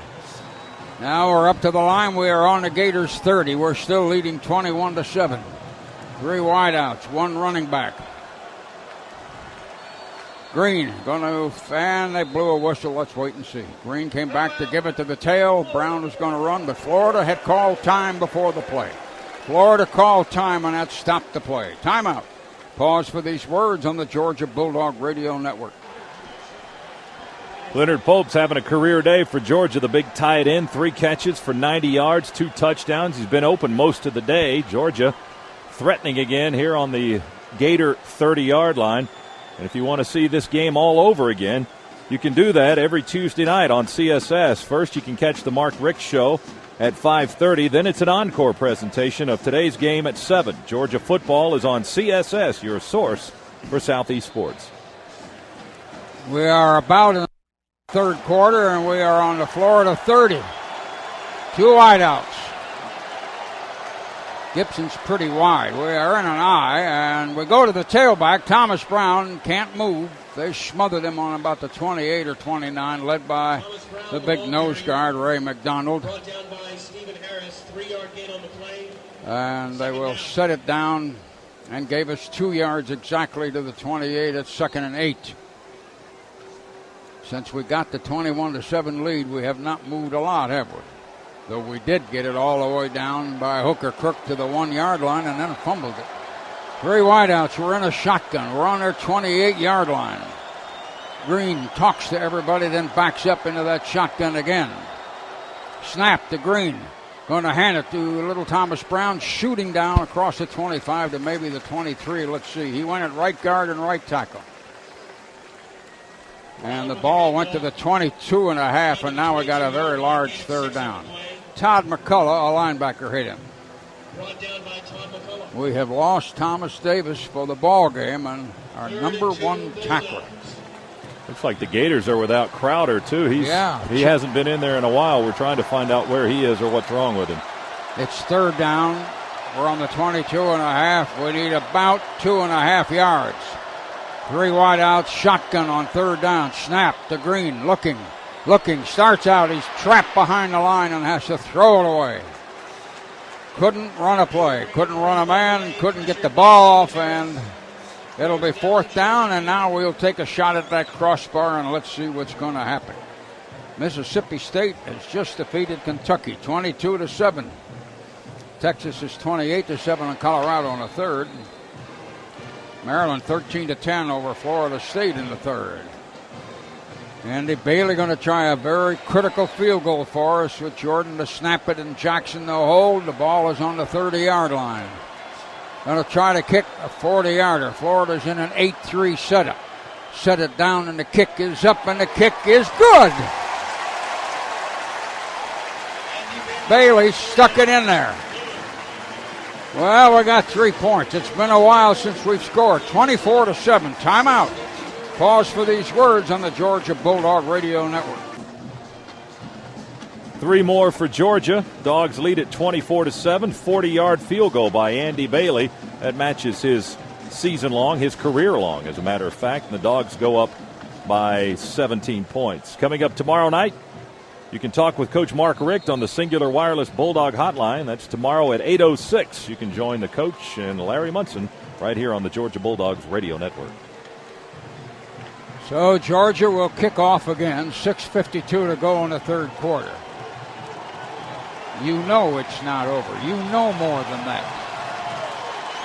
Now we're up to the line. We are on the Gators 30. We're still leading 21-7. 3 wideouts, 1 running back. Green going to fan. They blew a whistle. Let's wait and see. Green came back to give it to the tail. Brown was going to run, but Florida had called time before the play. Florida called time, and that stopped the play. Timeout. Pause for these words on the Georgia Bulldog Radio Network.
Leonard Pope's having a career day for Georgia, the big tight end. 3 catches for 90 yards, 2 touchdowns. He's been open most of the day. Georgia threatening again here on the Gator 30-yard line. And if you want to see this game all over again, you can do that every Tuesday night on CSS. First, you can catch the Mark Richt Show at 5:30. Then it's an encore presentation of today's game at 7. Georgia football is on CSS, your source for Southeast sports.
We are about in the third quarter, and we are on the Florida 30. 2 wideouts. Gibson's pretty wide. We are in an I, and we go to the tailback. Thomas Brown can't move. They smothered him on about the 28 or 29, led by the big nose guard, Ray McDonald.
Brought down by Stephen Harris, 3-yard gain on the play.
And they will set it down and gave us 2 yards exactly to the 28 at 2nd and 8. Since we got the 21-7 lead, we have not moved a lot, have we? Though we did get it all the way down by Hooker Crook to the 1-yard line and then fumbled it. 3 wideouts. We're in a shotgun. We're on their 28-yard line. Green talks to everybody, then backs up into that shotgun again. Snap to Green. Going to hand it to little Thomas Brown, shooting down across the 25 to maybe the 23. Let's see. He went at right guard and right tackle. And the ball went to the 22 and a half, and now we got a very large third down. Todd McCullough, a linebacker, hit him. We have lost Thomas Davis for the ball game and our number 1 tackler.
Looks like the Gators are without Crowder, too. He hasn't been in there in a while. We're trying to find out where he is or what's wrong with him.
It's third down. We're on the 22 and a half. We need about 2.5 yards. 3 wideouts, shotgun on third down. Snap to Green, looking, starts out. He's trapped behind the line and has to throw it away. Couldn't run a play, couldn't run a man, couldn't get the ball off, and it'll be 4th down, and now we'll take a shot at that crossbar, and let's see what's going to happen. Mississippi State has just defeated Kentucky 22-7. Texas is 28-7 on Colorado in the third. Maryland 13-10 over Florida State in the third. Andy Bailey going to try a very critical field goal for us with Jordan to snap it and Jackson to hold. The ball is on the 30-yard line. Going to try to kick a 40-yarder. Florida's in an 8-3 setup. Set it down, and the kick is up, and the kick is good. Bailey stuck it in there. Well, we got 3 points. It's been a while since we've scored. 24-7. Timeout. Pause for these words on the Georgia Bulldog Radio Network.
3 more for Georgia. Dogs lead at 24-7. 40-yard field goal by Andy Bailey. That matches his season-long, his career-long, as a matter of fact. And the Dogs go up by 17 points. Coming up tomorrow night, you can talk with Coach Mark Richt on the Singular Wireless Bulldog Hotline. That's tomorrow at 8:06. You can join the coach and Larry Munson right here on the Georgia Bulldogs Radio Network.
So Georgia will kick off again. 6:52 to go in the third quarter. You know it's not over. You know more than that.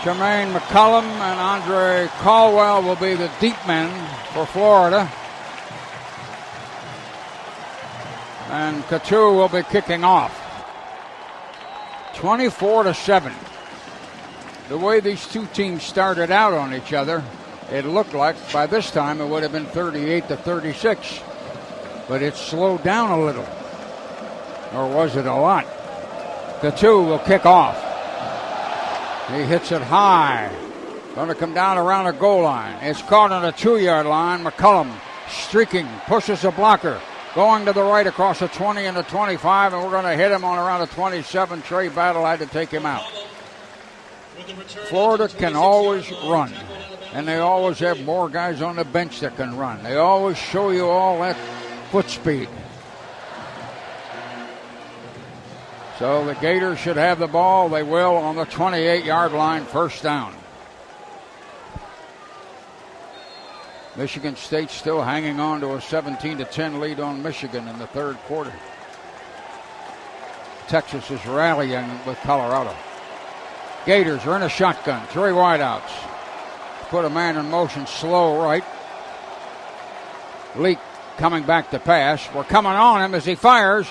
Jermaine McCullum and Andre Caldwell will be the deep men for Florida. And Couture will be kicking off. 24-7. The way these two teams started out on each other, it looked like by this time it would have been 38-36. But it slowed down a little. Or was it a lot? Couture will kick off. He hits it high. Going to come down around the goal line. It's caught on the 2-yard line. McCullum streaking, pushes a blocker. going to the right across the 20 and the 25, and we're going to hit him on around the 27. Trey Battle had to take him out. Florida can always run, and they always have more guys on the bench that can run. They always show you all that foot speed. So the Gators should have the ball. They will on the 28-yard line, first down. Michigan State still hanging on to a 17-10 lead on Michigan in the third quarter. Texas is rallying with Colorado. Gators are in a shotgun, 3 wideouts. Put a man in motion, slow right. Leak coming back to pass. We're coming on him as he fires.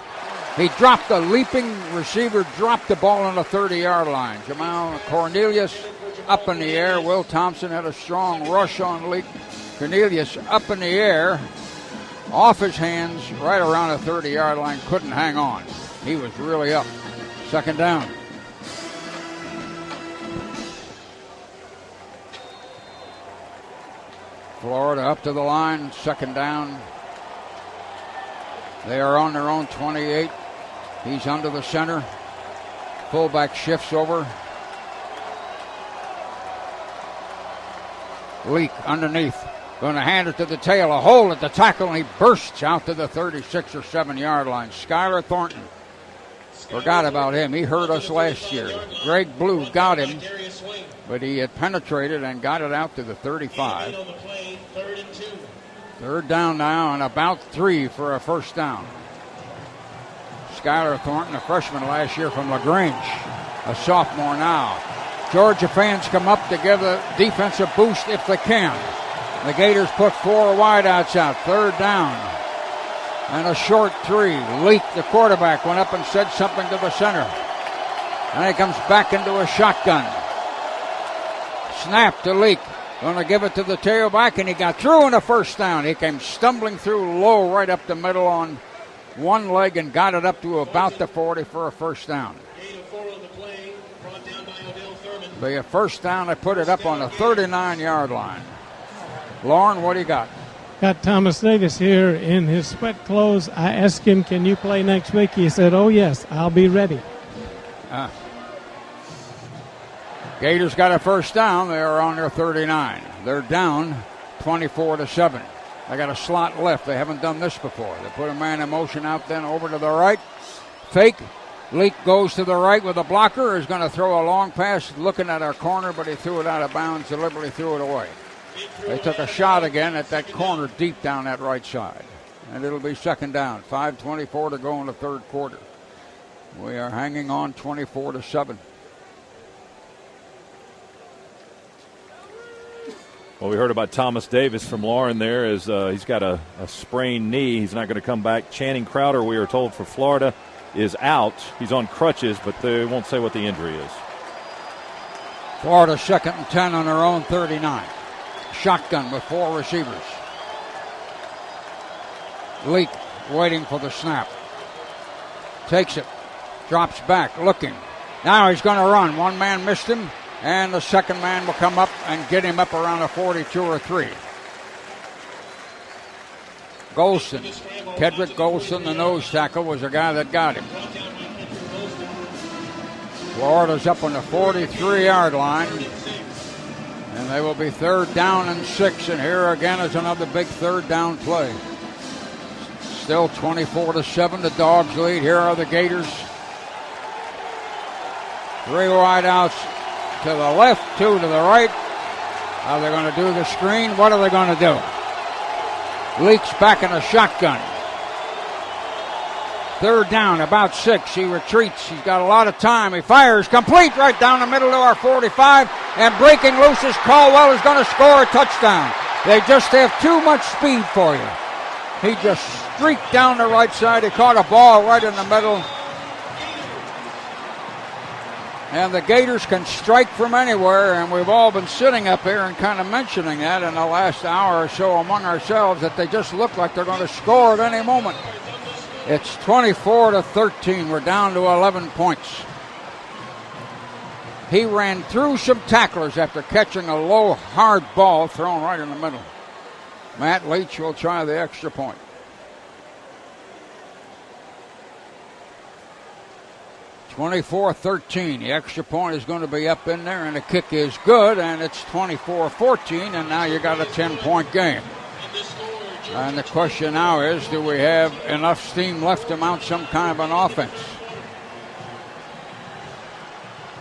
He dropped the leaping receiver, dropped the ball on the 30-yard line. Jamal Cornelius up in the air. Will Thompson had a strong rush on Leak. Cornelius up in the air, off his hands, right around the 30-yard line, couldn't hang on. He was really up. Second down. Florida up to the line, second down. They are on their own 28. He's under the center. Fullback shifts over. Leak underneath. Going to hand it to the tail. A hole at the tackle, and he bursts out to the 36 or 7-yard line. Skylar Thornton. Forgot about him. He hurt us last year. Greg Blue got him, but he had penetrated and got it out to the 35. Third down now, and about 3 for a first down. Skylar Thornton, a freshman last year from LaGrange, a sophomore now. Georgia fans come up to give a defensive boost if they can. The Gators put 4 wideouts out. Third down. And a short 3. Leak, the quarterback, went up and said something to the center. And he comes back into a shotgun. Snap to Leak. Going to give it to the tailback, and he got through in a first down. He came stumbling through low right up the middle on one leg and got it up to about the 40 for a first down. Be a first down. They put it up on the 39-yard line. Lauren, what do you got?
Got Thomas Davis here in his sweat clothes. I asked him, can you play next week? He said, oh, yes, I'll be ready.
Gators got a first down. They are on their 39. They're down 24-7. They got a slot left. They haven't done this before. They put a man in motion out, then over to the right. Fake. Leak goes to the right with a blocker. Is going to throw a long pass looking at our corner, but he threw it out of bounds, deliberately threw it away. They took a shot again at that corner deep down that right side. And it'll be second down. 5:24 to go in the third quarter. We are hanging on 24-7.
Well, we heard about Thomas Davis from Lauren there as he's got a sprained knee. He's not going to come back. Channing Crowder, we are told, for Florida is out. He's on crutches, but they won't say what the injury is.
Florida 2nd and 10 on their own 39. Shotgun with 4 receivers. Leak waiting for the snap. Takes it. Drops back, looking. Now he's going to run. One man missed him, and the second man will come up and get him up around a 42 or 3. Golston. Kedrick Golston, the nose tackle, was the guy that got him. Florida's up on the 43-yard line. And they will be third down and 6. And here again is another big third down play. Still 24-7, the Dogs lead. Here are the Gators. 3 wideouts to the left, 2 to the right. Are they going to do the screen? What are they going to do? Leaks back in a shotgun. Third down, about 6. He retreats. He's got a lot of time. He fires complete right down the middle to our 45. And breaking loose is Caldwell is going to score a touchdown. They just have too much speed for you. He just streaked down the right side. He caught a ball right in the middle. And the Gators can strike from anywhere, and we've all been sitting up here and kind of mentioning that in the last hour or so among ourselves, that they just look like they're going to score at any moment. It's 24-13. We're down to 11 points. He ran through some tacklers after catching a low, hard ball thrown right in the middle. Matt Leach will try the extra point. 24-13. The extra point is going to be up in there, and the kick is good, and it's 24-14, and now you got a 10-point game. And the question now is, do we have enough steam left to mount some kind of an offense?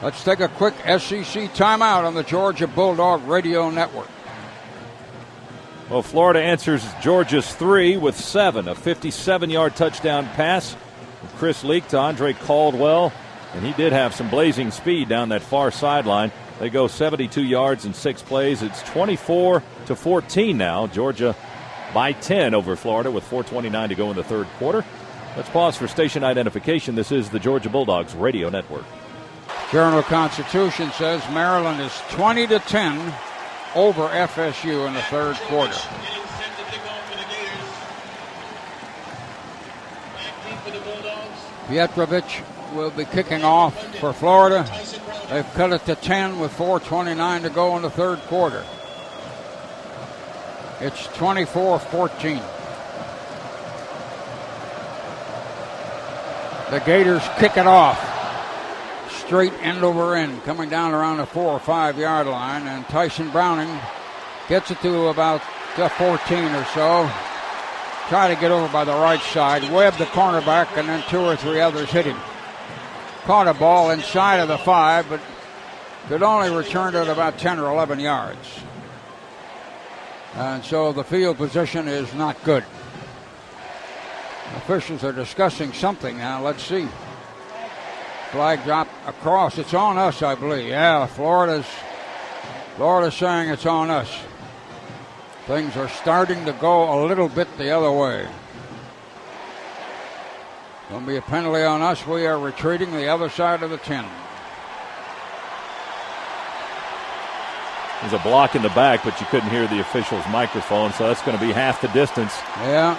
Let's take a quick SEC timeout on the Georgia Bulldog Radio Network.
Well, Florida answers Georgia's 3 with 7. A 57-yard touchdown pass from Chris Leak to Andre Caldwell. And he did have some blazing speed down that far sideline. They go 72 yards in 6 plays. It's 24-14 now. Georgia by 10 over Florida with 4:29 to go in the third quarter. Let's pause for station identification. This is the Georgia Bulldogs Radio Network.
Journal-Constitution says Maryland is 20-10 over FSU in the third quarter. Pietrovich will be kicking off for Florida. They've cut it to 10 with 4:29 to go in the third quarter. It's 24-14. The Gators kick it off. Straight end over end, coming down around the 4 or 5 yard line, and Tyson Browning gets it to about 14 or so. Try to get over by the right side. Webb, the cornerback, and then 2 or 3 others hit him. Caught a ball inside of the 5, but could only return it about 10 or 11 yards. And so the field position is not good. Officials are discussing something now. Let's see. Flag drop across. It's on us, I believe. Yeah, Florida's saying it's on us. Things are starting to go a little bit the other way. Going to be a penalty on us. We are retreating the other side of the 10.
There's a block in the back, but you couldn't hear the official's microphone, so that's going to be half the distance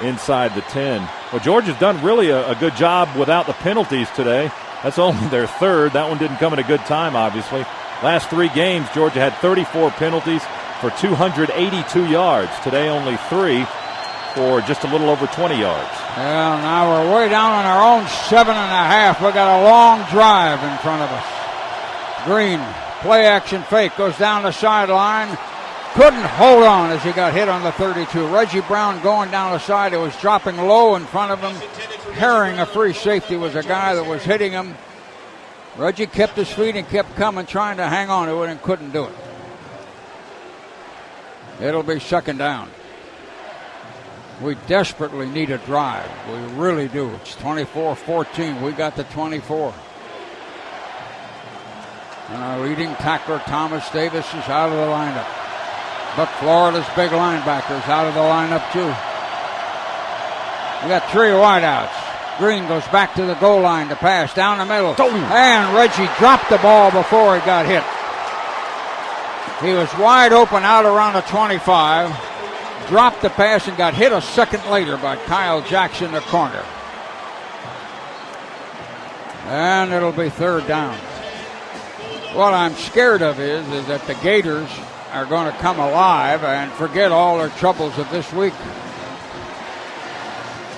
inside the 10. Well, Georgia's done really a good job without the penalties today. That's only their third. That one didn't come at a good time, obviously. Last 3 games, Georgia had 34 penalties for 282 yards. Today, only 3 for just a little over 20 yards.
Well, now we're way down on our own 7.5. We got a long drive in front of us. Green, play action fake, goes down the sideline. Couldn't hold on as he got hit on the 32. Reggie Brown going down the side. It was dropping low in front of him. Herring, a free safety, was a guy that was hitting him. Reggie kept his feet and kept coming, trying to hang on to it, and couldn't do it. It'll be second down. We desperately need a drive. We really do. It's 24-14. We got the 24. And our leading tackler, Thomas Davis, is out of the lineup. But Florida's big linebacker is out of the lineup, too. We got 3 wideouts. Green goes back to the goal line to pass down the middle. And Reggie dropped the ball before he got hit. He was wide open out around the 25. Dropped the pass and got hit a second later by Kyle Jackson, the corner. And it'll be third down. What I'm scared of is that the Gators are going to come alive and forget all their troubles of this week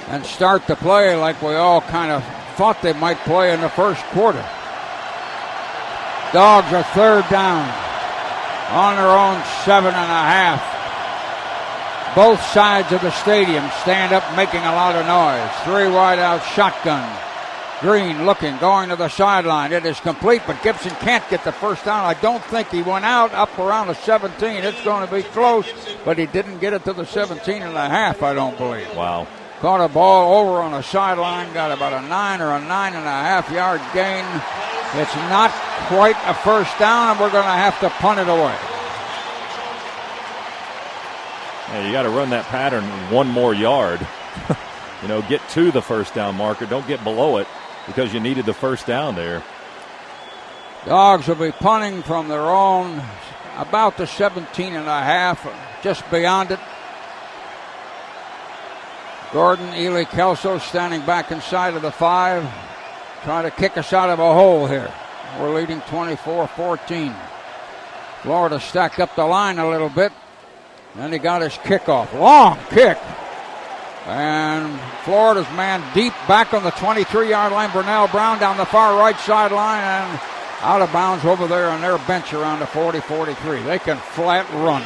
and start to play like we all kind of thought they might play in the first quarter. Dogs are third down on their own 7.5. Both sides of the stadium stand up making a lot of noise. 3 wide out shotgun. Green looking, going to the sideline. It is complete, but Gibson can't get the first down. I don't think he went out up around the 17. It's going to be close, but he didn't get it to the 17.5, I don't believe.
Wow.
Caught a ball over on the sideline, got about a 9 or a 9.5 yard gain. It's not quite a first down, and we're going to have to punt it away.
Yeah, you got to run that pattern 1 more yard. Get to the first down marker. Don't get below it because you needed the first down there.
Dogs will be punting from their own about the 17.5, just beyond it. Gordon, Ely, Kelso standing back inside of the 5, trying to kick us out of a hole here. We're leading 24-14. Florida stacked up the line a little bit. Then he got his kickoff. Long kick. And Florida's man deep back on the 23-yard line. Burnell Brown down the far right sideline and out of bounds over there on their bench around the 40-43. They can flat run.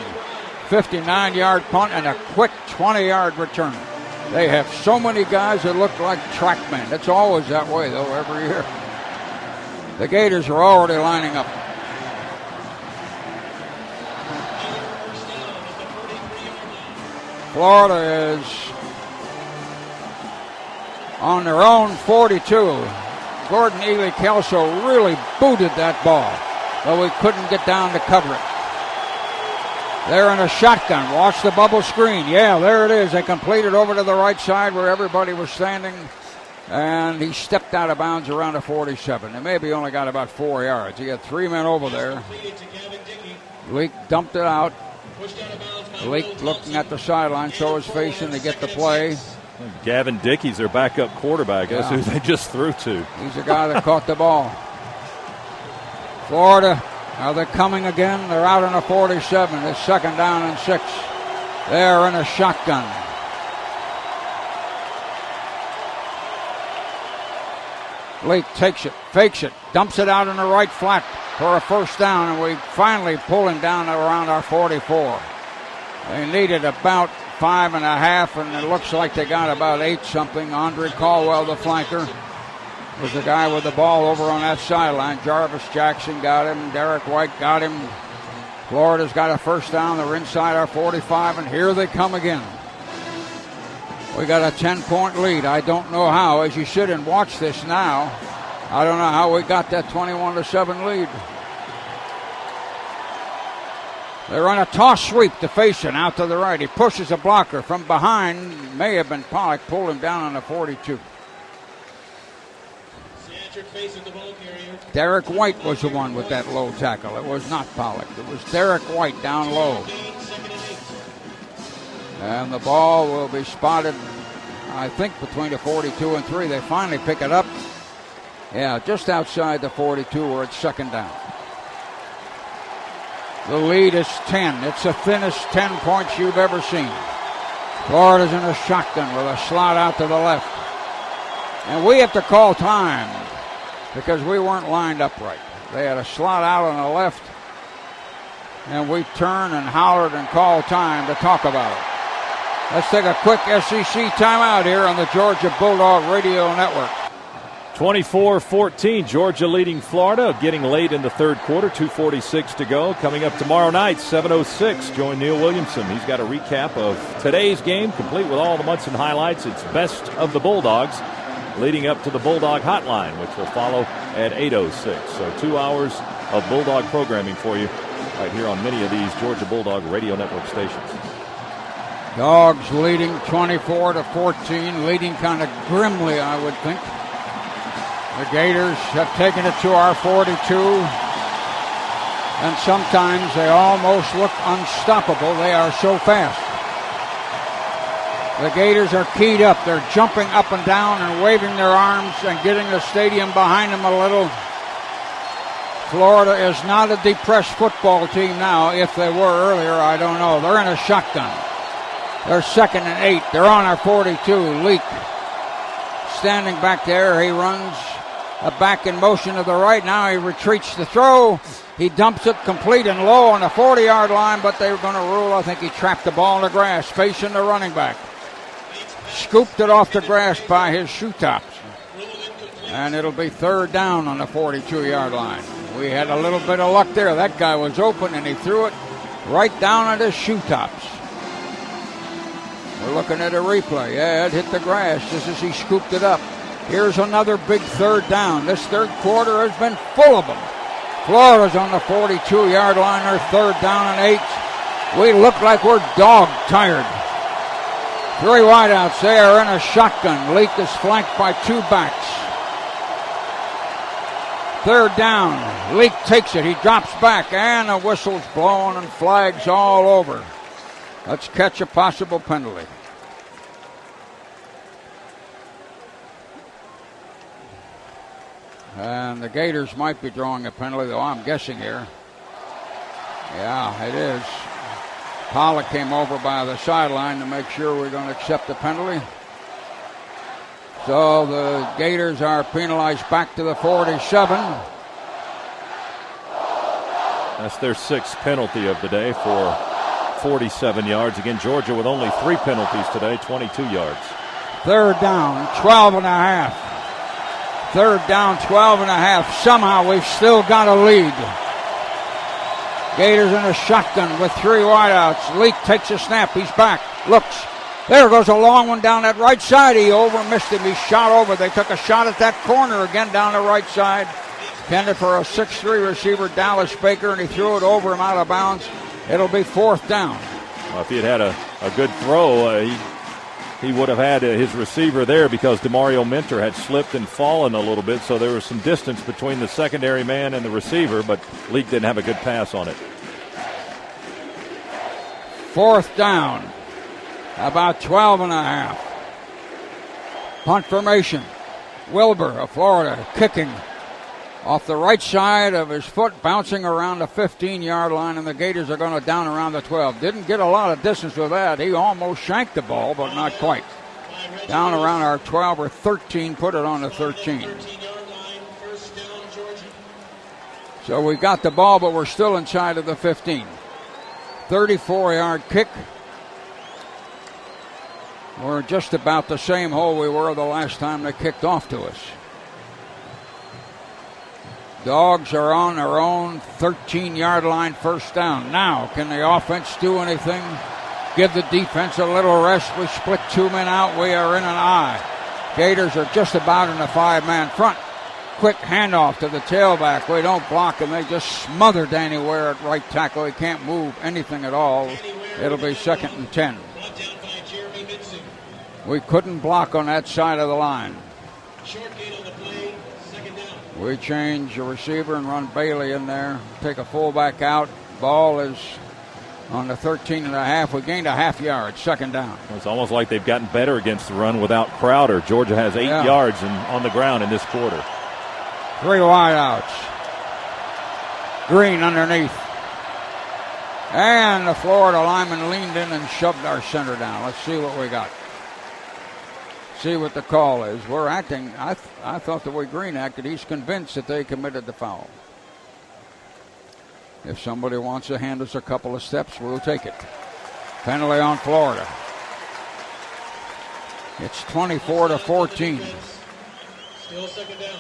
59-yard punt and a quick 20-yard return. They have so many guys that look like trackmen. It's always that way, though, every year. The Gators are already lining up. Florida is on their own 42. Gordon Ely Kelso really booted that ball, but we couldn't get down to cover it. They're in a shotgun. Watch the bubble screen. Yeah, there it is. They completed over to the right side where everybody was standing, and he stepped out of bounds around the 47. They maybe only got about 4 yards. He had 3 men over there. Leak dumped it out. Leak looking at the sideline, so is facing to get the play.
Gavin Dickey's their backup quarterback. That's who they just threw to.
He's the guy that caught the ball. Florida, are they coming again? They're out on a 47. It's 2nd down and 6. They're in a shotgun. Leak takes it, fakes it, dumps it out in the right flat for a 1st down, and we finally pull him down around our 44. They needed about 5.5, and it looks like they got about 8 something. Andre Caldwell, the flanker, was the guy with the ball over on that sideline. Jarvis Jackson got him. Derek White got him. Florida's got a 1st down. They're inside our 45, and here they come again. We got a 10-point lead. I don't know how. As you sit and watch this now, I don't know how we got that 21-7 lead. They run a toss sweep to Faison out to the right. He pushes a blocker from behind. May have been Pollock. Pulled him down on the 42. Derek White was the one with that low tackle. It was not Pollock. It was Derek White down low. And the ball will be spotted, I think, between the 42 and 3. They finally pick it up. Yeah, just outside the 42 where it's 2nd down. The lead is 10. It's the thinnest 10 points you've ever seen. Florida's in a shotgun with a slot out to the left. And we have to call time because we weren't lined up right. They had a slot out on the left, and we turned and hollered and called time to talk about it. Let's take a quick SEC timeout here on the Georgia Bulldog Radio Network.
24-14, Georgia leading Florida, getting late in the 3rd quarter, 2:46 to go. Coming up tomorrow night, 7:06, join Neil Williamson. He's got a recap of today's game, complete with all the Munson highlights. It's Best of the Bulldogs, leading up to the Bulldog Hotline, which will follow at 8:06. So 2 hours of Bulldog programming for you right here on many of these Georgia Bulldog Radio Network stations.
Dogs leading 24-14, leading kind of grimly, I would think. The Gators have taken it to our 42, and sometimes they almost look unstoppable. They are so fast. The Gators are keyed up. They're jumping up and down and waving their arms and getting the stadium behind them a little. Florida is not a depressed football team now. If they were earlier, I don't know. They're in a shotgun. They're 2nd and 8. They're on our 42. Leak standing back there. He runs back in motion to the right. Now he retreats the throw. He dumps it complete and low on the 40-yard line, but they were going to rule. I think he trapped the ball in the grass, facing the running back. Scooped it off the grass by his shoe tops. And it'll be 3rd down on the 42-yard line. We had a little bit of luck there. That guy was open, and he threw it right down at his shoe tops. We're looking at a replay. Yeah, it hit the grass just as he scooped it up. Here's another big 3rd down. This 3rd quarter has been full of them. Florida's on the 42-yard line. They're 3rd down and 8. We look like we're dog tired. 3 wideouts there in a shotgun. Leak is flanked by 2 backs. 3rd down. Leak takes it. He drops back, and the whistle's blowing and flags all over. Let's catch a possible penalty. And the Gators might be drawing a penalty, though I'm guessing here. Yeah, it is. Pollock came over by the sideline to make sure we're going to accept the penalty. So the Gators are penalized back to the 47.
That's their 6th penalty of the day for 47 yards. Again, Georgia with only 3 penalties today, 22 yards.
3rd down, 12 and a half. 3rd down, 12 and a half. Somehow we've still got a lead. Gators in a shotgun with 3 wideouts. Leak takes a snap. He's back. Looks. There goes a long one down that right side. He missed him. He shot over. They took a shot at that corner again down the right side. Intended for a 6'3 receiver, Dallas Baker, and he threw it over him out of bounds. It'll be 4th down.
Well, if he had a good throw, he would have had his receiver there because DeMario Minter had slipped and fallen a little bit, so there was some distance between the secondary man and the receiver, but Leak didn't have a good pass on it.
4th down, about 12 and a half. Punt formation. Wilbur of Florida kicking off the right side of his foot, bouncing around the 15-yard line, and the Gators are going to down around the 12. Didn't get a lot of distance with that. He almost shanked the ball, but not quite. Down around our 12 or 13, put it on the 13. So we got the ball, but we're still inside of the 15. 34-yard kick. We're just about the same hole we were the last time they kicked off to us. Dogs are on their own 13-yard line, 1st down. Now, can the offense do anything? Give the defense a little rest. We split 2 men out. We are in an eye. Gators are just about in a 5-man front. Quick handoff to the tailback. We don't block him. They just smother Danny Ware at right tackle. He can't move anything at all. It'll be 2nd and 10. We couldn't block on that side of the line. We change the receiver and run Bailey in there. Take a fullback out. Ball is on the 13 and a half. We gained a half yard. 2nd down.
It's almost like they've gotten better against the run without Crowder. Georgia has 8 yards on the ground in this quarter.
3 wideouts. Green underneath. And the Florida lineman leaned in and shoved our center down. Let's see what we got. See what the call is. We're acting. I thought the way Green acted, he's convinced that they committed the foul. If somebody wants to hand us a couple of steps, we'll take it. Penalty on Florida. It's 24-14.
Still 2nd down.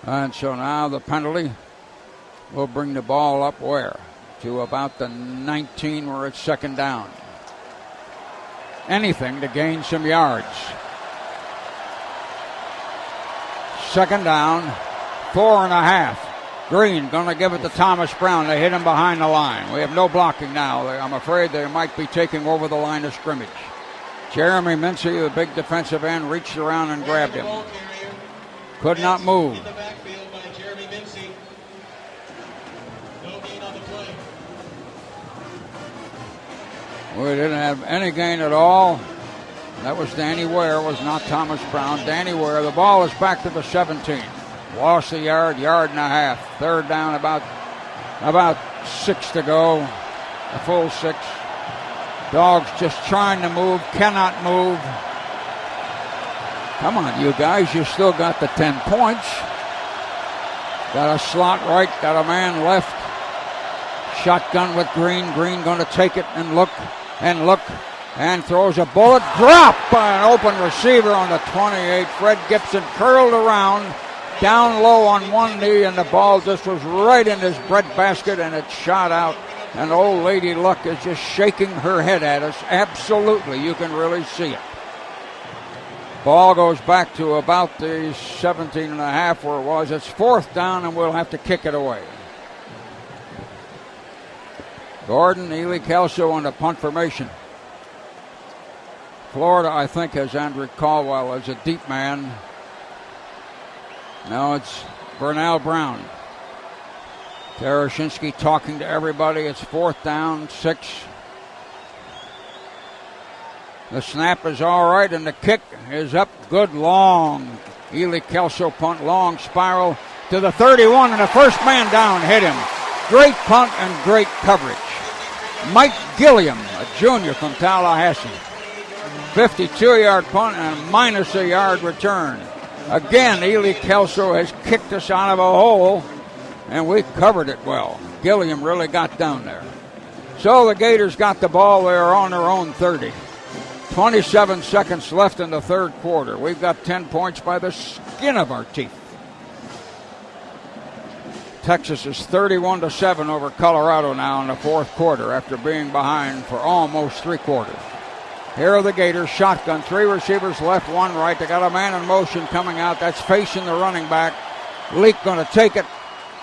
And so now the penalty will bring the ball up where? To about the 19 where it's 2nd down. Anything to gain some yards. 2nd down, 4 and a half. Green going to give it to Thomas Brown. They hit him behind the line. We have no blocking now. I'm afraid they might be taking over the line of scrimmage. Jeremy Mincy, the big defensive end, reached around and grabbed him. Could not move. We didn't have any gain at all. That was Danny Ware, was not Thomas Brown. Danny Ware, the ball is back to the 17. Lost a yard, 1.5 yards. 3rd down, about 6 to go. A full 6. Dogs just trying to move, cannot move. Come on, you guys, you still got the 10 points. Got a slot right, got a man left. Shotgun with Green. Green going to take it and look and throws a bullet. Drop by an open receiver on the 28. Fred Gibson curled around, down low on one knee, and the ball just was right in his breadbasket, and it shot out. And old lady Luck is just shaking her head at us. Absolutely, you can really see it. Ball goes back to about the 17 and a half where it was. It's 4th down, and we'll have to kick it away. Gordon, Ely Kelso on the punt formation. Florida, I think, has Andrew Caldwell as a deep man. Now it's Bernal Brown. Tarashinsky talking to everybody. It's 4th down, 6. The snap is all right, and the kick is up. Good long. Ely Kelso punt, long spiral to the 31, and the first man down hit him. Great punt and great coverage. Mike Gilliam, a junior from Tallahassee. 52-yard punt and minus a yard return. Again, Ely Kelso has kicked us out of a hole, and we covered it well. Gilliam really got down there. So the Gators got the ball. They are on their own 30. 27 seconds left in the third quarter. We've got 10 points by the skin of our teeth. Texas is 31-7 over Colorado now in the fourth quarter after being behind for almost three quarters. Here are the Gators, shotgun, three receivers left, one right. They got a man in motion coming out. That's facing the running back. Leak going to take it,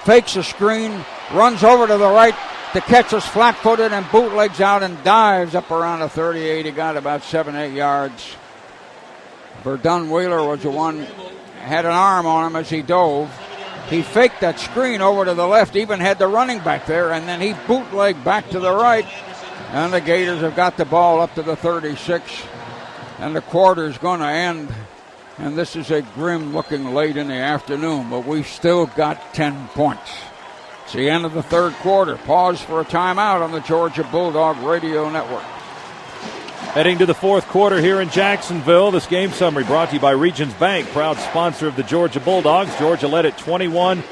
fakes a screen, runs over to the right to catch us flat-footed and bootlegs out and dives up around the 38. He got about 7-8 yards. Verdun Wheeler was the one, had an arm on him as he dove. He faked that screen over to the left, even had the running back there, and then he bootlegged back to the right. And the Gators have got the ball up to the 36, and the quarter's going to end. And this is a grim-looking late in the afternoon, but we've still got 10 points. It's the end of the third quarter. Pause for a timeout on the Georgia Bulldog Radio Network.
Heading to the fourth quarter here in Jacksonville. This game summary brought to you by Regions Bank, proud sponsor of the Georgia Bulldogs. Georgia led at 21-7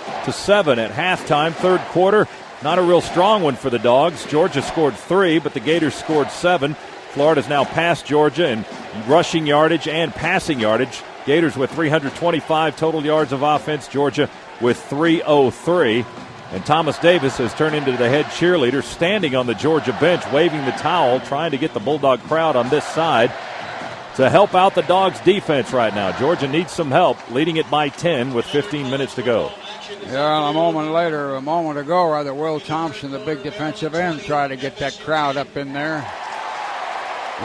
at halftime. Third quarter, not a real strong one for the Dogs. Georgia scored 3, but the Gators scored 7. Florida's now passed Georgia in rushing yardage and passing yardage. Gators with 325 total yards of offense. Georgia with 303. And Thomas Davis has turned into the head cheerleader, standing on the Georgia bench, waving the towel, trying to get the Bulldog crowd on this side to help out the Dogs' defense right now. Georgia needs some help, leading it by 10 with 15 minutes to go.
Yeah, a moment ago, Will Thompson, the big defensive end, tried to get that crowd up in there.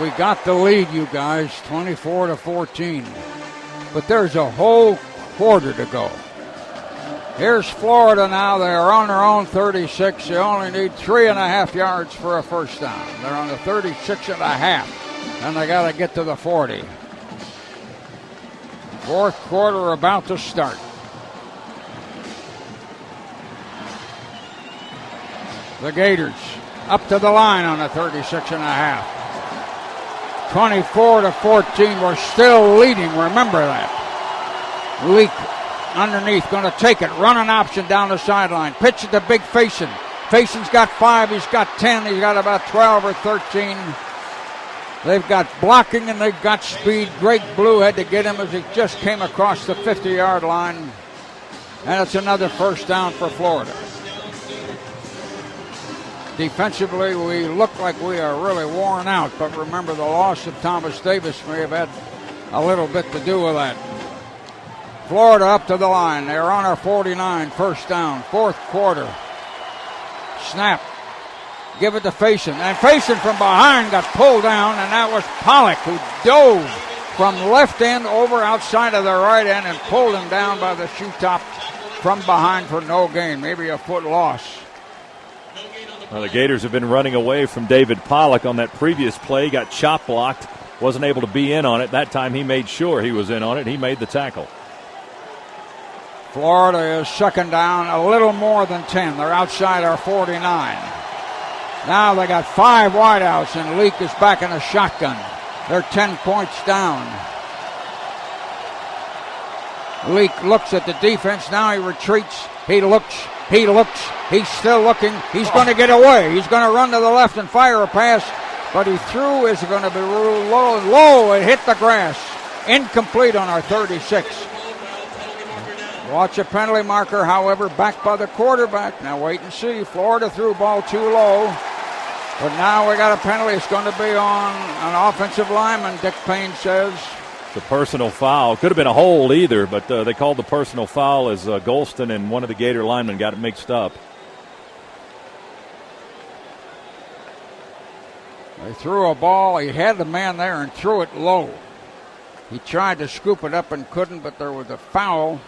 We got the lead, you guys, 24-14. But there's a whole quarter to go. Here's Florida now. They're on their own 36. They only need 3.5 yards for a first down. They're on the 36.5, and they got to get to the 40. Fourth quarter about to start. The Gators up to the line on the 36.5. 24-14. We're still leading. Remember that. Leak underneath, going to take it. Run an option down the sideline. Pitch it to Big Faison. Faison's got 5. He's got 10. He's got about 12 or 13. They've got blocking and they've got speed. Greg Blue had to get him as he just came across the 50-yard line. And it's another first down for Florida. Defensively, we look like we are really worn out, but remember the loss of Thomas Davis may have had a little bit to do with that. Florida up to the line. They're on our 49, first down, fourth quarter. Snap. Give it to Faison. And Faison from behind got pulled down, and that was Pollock who dove from left end over outside of the right end and pulled him down by the shoe top from behind for no gain, maybe a foot loss.
Well, the Gators have been running away from David Pollock on that previous play. Got chop blocked. Wasn't able to be in on it. That time he made sure he was in on it. He made the tackle.
Florida is second down, a little more than 10. They're outside our 49. Now they got 5 wideouts, and Leak is back in a shotgun. They're 10 points down. Leak looks at the defense. Now he retreats. He looks. He's still looking. He's going to get away. He's going to run to the left and fire a pass, but he threw is going to be low. It hit the grass. Incomplete on our 36. Watch a penalty marker, however, back by the quarterback. Now wait and see. Florida threw ball too low. But now we got a penalty. It's going to be on an offensive lineman, Dick Payne says.
The personal foul. Could have been a hold either, but they called the personal foul as Golston and one of the Gator linemen got it mixed up.
They threw a ball. He had the man there and threw it low. He tried to scoop it up and couldn't, but there was a foul.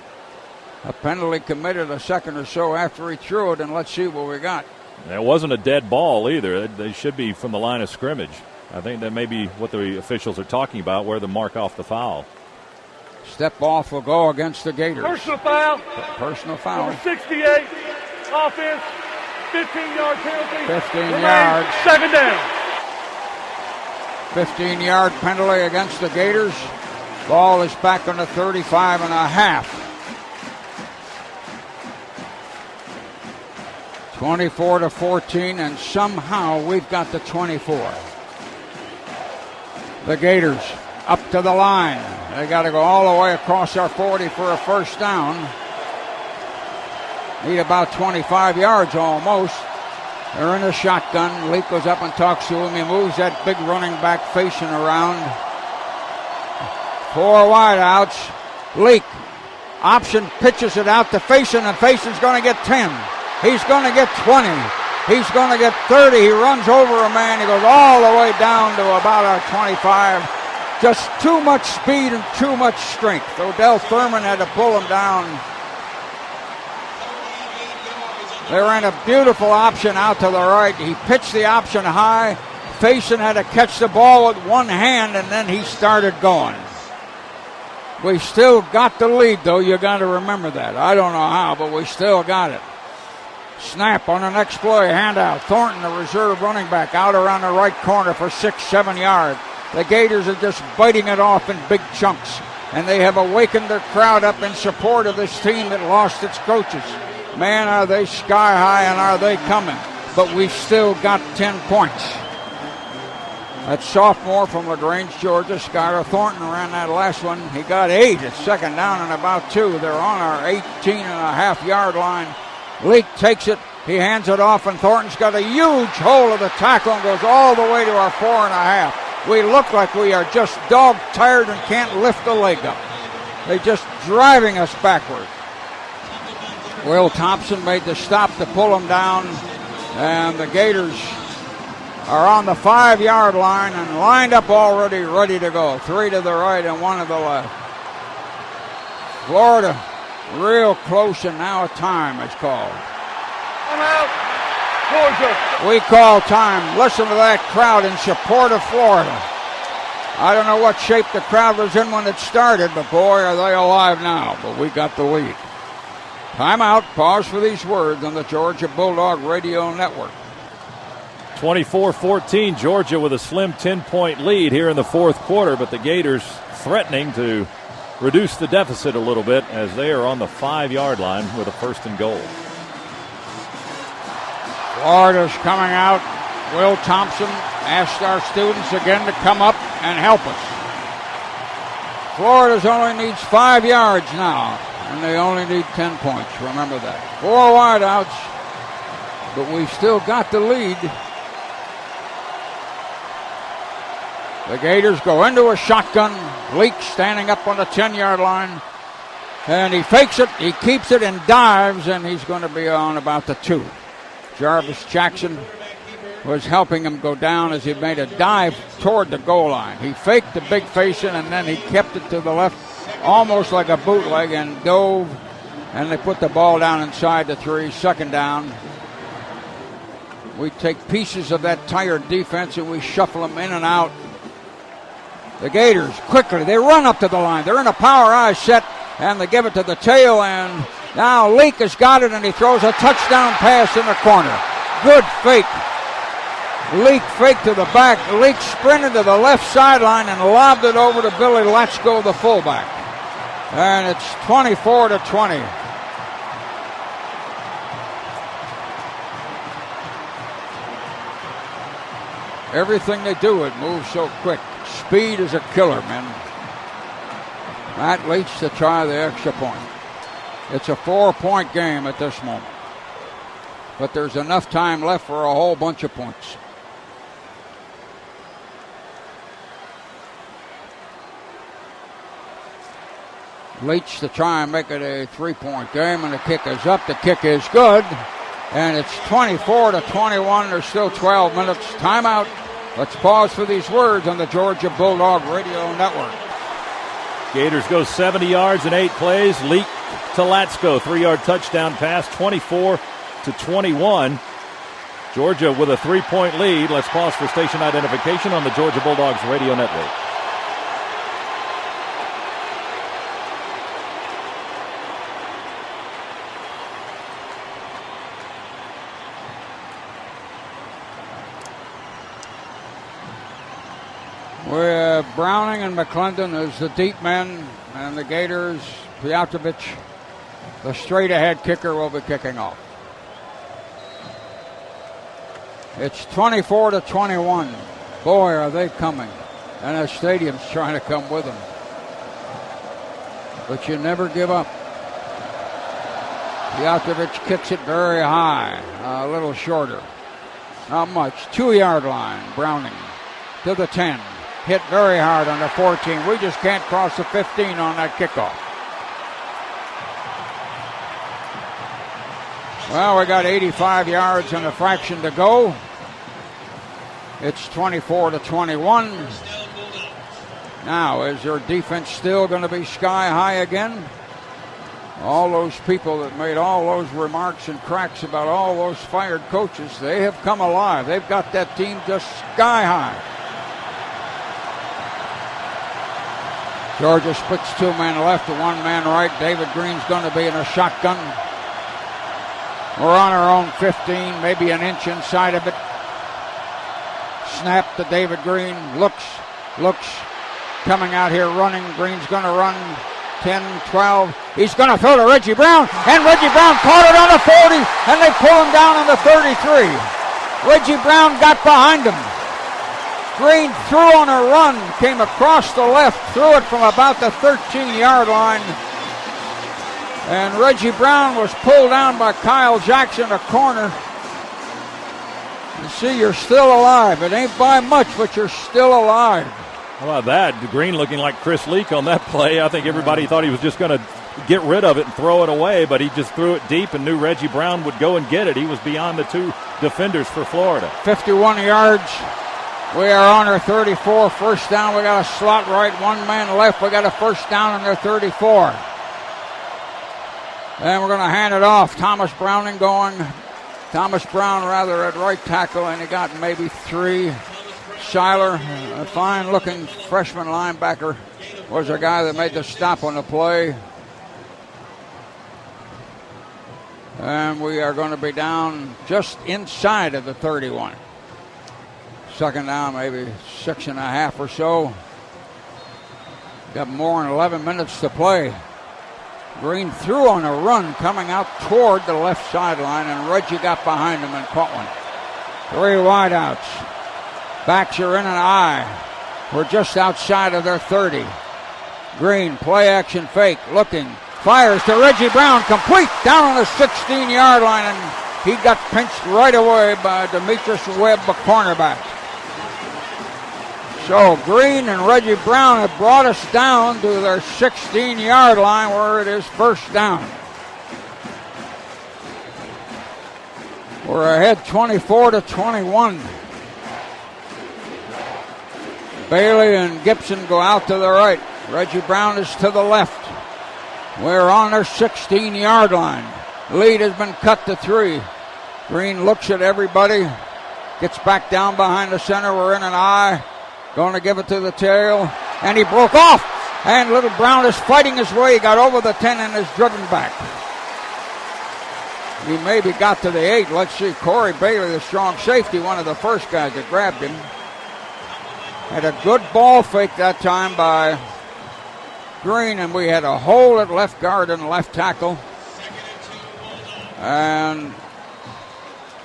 A penalty committed a second or so after he threw it, and let's see what we got.
It wasn't a dead ball either. They should be from the line of scrimmage. I think that may be what the officials are talking about, where the mark off the foul.
Step off will go against the Gators.
Personal foul.
Personal foul.
Number 68, offense, 15-yard penalty.
15
Remains
yards.
Second down.
15-yard penalty against the Gators. Ball is back on the 35 and a half. 24-14, and somehow we've got the 24. The Gators up to the line. They got to go all the way across our 40 for a first down. Need about 25 yards almost. They're in a shotgun. Leak goes up and talks to him. He moves that big running back facing around. 4 wideouts. Leak. Option pitches it out to Faison, and Faison's going to get 10. He's going to get 20. He's going to get 30. He runs over a man. He goes all the way down to about our 25. Just too much speed and too much strength. Odell Thurman had to pull him down. They ran a beautiful option out to the right. He pitched the option high. Faison had to catch the ball with one hand, and then he started going. We still got the lead, though. You got to remember that. I don't know how, but we still got it. Snap on the next play. Handout. Thornton, the reserve running back, out around the right corner for 6-7 yards. The Gators are just biting it off in big chunks, and they have awakened their crowd up in support of this team that lost its coaches. Man, are they sky high and are they coming. But we've still got 10 points. That sophomore from LaGrange, Georgia, Skylar Thornton, ran that last one. He got 8 at second down and about 2. They're on our 18.5-yard line. Leak takes it. He hands it off, and Thornton's got a huge hold of the tackle and goes all the way to our 4.5. We look like we are just dog-tired and can't lift the leg up. They're just driving us backward. Will Thompson made the stop to pull him down, and the Gators are on the 5-yard line and lined up already, ready to go. 3 to the right and 1 to the left. Florida real close, and now a time is called.
I'm out. Georgia.
We call time. Listen to that crowd in support of Florida. I don't know what shape the crowd was in when it started, but boy, are they alive now. But we got the lead. Timeout. Pause for these words on the Georgia Bulldog Radio Network.
24-14, Georgia with a slim 10-point lead here in the fourth quarter, but the Gators threatening to reduce the deficit a little bit as they are on the 5-yard line with a first and goal.
Florida's coming out. Will Thompson asked our students again to come up and help us. Florida's only needs 5 yards now, and they only need 10 points. Remember that. 4 wideouts, but we've still got the lead. The Gators go into a shotgun. Leak standing up on the 10-yard line. And he fakes it, he keeps it, and dives, and he's going to be on about the 2. Jarvis Jackson was helping him go down as he made a dive toward the goal line. He faked the big Faison, and then he kept it to the left, almost like a bootleg, and dove, and they put the ball down inside the 3, second down. We take pieces of that tired defense, and we shuffle them in and out. The Gators, quickly, they run up to the line. They're in a power eye set, and they give it to the tail, and now Leak has got it, and he throws a touchdown pass in the corner. Good fake. Leak fake to the back. Leak sprinted to the left sideline and lobbed it over to Billy Latchko, the fullback. And it's 24-20. Everything they do, it moves so quick. Speed is a killer, man. Matt Leach to try the extra point. It's a 4-point game at this moment. But there's enough time left for a whole bunch of points. Leach to try and make it a 3-point game, and the kick is up. The kick is good. And it's 24-21. There's still 12 minutes. Timeout. Let's pause for these words on the Georgia Bulldog Radio Network.
Gators go 70 yards in 8 plays. Leak to Latchko, 3-yard touchdown pass, 24-21. Georgia with a 3-point lead. Let's pause for station identification on the Georgia Bulldogs Radio Network.
With Browning and McClendon as the deep men, and the Gators, Piotrowicz, the straight-ahead kicker, will be kicking off. It's 24-21. Boy, are they coming. And the stadium's trying to come with them. But you never give up. Piotrowicz kicks it very high, a little shorter. Not much. 2-yard line, Browning to the 10. Hit very hard on the 14. We just can't cross the 15 on that kickoff. Well, we got 85 yards and a fraction to go. It's 24-21. Now, is their defense still going to be sky high again? All those people that made all those remarks and cracks about all those fired coaches, they have come alive. They've got that team just sky high. Georgia splits 2 men left and 1 man right. David Green's going to be in a shotgun. We're on our own 15, maybe an inch inside of it. Snap to David Green. Looks. Coming out here running. Green's going to run 10, 12. He's going to throw to Reggie Brown. And Reggie Brown caught it on the 40. And they pull him down on the 33. Reggie Brown got behind him. Green threw on a run. Came across the left. Threw it from about the 13-yard line. And Reggie Brown was pulled down by Kyle Jackson, a corner. You see, you're still alive. It ain't by much, but you're still alive.
How about that? Green looking like Chris Leak on that play. I think everybody thought he was just going to get rid of it and throw it away, but he just threw it deep and knew Reggie Brown would go and get it. He was beyond the 2 defenders for Florida.
51 yards. We are on our 34. First down. We got a slot right. 1 man left. We got a first down on their 34. And we're going to hand it off. Thomas Brown at right tackle, and he got maybe 3. Schuyler, a fine-looking freshman linebacker, was the guy that made the stop on the play. And we are going to be down just inside of the 31. Second down, maybe 6.5 or so. Got more than 11 minutes to play. Green threw on a run coming out toward the left sideline, and Reggie got behind him and caught one. 3 wideouts. Backs are in an eye. We're just outside of their 30. Green, play action fake, looking, fires to Reggie Brown, complete, down on the 16-yard line, and he got pinched right away by Demetrius Webb, a cornerback. So Green and Reggie Brown have brought us down to their 16-yard line where it is first down. We're ahead 24-21. Bailey and Gibson go out to the right. Reggie Brown is to the left. We're on their 16-yard line. Lead has been cut to 3. Green looks at everybody. Gets back down behind the center. We're in an eye. Going to give it to the tail. And he broke off. And little Brown is fighting his way. He got over the 10 and is driven back. He maybe got to the 8. Let's see. Corey Bailey, the strong safety, one of the first guys that grabbed him. Had a good ball fake that time by Green, and we had a hole at left guard and left tackle. And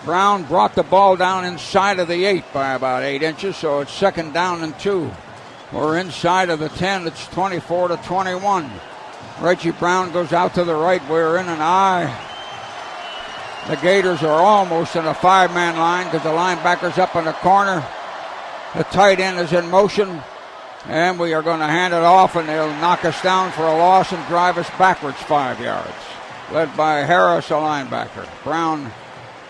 Brown brought the ball down inside of the 8 by about 8 inches, so it's second down and 2. We're inside of the 10. It's 24-21. Reggie Brown goes out to the right. We're in an eye. The Gators are almost in a 5-man line because the linebacker's up in the corner. The tight end is in motion, and we are going to hand it off, and they'll knock us down for a loss and drive us backwards 5 yards. Led by Harris, a linebacker. Brown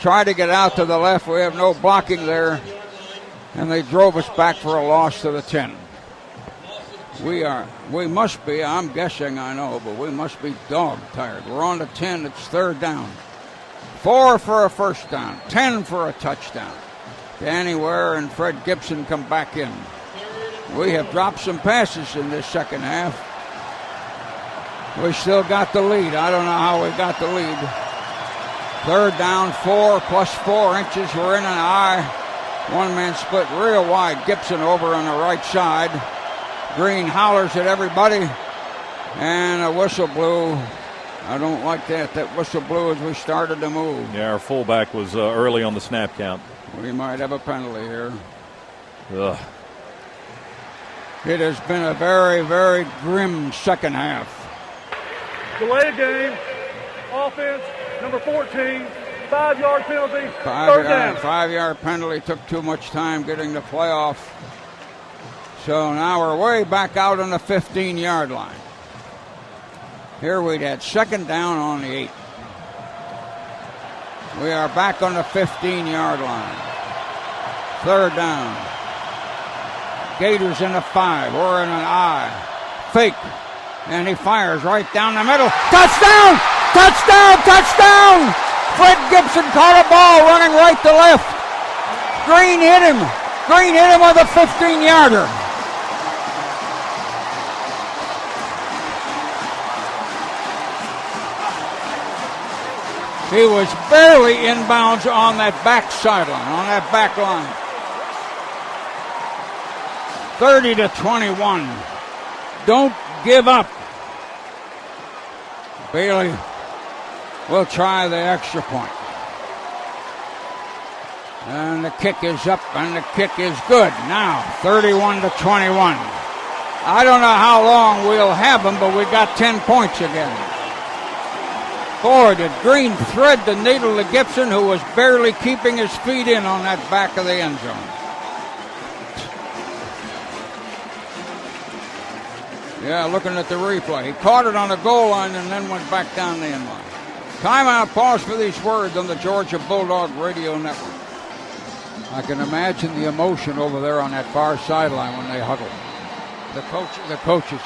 tried to get out to the left. We have no blocking there, and they drove us back for a loss to the 10. We must be, I'm guessing I know, but we must be dog tired. We're on the 10, it's third down. 4 for a first down, 10 for a touchdown. Danny Ware and Fred Gibson come back in. We have dropped some passes in this second half. We still got the lead. I don't know how we got the lead. Third down, 4 plus 4 inches. We're in an eye. One-man split real wide. Gibson over on the right side. Green hollers at everybody. And a whistle blew. I don't like that. That whistle blew as we started to move.
Yeah, our fullback was early on the snap count.
We might have a penalty here.
Ugh.
It has been a very, very grim second half.
Delay of game. Offense, number 14. 5-yard penalty. Third down.
5-yard penalty. Took too much time getting the playoff. So now we're way back out on the 15-yard line. Here we had second down on the 8. We are back on the 15-yard line. Third down. Gators in the 5. We're in an I. Fake. And he fires right down the middle. Touchdown! Touchdown! Touchdown! Fred Gibson caught a ball running right to left. Green hit him. Green hit him with a 15-yarder. He was barely inbounds on that back sideline, on that back line. 30-21. Don't give up. Bailey will try the extra point. And the kick is up, and the kick is good. Now, 31-21. I don't know how long we'll have them, but we got 10 points again. Boy, did Green thread the needle to Gibson, who was barely keeping his feet in on that back of the end zone. Yeah, looking at the replay. He caught it on the goal line and then went back down the end line. Timeout, pause for these words on the Georgia Bulldog Radio Network. I can imagine the emotion over there on that far sideline when they huddle. The coaches.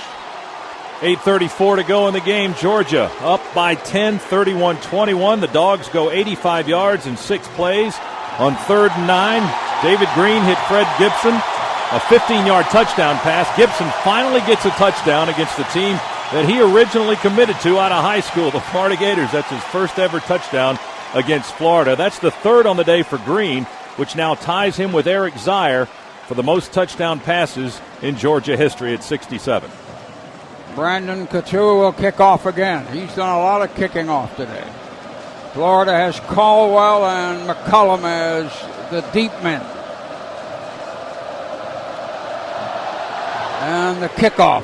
8:34 to go in the game. Georgia up by 10, 31-21. The Dogs go 85 yards in 6 plays. On 3rd and 9, David Green hit Fred Gibson. A 15-yard touchdown pass. Gibson finally gets a touchdown against the team that he originally committed to out of high school, the Florida Gators. That's his first ever touchdown against Florida. That's the 3rd on the day for Green, which now ties him with Eric Zier for the most touchdown passes in Georgia history at 67.
Brandon Couture will kick off again. He's done a lot of kicking off today. Florida has Caldwell and McCullum as the deep men. And the kickoff.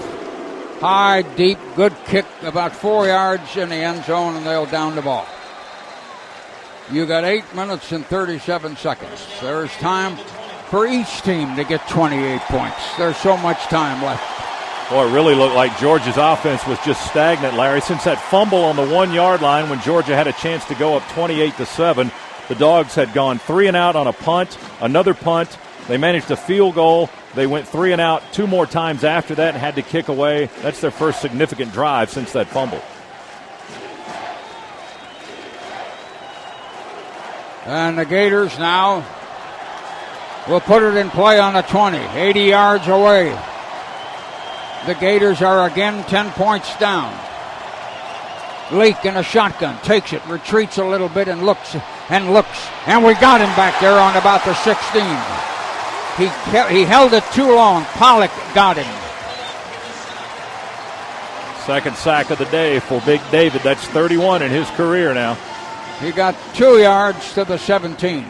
High, deep, good kick, about 4 yards in the end zone, and they'll down the ball. You got 8 minutes and 37 seconds. There's time for each team to get 28 points. There's so much time left.
Boy, it really looked like Georgia's offense was just stagnant, Larry. Since that fumble on the 1-yard line when Georgia had a chance to go up 28-7, the Dogs had gone 3 and out on a punt, another punt. They managed a field goal. They went 3 and out 2 more times after that and had to kick away. That's their first significant drive since that fumble.
And the Gators now will put it in play on the 20, 80 yards away. The Gators are again 10 points down. Leak in a shotgun, takes it, retreats a little bit and looks, and we got him back there on about the 16. He held it too long. Pollock got him.
Second sack of the day for Big David. That's 31 in his career now.
He got 2 yards to the 17.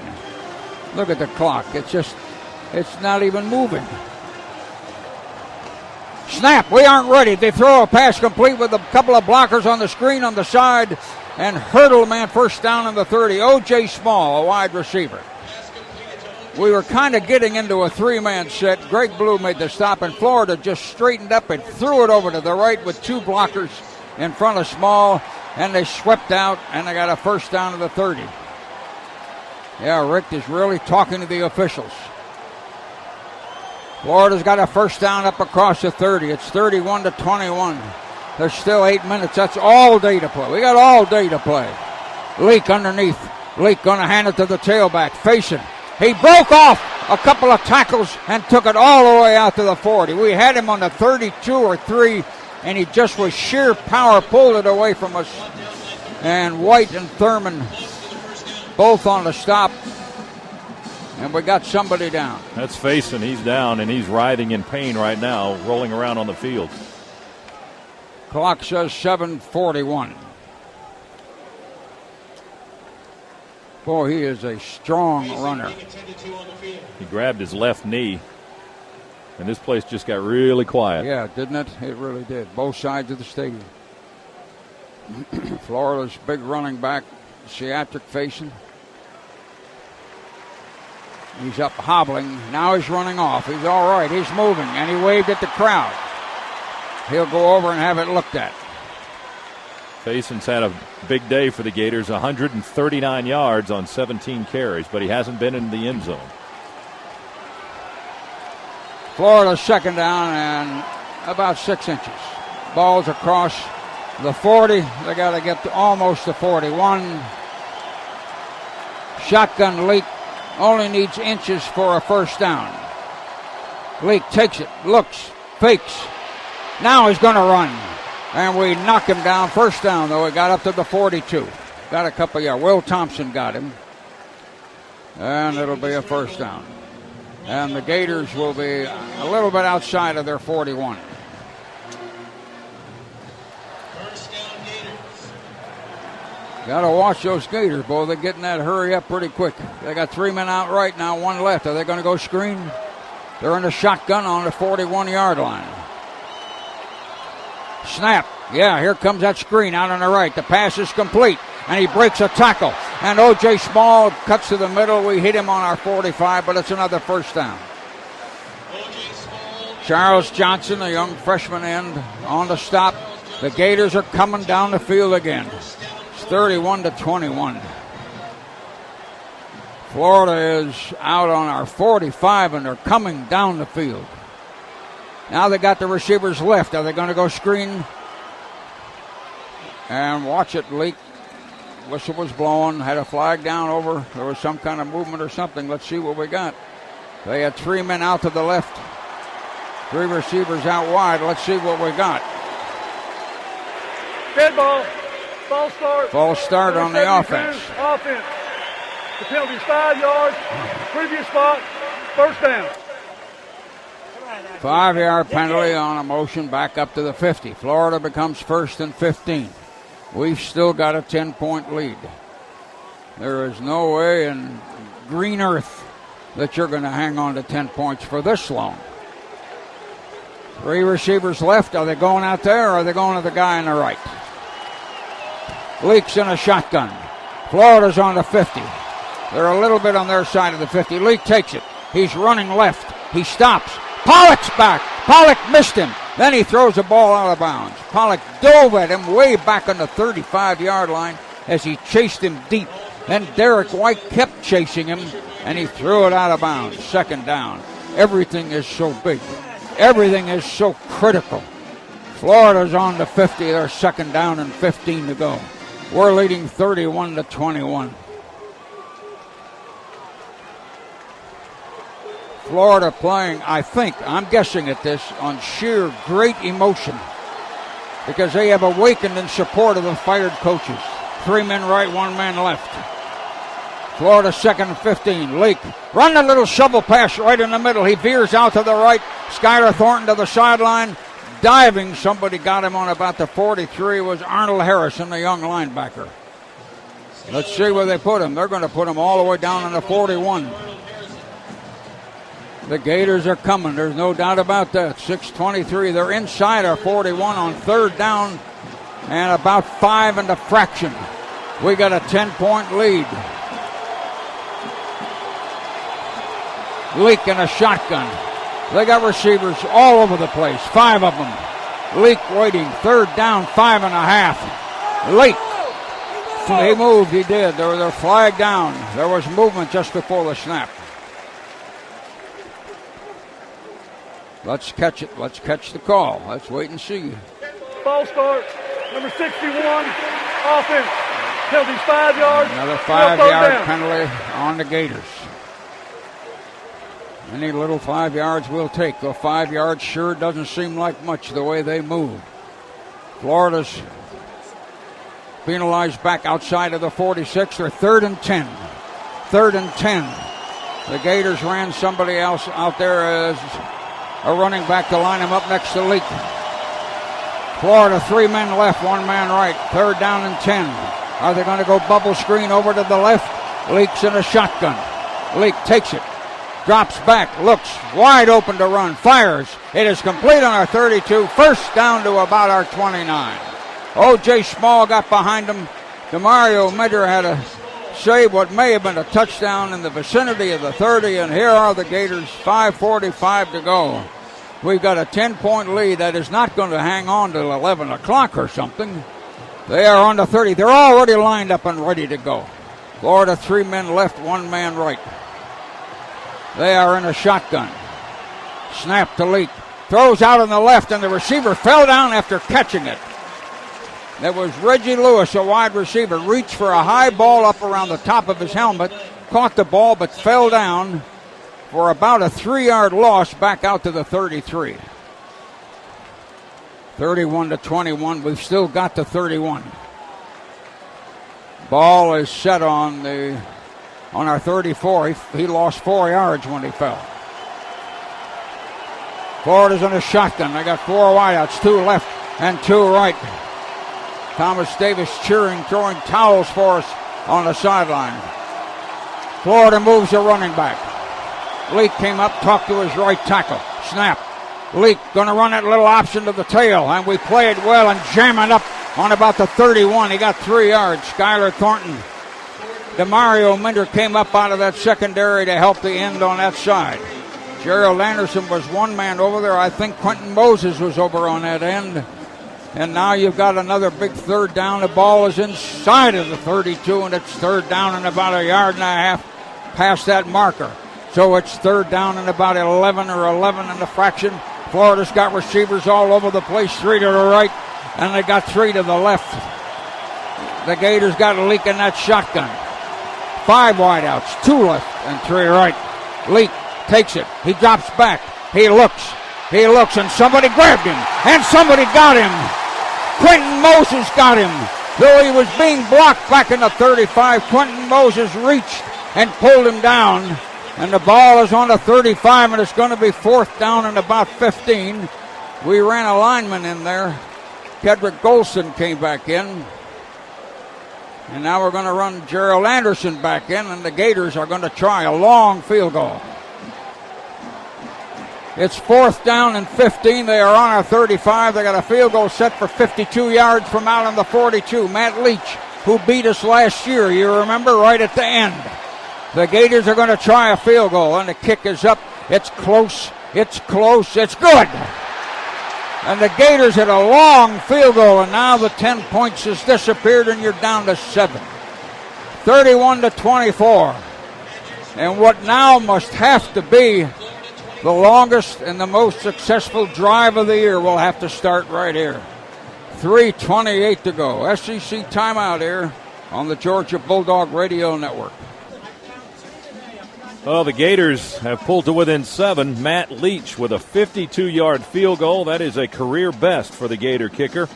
Look at the clock. It's not even moving. Snap, we aren't ready. They throw a pass complete with a couple of blockers on the screen on the side, and hurdle man first down in the 30. O.J. Small, a wide receiver. We were kind of getting into a 3-man set. Greg Blue made the stop, and Florida just straightened up and threw it over to the right with 2 blockers in front of Small, and they swept out, and they got a first down to the 30. Yeah, Rick is really talking to the officials. Florida's got a first down up across the 30. It's 31-21. There's still 8 minutes. That's all day to play. We got all day to play. Leak underneath. Leak going to hand it to the tailback. Facing. He broke off a couple of tackles and took it all the way out to the 40. We had him on the 32 or 3, and he just with sheer power pulled it away from us. And White and Thurman both on the stop. And we got somebody down.
That's Faison. He's down, and he's writhing in pain right now, rolling around on the field.
Clock says 7:41. Boy, he is a strong runner.
He grabbed his left knee, and this place just got really quiet.
Yeah, didn't it? It really did. Both sides of the stadium. Florida's big running back, sciatic Faison. He's up hobbling. Now he's running off. He's all right. He's moving, and he waved at the crowd. He'll go over and have it looked at.
Faison's had a big day for the Gators, 139 yards on 17 carries, but he hasn't been in the end zone.
Florida's second down and about 6 inches. Ball's across the 40. They got to get to almost the 41. Shotgun Leak only needs inches for a first down. Leak takes it, looks, fakes. Now he's going to run. And we knock him down. First down, though. He got up to the 42. Got a couple yards. Will Thompson got him. And it'll be a first down. And the Gators will be a little bit outside of their 41. Got to watch those Gators, boy. They're getting that hurry up pretty quick. They got 3 men out right now, 1 left. Are they going to go screen? They're in the shotgun on the 41-yard line. Snap. Yeah, here comes that screen out on the right. The pass is complete, and he breaks a tackle. And O.J. Small cuts to the middle. We hit him on our 45, but it's another first down. Charles Johnson, a young freshman end, on the stop. The Gators are coming down the field again. It's 31-21. Florida is out on our 45, and they're coming down the field. Now they got the receivers left. Are they going to go screen? And watch it leak. Whistle was blowing. Had a flag down over. There was some kind of movement or something. Let's see what we got. They had 3 men out to the left. 3 receivers out wide. Let's see what we got.
Dead ball. False start.
False start on the offense.
Offense. The penalty's 5 yards. Previous spot. First down.
5-yard penalty on a motion back up to the 50. Florida becomes 1st and 15. We've still got a 10-point lead. There is no way in green earth that you're going to hang on to 10 points for this long. 3 receivers left. Are they going out there, or are they going to the guy on the right? Leak's in a shotgun. Florida's on the 50. They're a little bit on their side of the 50. Leak takes it. He's running left. He stops. Pollock's back. Pollock missed him. Then he throws the ball out of bounds. Pollock dove at him way back on the 35-yard line as he chased him deep. Then Derek White kept chasing him, and he threw it out of bounds. Second down. Everything is so big. Everything is so critical. Florida's on the 50. They're second down and 15 to go. We're leading 31-21. Florida playing, I'm guessing at this, on sheer great emotion because they have awakened in support of the fired coaches. 3 men right, 1 man left. Florida second and 15. Leak, run a little shovel pass right in the middle. He veers out to the right. Skylar Thornton to the sideline. Diving, somebody got him on about the 43. Was Arnold Harrison, the young linebacker. Let's see where they put him. They're going to put him all the way down on the 41. The Gators are coming. There's no doubt about that. 6:23. They're inside our 41 on 3rd down and about 5 and a fraction. We got a 10-point lead. Leak in a shotgun. They got receivers all over the place. 5 of them. Leak waiting. 3rd down, 5.5. Leak. He moved. He did. They were flag down. There was movement just before the snap. Let's catch it. Let's catch the call. Let's wait and see.
Ball start. Number 61. Offense. Penalty's 5 yards.
Another 5-yard penalty on the Gators. Any little 5 yards we'll take. Though 5 yards sure doesn't seem like much the way they move. Florida's penalized back outside of the 46. They're 3rd and 10. 3rd and 10. The Gators ran somebody else out there as a running back to line him up next to Leak. Florida, 3 men left, 1 man right. 3rd down and 10. Are they going to go bubble screen over to the left? Leak's in a shotgun. Leak takes it. Drops back, looks wide open to run, fires. It is complete on our 32. First down to about our 29. O.J. Small got behind him. DeMario Minter had a save what may have been a touchdown in the vicinity of the 30, and here are the Gators, 5:45 to go. We've got a 10-point lead that is not going to hang on till 11 o'clock or something. They are on the 30. They're already lined up and ready to go. Florida, 3 men left, 1 man right. They are in a shotgun. Snap to Leak. Throws out on the left, and the receiver fell down after catching it. That was Reggie Lewis, a wide receiver, reached for a high ball up around the top of his helmet, caught the ball but fell down for about a 3-yard loss back out to the 33. 31-21. We've still got the 31. Ball is set on our 34. He lost 4 yards when he fell. Florida's in a shotgun. They got 4 wideouts, 2 left and 2 right. Thomas Davis cheering, throwing towels for us on the sideline. Florida moves a running back. Leak came up, talked to his right tackle. Snap. Leak going to run that little option to the tail, and we play it well and jam it up on about the 31. He got 3 yards. Skylar Thornton. DeMario Minter came up out of that secondary to help the end on that side. Gerald Anderson was 1 man over there. I think Quentin Moses was over on that end. And now you've got another big 3rd down. The ball is inside of the 32, and it's 3rd down and about 1.5 yards past that marker. So it's 3rd down and about 11 or 11 and a fraction. Florida's got receivers all over the place, 3 to the right, and they got 3 to the left. The Gators got a Leak in that shotgun. 5 wideouts, 2 left and 3 right. Leak takes it. He drops back. He looks, and somebody grabbed him, and somebody got him. Quentin Moses got him. Though he was being blocked back in the 35, Quentin Moses reached and pulled him down. And the ball is on the 35, and it's going to be 4th down and about 15. We ran a lineman in there. Kedrick Golston came back in. And now we're going to run Gerald Anderson back in, and the Gators are going to try a long field goal. It's 4th down and 15. They are on our 35. They got a field goal set for 52 yards from out on the 42. Matt Leach, who beat us last year, you remember, right at the end. The Gators are going to try a field goal, and the kick is up. It's close. It's good. And the Gators hit a long field goal, and now the 10 points has disappeared, and you're down to 7. 31-24. And what now must have to be the longest and the most successful drive of the year will have to start right here. 3:28 to go. SEC timeout here on the Georgia Bulldog Radio Network.
Well, the Gators have pulled to within 7. Matt Leach with a 52-yard field goal. That is a career best for the Gator kicker.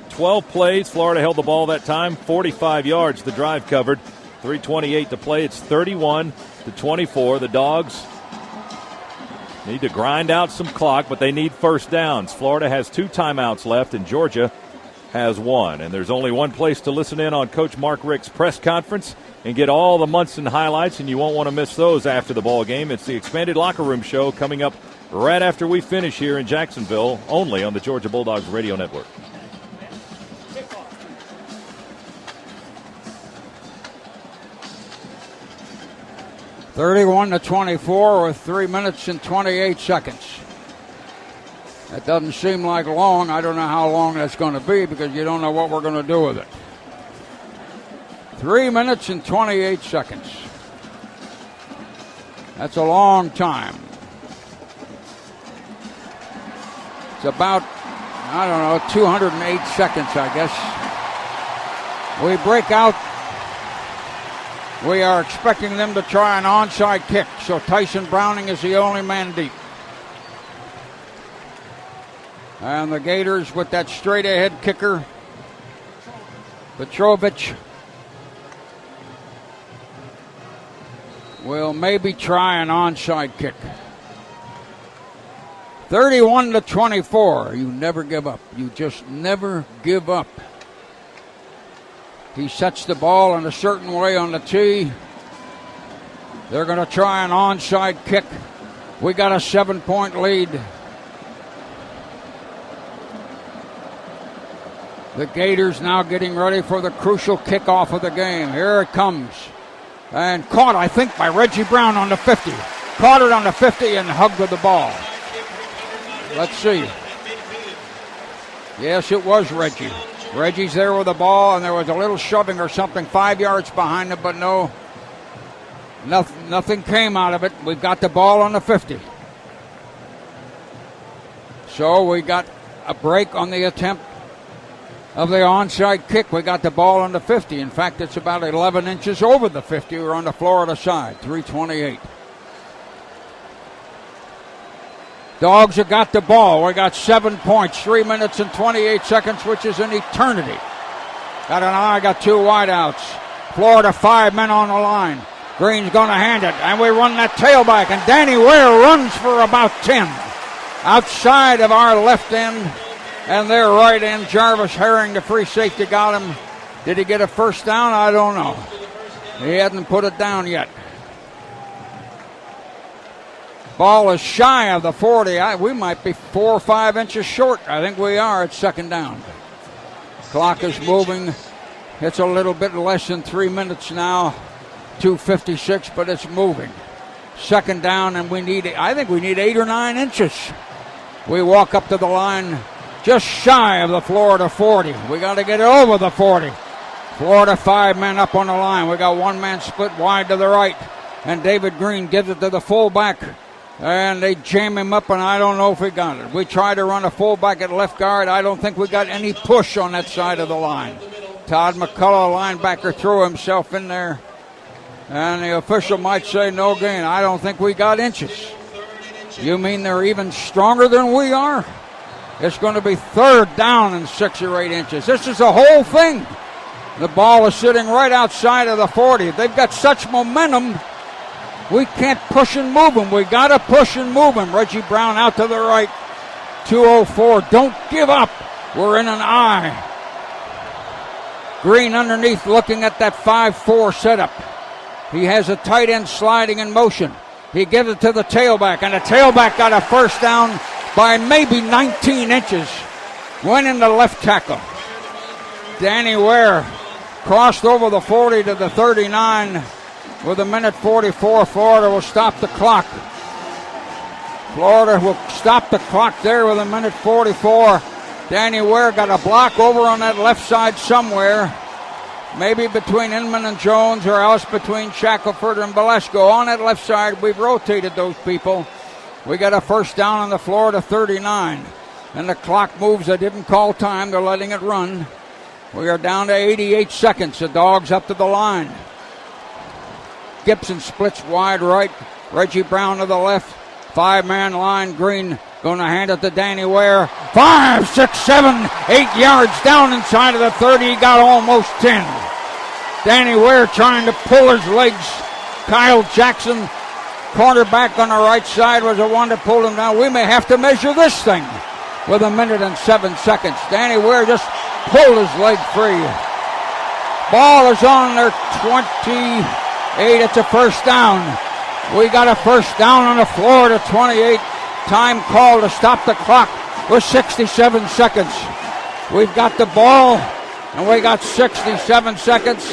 12 plays. Florida held the ball that time. 45 yards the drive covered. 3:28 to play. It's 31-24. The Dogs need to grind out some clock, but they need first downs. Florida has 2 timeouts left, and Georgia has 1. And there's only one place to listen in on Coach Mark Richt's press conference and get all the Munson highlights, and you won't want to miss those after the ball game. It's the Expanded Locker Room Show coming up right after we finish here in Jacksonville, only on the Georgia Bulldogs Radio Network.
(31-24) with 3 minutes and 28 seconds. That doesn't seem like long. I don't know how long that's going to be because you don't know what we're going to do with it. 3 minutes and 28 seconds. That's a long time. It's about, 208 seconds, I guess. We break out. We are expecting them to try an onside kick, so Tyson Browning is the only man deep. And the Gators with that straight-ahead kicker, Petrovich, will maybe try an onside kick. 31-24. You never give up. You just never give up. He sets the ball in a certain way on the tee. They're going to try an onside kick. We got a 7-point lead. The Gators now getting ready for the crucial kickoff of the game. Here it comes. And caught, I think, by Reggie Brown on the 50. Caught it on the 50 and hugged with the ball. Let's see. Yes, it was Reggie. Reggie's there with the ball, and there was a little shoving or something 5 yards behind him, but no, nothing came out of it. We've got the ball on the 50. So we got a break on the attempt of the onside kick. We got the ball on the 50. In fact, it's about 11 inches over the 50. We're on the Florida side, 3:28. Dogs have got the ball. We got 7 points, 3 minutes and 28 seconds, which is an eternity. Got an eye, got 2 wideouts. Florida 5 men on the line. Green's going to hand it, and we run that tailback, and Danny Ware runs for about 10. Outside of our left end and their right end. Jarvis Herring, the free safety, got him. Did he get a first down? I don't know. He hasn't put it down yet. Ball is shy of the 40. We might be 4 or 5 inches short. I think we are at second down. Clock is moving. It's a little bit less than 3 minutes now. 2:56, but it's moving. Second down, and I think we need 8 or 9 inches. We walk up to the line just shy of the Florida 40. We got to get it over the 40. Florida 5 men up on the line. We got 1 man split wide to the right, and David Green gives it to the fullback. And they jam him up, and I don't know if we got it. We try to run a fullback at left guard. I don't think we got any push on that side of the line. Todd McCullough, linebacker, threw himself in there. And the official might say no gain. I don't think we got inches. You mean they're even stronger than we are? It's going to be third down and 6 or 8 inches. This is the whole thing. The ball is sitting right outside of the 40. They've got such momentum. We can't push and move him. We got to push and move him. Reggie Brown out to the right. 2:04. Don't give up. We're in an eye. Green underneath looking at that 5-4 setup. He has a tight end sliding in motion. He gives it to the tailback, and the tailback got a first down by maybe 19 inches. Went in the left tackle. Danny Ware crossed over the 40 to the 39. With 1:44, Florida will stop the clock. Florida will stop the clock there with 1:44. Danny Ware got a block over on that left side somewhere. Maybe between Inman and Jones, or else between Shackelford and Valesco. On that left side, we've rotated those people. We got a first down on the Florida 39. And the clock moves. They didn't call time. They're letting it run. We are down to 88 seconds. The Dogs up to the line. Gibson splits wide right. Reggie Brown to the left. 5-man line. Green going to hand it to Danny Ware. 5, 6, 7, 8 yards down inside of the 30. He got almost 10. Danny Ware trying to pull his legs. Kyle Jackson, cornerback on the right side, was the one that pulled him down. We may have to measure this thing with 1 minute and 7 seconds. Danny Ware just pulled his leg free. Ball is on their 28. It's a first down. We got a first down on the Florida 28. Time call to stop the clock with 67 seconds. We've got the ball, and we got 67 seconds.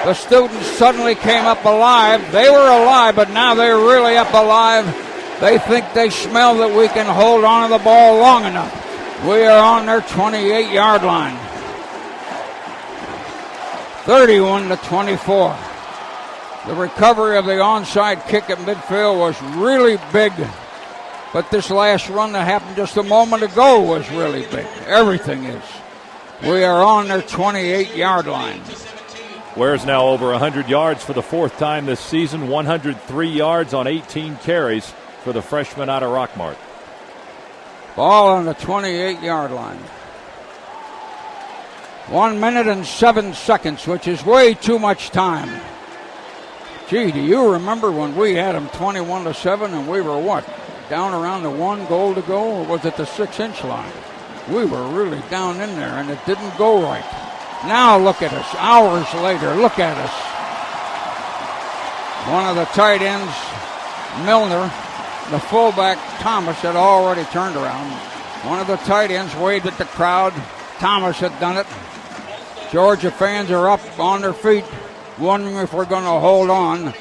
The students suddenly came up alive. They were alive, but now they're really up alive. They think they smell that we can hold on to the ball long enough. We are on their 28-yard line. 31-24. The recovery of the onside kick at midfield was really big. But this last run that happened just a moment ago was really big. Everything is. We are on their 28-yard line.
Ware's now over 100 yards for the 4th time this season. 103 yards on 18 carries for the freshman out of Rockmart.
Ball on the 28-yard line. 1 minute and 7 seconds, which is way too much time. Gee, do you remember when we had them 21-7 and we were what? Down around the 1 goal to go, or was it the 6-inch line? We were really down in there, and it didn't go right. Now look at us, hours later, look at us. One of the tight ends, Milner, the fullback, Thomas, had already turned around. One of the tight ends waved at the crowd. Thomas had done it. Georgia fans are up on their feet, wondering if we're going to hold on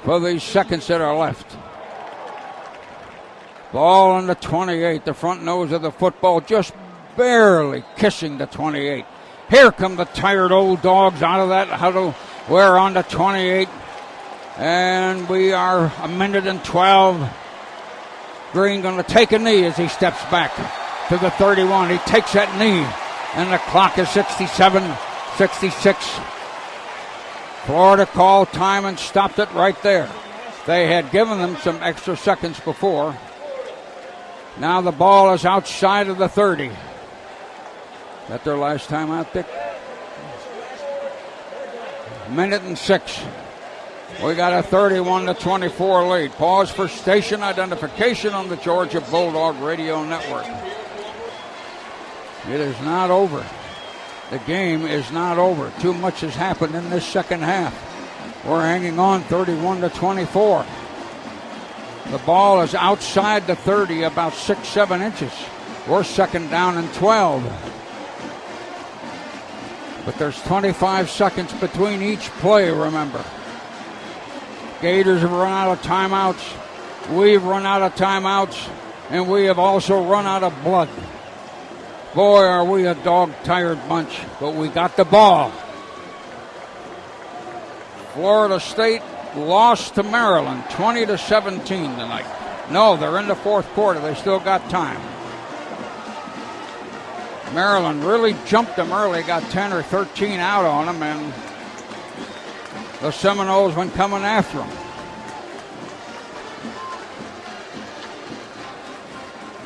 for these seconds that are left. Ball on the 28, the front nose of the football, just barely kissing the 28. Here come the tired old dogs out of that huddle. We're on the 28, and we are 1:12. Green going to take a knee as he steps back to the 31. He takes that knee, and the clock is 67-66. Florida called time and stopped it right there. They had given them some extra seconds before. Now the ball is outside of the 30. Is that their last time out, Dick? 1:06. We got a 31-24 lead. Pause for station identification on the Georgia Bulldog Radio Network. It is not over. The game is not over. Too much has happened in this second half. We're hanging on 31-24. The ball is outside the 30, about 6-7 inches. We're second down and 12. But there's 25 seconds between each play, remember. Gators have run out of timeouts. We've run out of timeouts. And we have also run out of blood. Boy, are we a dog-tired bunch. But we got the ball. Florida State lost to Maryland 20-17 tonight. No, they're in the fourth quarter. They still got time. Maryland really jumped them early, got 10 or 13 out on them, and the Seminoles went coming after them.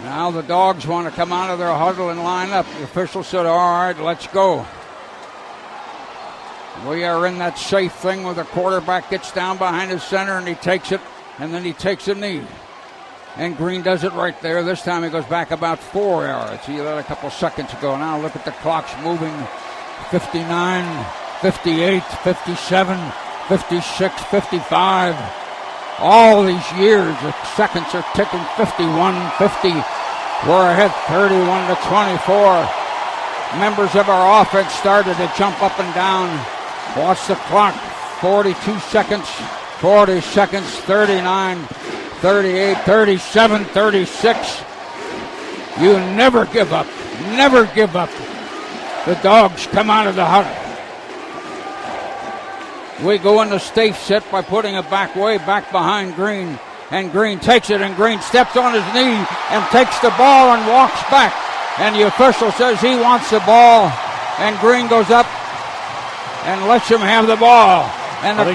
Now the dogs want to come out of their huddle and line up. The official said, all right, let's go. We are in that safe thing where the quarterback gets down behind his center and he takes it, and then he takes a knee. And Green does it right there. This time he goes back about 4 yards. He did a couple seconds ago. Now look at the clocks moving. 59, 58, 57, 56, 55. All these years, the seconds are ticking. 51, 50. We're ahead 31-24. Members of our offense started to jump up and down. Watch the clock. 42 seconds, 40 seconds, 39, 38, 37, 36. You never give up. Never give up. The dogs come out of the huddle. We go into safe set by putting it back way back behind Green. And Green takes it, and Green steps on his knee and takes the ball and walks back. And the official says he wants the ball. And Green goes up and lets him have the ball. And the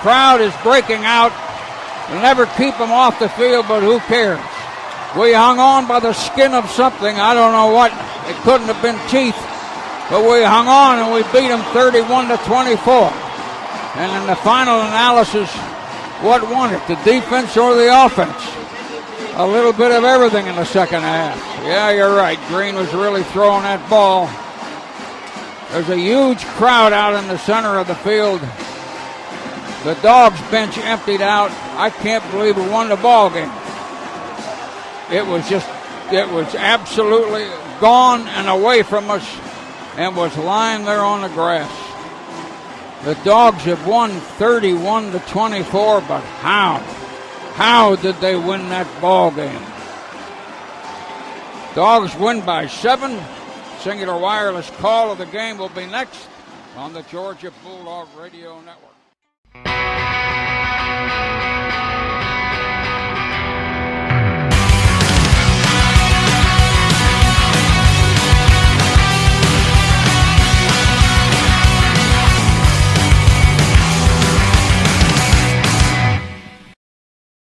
crowd is breaking out. They'll never keep him off the field, but who cares? We hung on by the skin of something. I don't know what. It couldn't have been teeth. But we hung on and we beat them 31-24. And in the final analysis, what won it? The defense or the offense? A little bit of everything in the second half. Yeah, you're right. Green was really throwing that ball. There's a huge crowd out in the center of the field. The Dogs bench emptied out. I can't believe we won the ball game. It was absolutely gone and away from us and was lying there on the grass. The Dogs have won 31-24, but how? How did they win that ball game? Dogs win by 7. Singular wireless call of the game will be next on the Georgia Bulldog Radio Network.